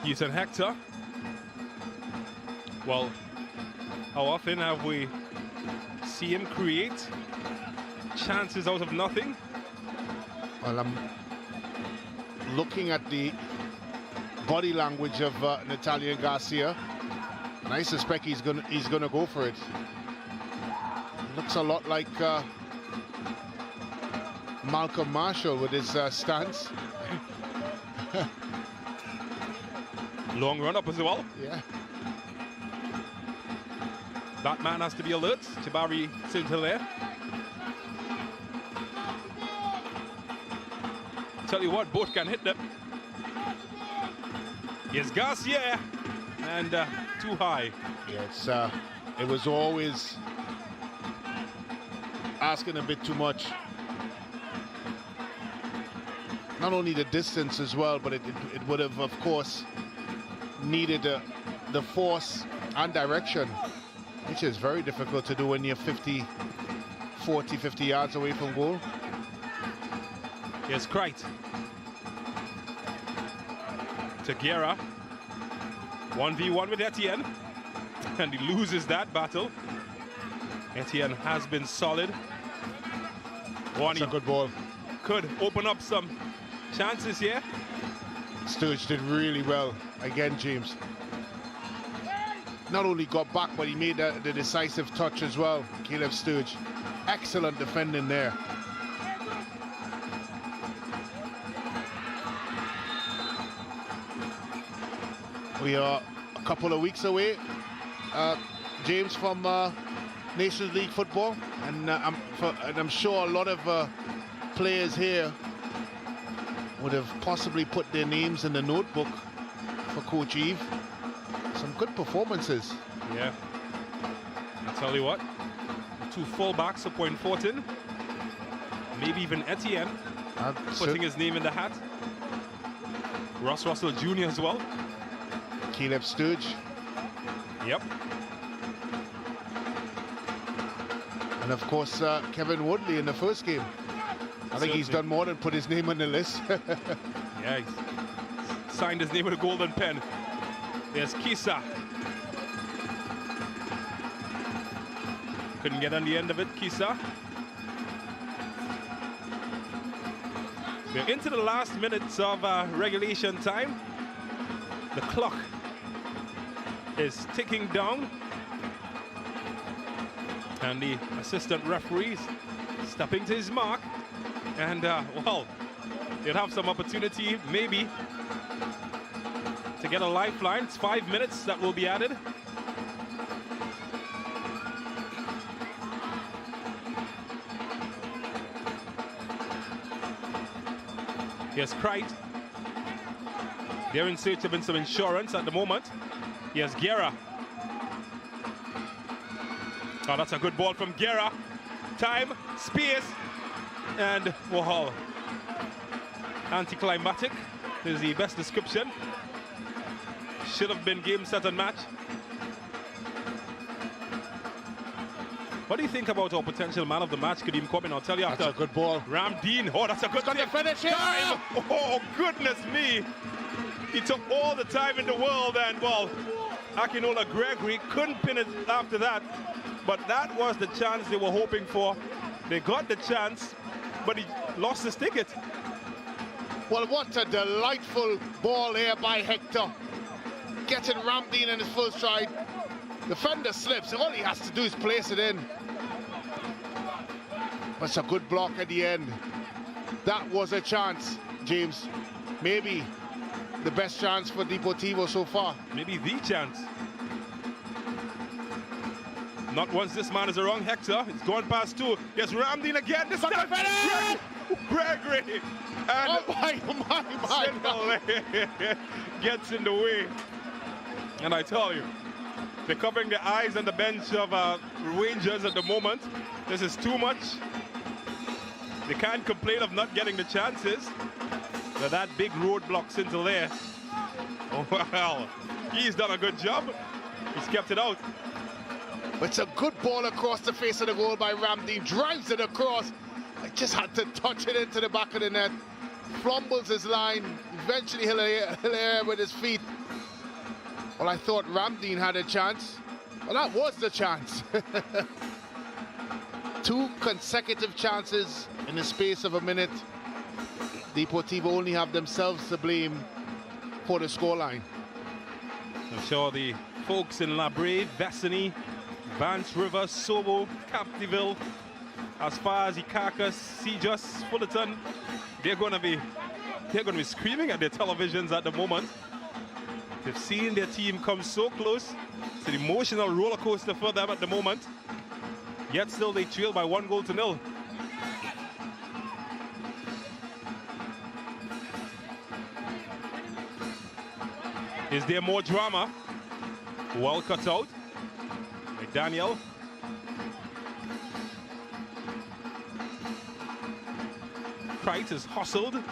Houston Hector. Well, how often have we seen him create chances out of nothing? Well, I'm looking at the body language of Natalian Garcia, and I suspect he's gonna go for it. Looks a lot like Malcolm Marshall with his stance. Long run up as well. Yeah. That man has to be alert. Jabari St. Hilaire. Tell you what, both can hit them. Here's Garcia, and too high. Yeah, it was always asking a bit too much. Not only the distance as well, but it would have, of course, needed the force and direction, which is very difficult to do when you're 50 yards away from goal. Here's Kreit. Tegera. 1v1 with Etienne. And he loses that battle. Etienne has been solid. That's a good ball. Could open up some chances here. Sturge did really well. Again, James. Not only got back, but he made the decisive touch as well. Caleb Sturge. Excellent defending there. We are a couple of weeks away, James, from Nations League football, and I'm sure a lot of players here would have possibly put their names in the notebook for Coach Eve. Some good performances. Yeah. I tell you what, the two fullbacks for Point Fortin, maybe even Etienne putting his name in the hat. Ross Russell Jr. as well. Caleb Sturge. Yep. And of course, Kevin Woodley in the first game. I think he's done more than put his name on the list. Yeah, he's signed his name with a golden pen. There's Kisa. Couldn't get on the end of it, Kisa. We're into the last minutes of regulation time. The clock is ticking down. And the assistant referees stepping to his mark. And, well, they'll have some opportunity, maybe, to get a lifeline. It's 5 minutes that will be added. Here's Kreit. They're in search of some insurance at the moment. Here's Guerra. Oh, that's a good ball from Guerra. Time, space, and wow. Anticlimactic is the best description. Should have been game, set, and match. What do you think about our potential man of the match? Could even come in? I'll tell you after. That's a good ball. Ramdeen. Oh, that's a good finish. Time. Oh, goodness me. He took all the time in the world, and, well, Akinola Gregory couldn't pin it after that. But that was the chance they were hoping for. They got the chance, but he lost his ticket. Well, what a delightful ball here by Hector. Getting Ramdeen in his first stride. Defender slips. All he has to do is place it in. But it's a good block at the end. That was a chance, James. Maybe the best chance for Deportivo so far. Maybe the chance. Not once this man is around Hector. It's gone past two. Yes, Ramdeen again. This time, Gregory. And my. Gets in the way. And I tell you, they're covering the eyes on the bench of Rangers at the moment. This is too much. They can't complain of not getting the chances. But that big roadblock into there. Oh, well, he's done a good job. He's kept it out. It's a good ball across the face of the goal by Ramdeen. Drives it across. I just had to touch it into the back of the net. Flumbles his line. Eventually Hilaire with his feet. Well, I thought Ramdeen had a chance. Well, that was the chance. Two consecutive chances in the space of a minute. Deportivo only have themselves to blame for the scoreline. I'm sure the folks in La Brave, Vassany, Vance River, Sobo, Captiville, as far as Ikaka, Sijas, Fullerton, they're going to be screaming at their televisions at the moment. They've seen their team come so close. It's an emotional roller coaster for them at the moment. Yet still they trail by 1-0. Is there more drama? Well cut out by Daniel. Kite is hustled.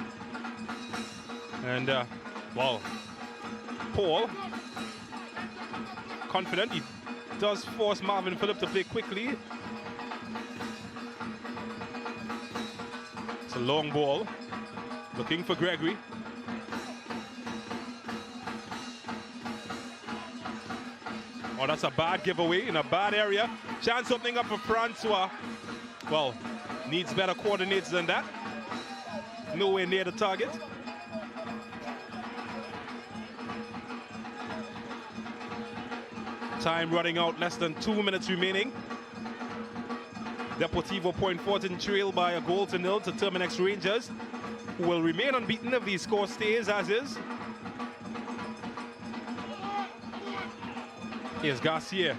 And, well, Paul, confident. He does force Marvin Phillip to play quickly. It's a long ball. Looking for Gregory. Oh, that's a bad giveaway in a bad area. Chance opening up for Francois. Well, needs better coordinates than that. Nowhere near the target. Time running out, less than 2 minutes remaining. Deportivo Point Fortin trail by 1-0 to Terminex Rangers, who will remain unbeaten if the score stays as is. Here's Garcia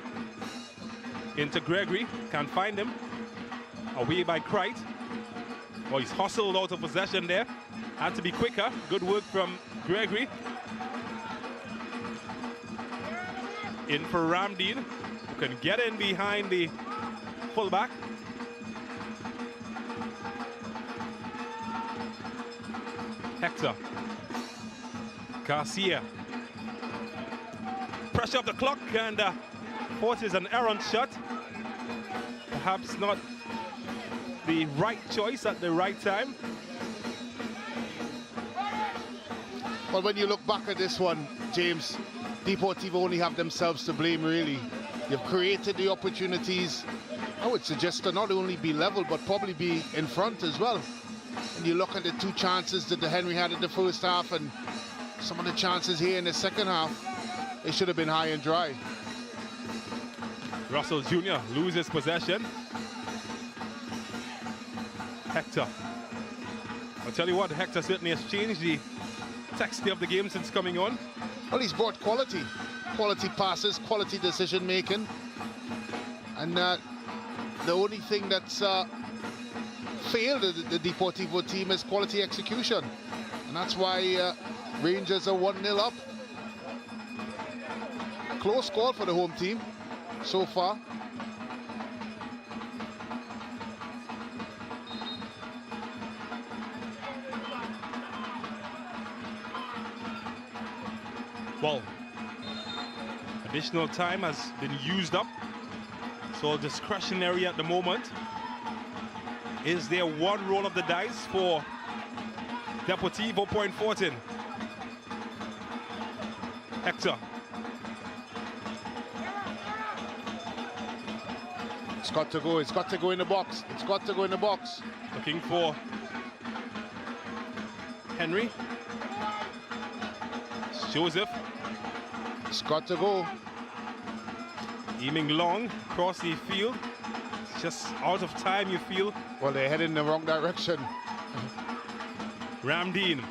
into Gregory, can't find him. Away by Krite. Oh, he's hustled out of possession there. Had to be quicker. Good work from Gregory. In for Ramdeen, who can get in behind the fullback. Hector. Garcia. Pressure of the clock, and forces an errant shot. Perhaps not the right choice at the right time. Well, when you look back at this one, James, Deportivo only have themselves to blame, really. They've created the opportunities. I would suggest to not only be level, but probably be in front as well. And you look at the two chances that the Henry had in the first half and some of the chances here in the second half, they should have been high and dry. Russell Jr. loses possession. Hector. I'll tell you what, Hector certainly has changed the texture of the game since coming on. Well, he's brought quality. Quality passes, quality decision making. And the only thing that's failed the Deportivo team is quality execution. And that's why Rangers are 1-0 up. Close call for the home team so far. Well, additional time has been used up, so discretionary at the moment. Is there one roll of the dice for Deportivo Point Fortin? Hector. It's got to go. It's got to go in the box. It's got to go in the box. Looking for Henry. Joseph. It's got to go. Aiming long across the field. Just out of time, you feel. Well, they're heading in the wrong direction. Ramdeen.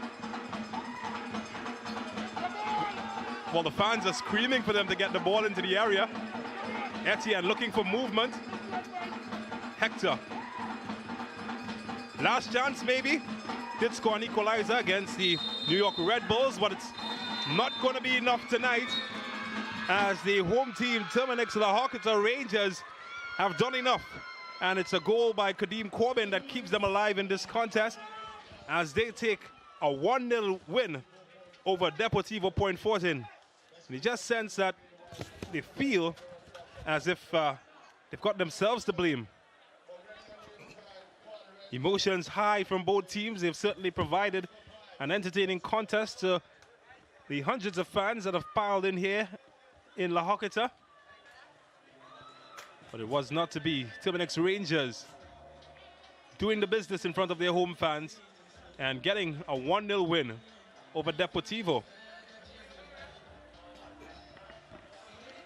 Well, the fans are screaming for them to get the ball into the area. Etienne looking for movement. Hector. Last chance, maybe. Did score an equalizer against the New York Red Bulls, but it's not going to be enough tonight, as the home team, Terminex La Horquetta Rangers, have done enough. And it's a goal by Kadeem Corbin that keeps them alive in this contest, as they take a 1-0 win over Deportivo Point Fortin. And you just sense that they feel as if they've got themselves to blame. Emotions high from both teams. They've certainly provided an entertaining contest to the hundreds of fans that have piled in here in La Horquetta. But it was not to be. Terminex Rangers doing the business in front of their home fans and getting a 1-0 win over Deportivo.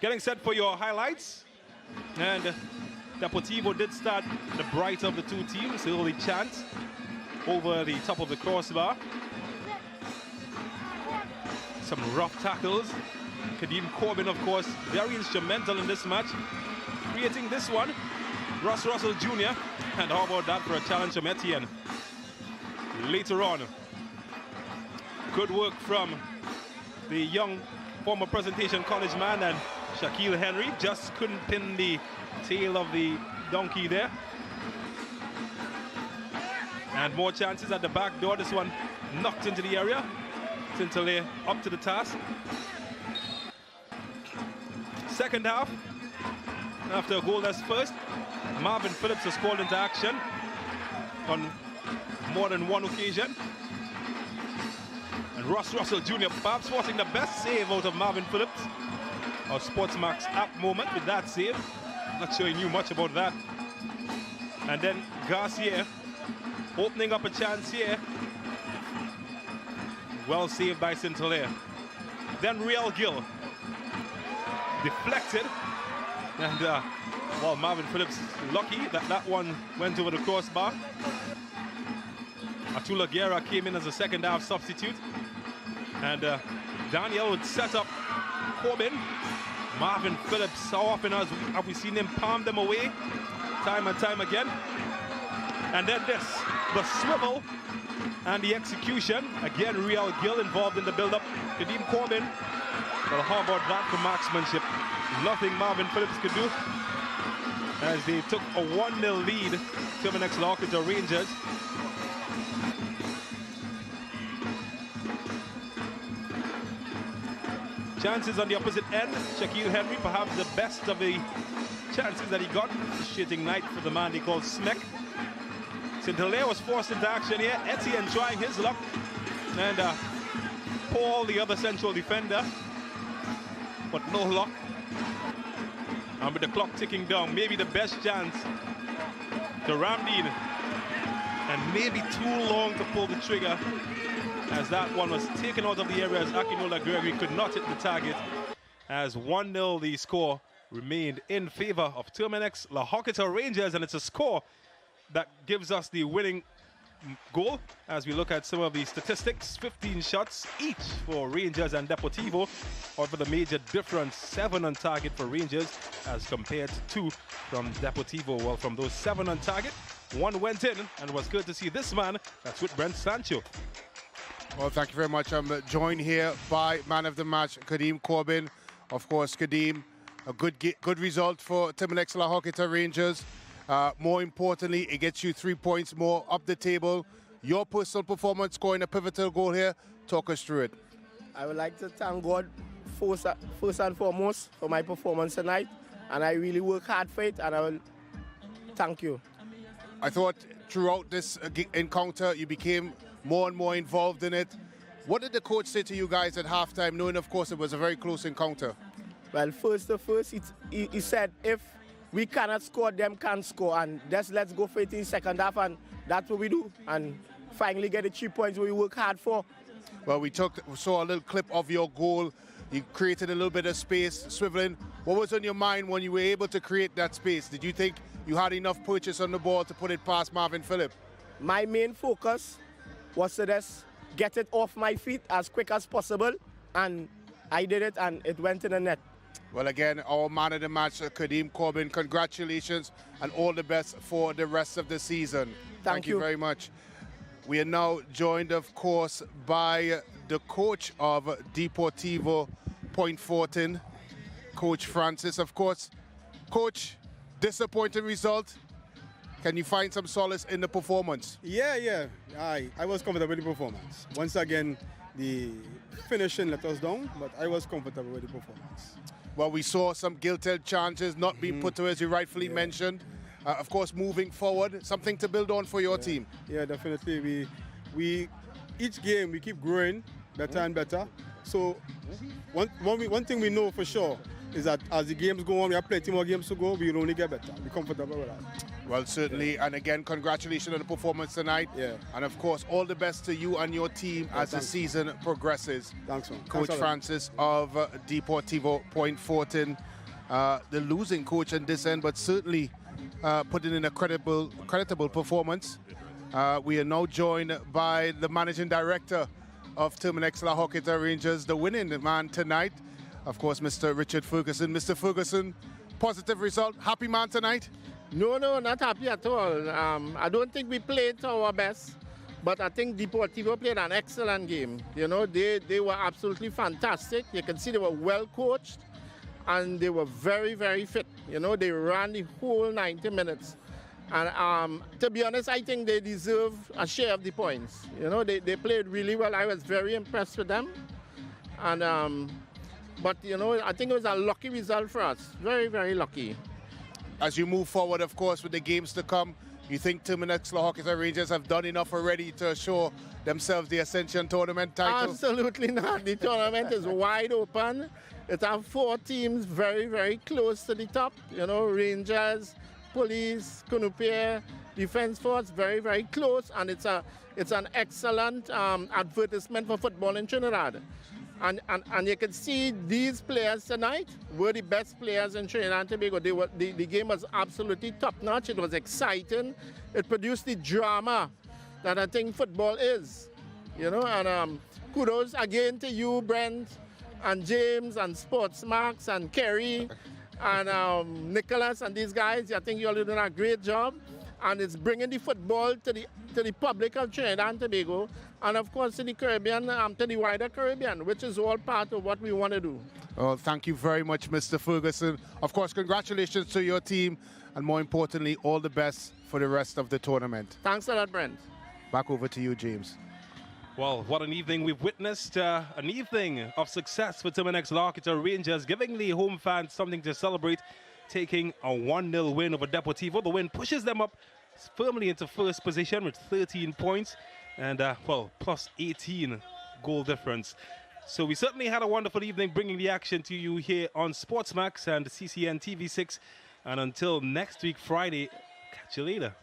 Getting set for your highlights. And Deportivo did start the brighter of the two teams. Early chance over the top of the crossbar. Some rough tackles. Kadeem Corbin, of course, very instrumental in this match, creating this one. Ross Russell Jr. And how about that for a challenge from Etienne? Later on, good work from the young former Presentation College man, and Shaquille Henry just couldn't pin the tail of the donkey there. And more chances at the back door. This one knocked into the area. Tintale up to the task. Second half, after a goal that's first, Marvin Phillips was called into action on more than one occasion. And Ross Russell Jr. perhaps forcing the best save out of Marvin Phillips. Our Sportsmax app moment with that save. Not sure he knew much about that. And then Garcia opening up a chance here. Well saved by St-Hilaire. Then Real Gill. Deflected. And well, Marvin Phillips lucky that that one went over the crossbar. Atula Guerra came in as a second half substitute. And Daniel would set up Corbin. Marvin Phillips, how often have we seen him palm them away? Time and time again. And then this, the swivel and the execution. Again, Real Gill involved in the build-up. Kadeem Corbin. Well, how about that for marksmanship? Nothing Marvin Phillips could do as they took a 1-0 lead. Terminex La Horquetta Rangers. Chances on the opposite end. Shaquille Henry, perhaps the best of the chances that he got. Shitting night for the man they call Smek. St-Hilaire was forced into action here. Etienne trying his luck. And Paul, the other central defender. But no luck. And with the clock ticking down, maybe the best chance to Ramdeen. And maybe too long to pull the trigger, as that one was taken out of the area as Akinola Gregory could not hit the target. As 1-0 the score remained in favor of Terminex La Horquetta Rangers, and it's a score that gives us the winning goal. As we look at some of the statistics, 15 shots each for Rangers and Deportivo. However, the major difference, 7 on target for Rangers as compared to 2 from Deportivo. Well, from those 7 on target, 1 went in, and it was good to see this man. That's with Brent Sancho. Well, thank you very much. I'm joined here by man of the match, Kadeem Corbin. Of course, Kadeem, a good result for Terminex La Horquetta Rangers. More importantly, it gets you 3 points more up the table. Your personal performance, scoring a pivotal goal here. Talk us through it. I would like to thank God first and foremost for my performance tonight. And I really work hard for it, and I will thank you. I thought throughout this encounter, you became more and more involved in it. What did the coach say to you guys at halftime, knowing, of course, it was a very close encounter? Well, first, he said, if we cannot score, them can't score, and let's go for it in second half, and that's what we do, and finally get the 3 points we work hard for. Well, we saw a little clip of your goal. You created a little bit of space, swiveling. What was on your mind when you were able to create that space? Did you think you had enough purchase on the ball to put it past Marvin Phillips? My main focus was to just get it off my feet as quick as possible, and I did it, and it went in the net. Well, again, our man of the match, Kadeem Corbin, congratulations and all the best for the rest of the season. Thank you very much. We are now joined, of course, by the coach of Deportivo Point Fortin, Coach Francis. Of course, Coach, disappointing result. Can you find some solace in the performance? Yeah. I was comfortable with the performance. Once again, the finishing let us down, but I was comfortable with the performance. Well, we saw some guilt-edged challenges not being put to, as you rightfully mentioned. Of course, moving forward, something to build on for your team. Yeah, definitely. We each game we keep growing better and better. So one thing we know for sure is that as the games go on, we have plenty more games to go. We will only get better. We're comfortable with that. Well, certainly, and again, congratulations on the performance tonight. Yeah. And of course, all the best to you and your team as the season progresses. Thanks, man. Coach Francis of Deportivo Point Fortin, the losing coach in this end, but certainly putting in a creditable performance. We are now joined by the managing director of Terminex La Horquetta Rangers, the winning man tonight. Of course, Mr. Richard Ferguson. Mr. Ferguson, positive result. Happy man tonight? No, not happy at all. I don't think we played to our best, but I think Deportivo played an excellent game. You know, they were absolutely fantastic. You can see they were well coached, and they were very, very fit. You know, they ran the whole 90 minutes. And to be honest, I think they deserve a share of the points. You know, they played really well. I was very impressed with them. And but, you know, I think it was a lucky result for us. Very, very lucky. As you move forward, of course, with the games to come, you think Terminex La Horquetta Rangers have done enough already to assure themselves the Ascension Tournament title? Absolutely not. The tournament is wide open. It has 4 teams very, very close to the top. You know, Rangers, Police, Cunupia, Defence Force, very, very close. And it's an excellent advertisement for football in Trinidad. And you can see these players tonight were the best players in Trinidad and Tobago. The game was absolutely top-notch. It was exciting. It produced the drama that I think football is. You know, and kudos again to you, Brent, and James, and Sportsmax, and Kerry, and Nicholas, and these guys. I think you're doing a great job. And it's bringing the football to the public of Trinidad and Tobago, and of course to the Caribbean, to the wider Caribbean, which is all part of what we want to do. Well, thank you very much, Mr. Ferguson. Of course, congratulations to your team, and more importantly, all the best for the rest of the tournament. Thanks a lot, Brent. Back over to you, James. Well, what an evening we've witnessed. An evening of success for Terminex La Horquetta Rangers, giving the home fans something to celebrate, taking a 1-0 win over Deportivo. The win pushes them up firmly into first position with 13 points and, well, plus 18 goal difference. So we certainly had a wonderful evening bringing the action to you here on Sportsmax and CCN TV6. And until next week, Friday, catch you later.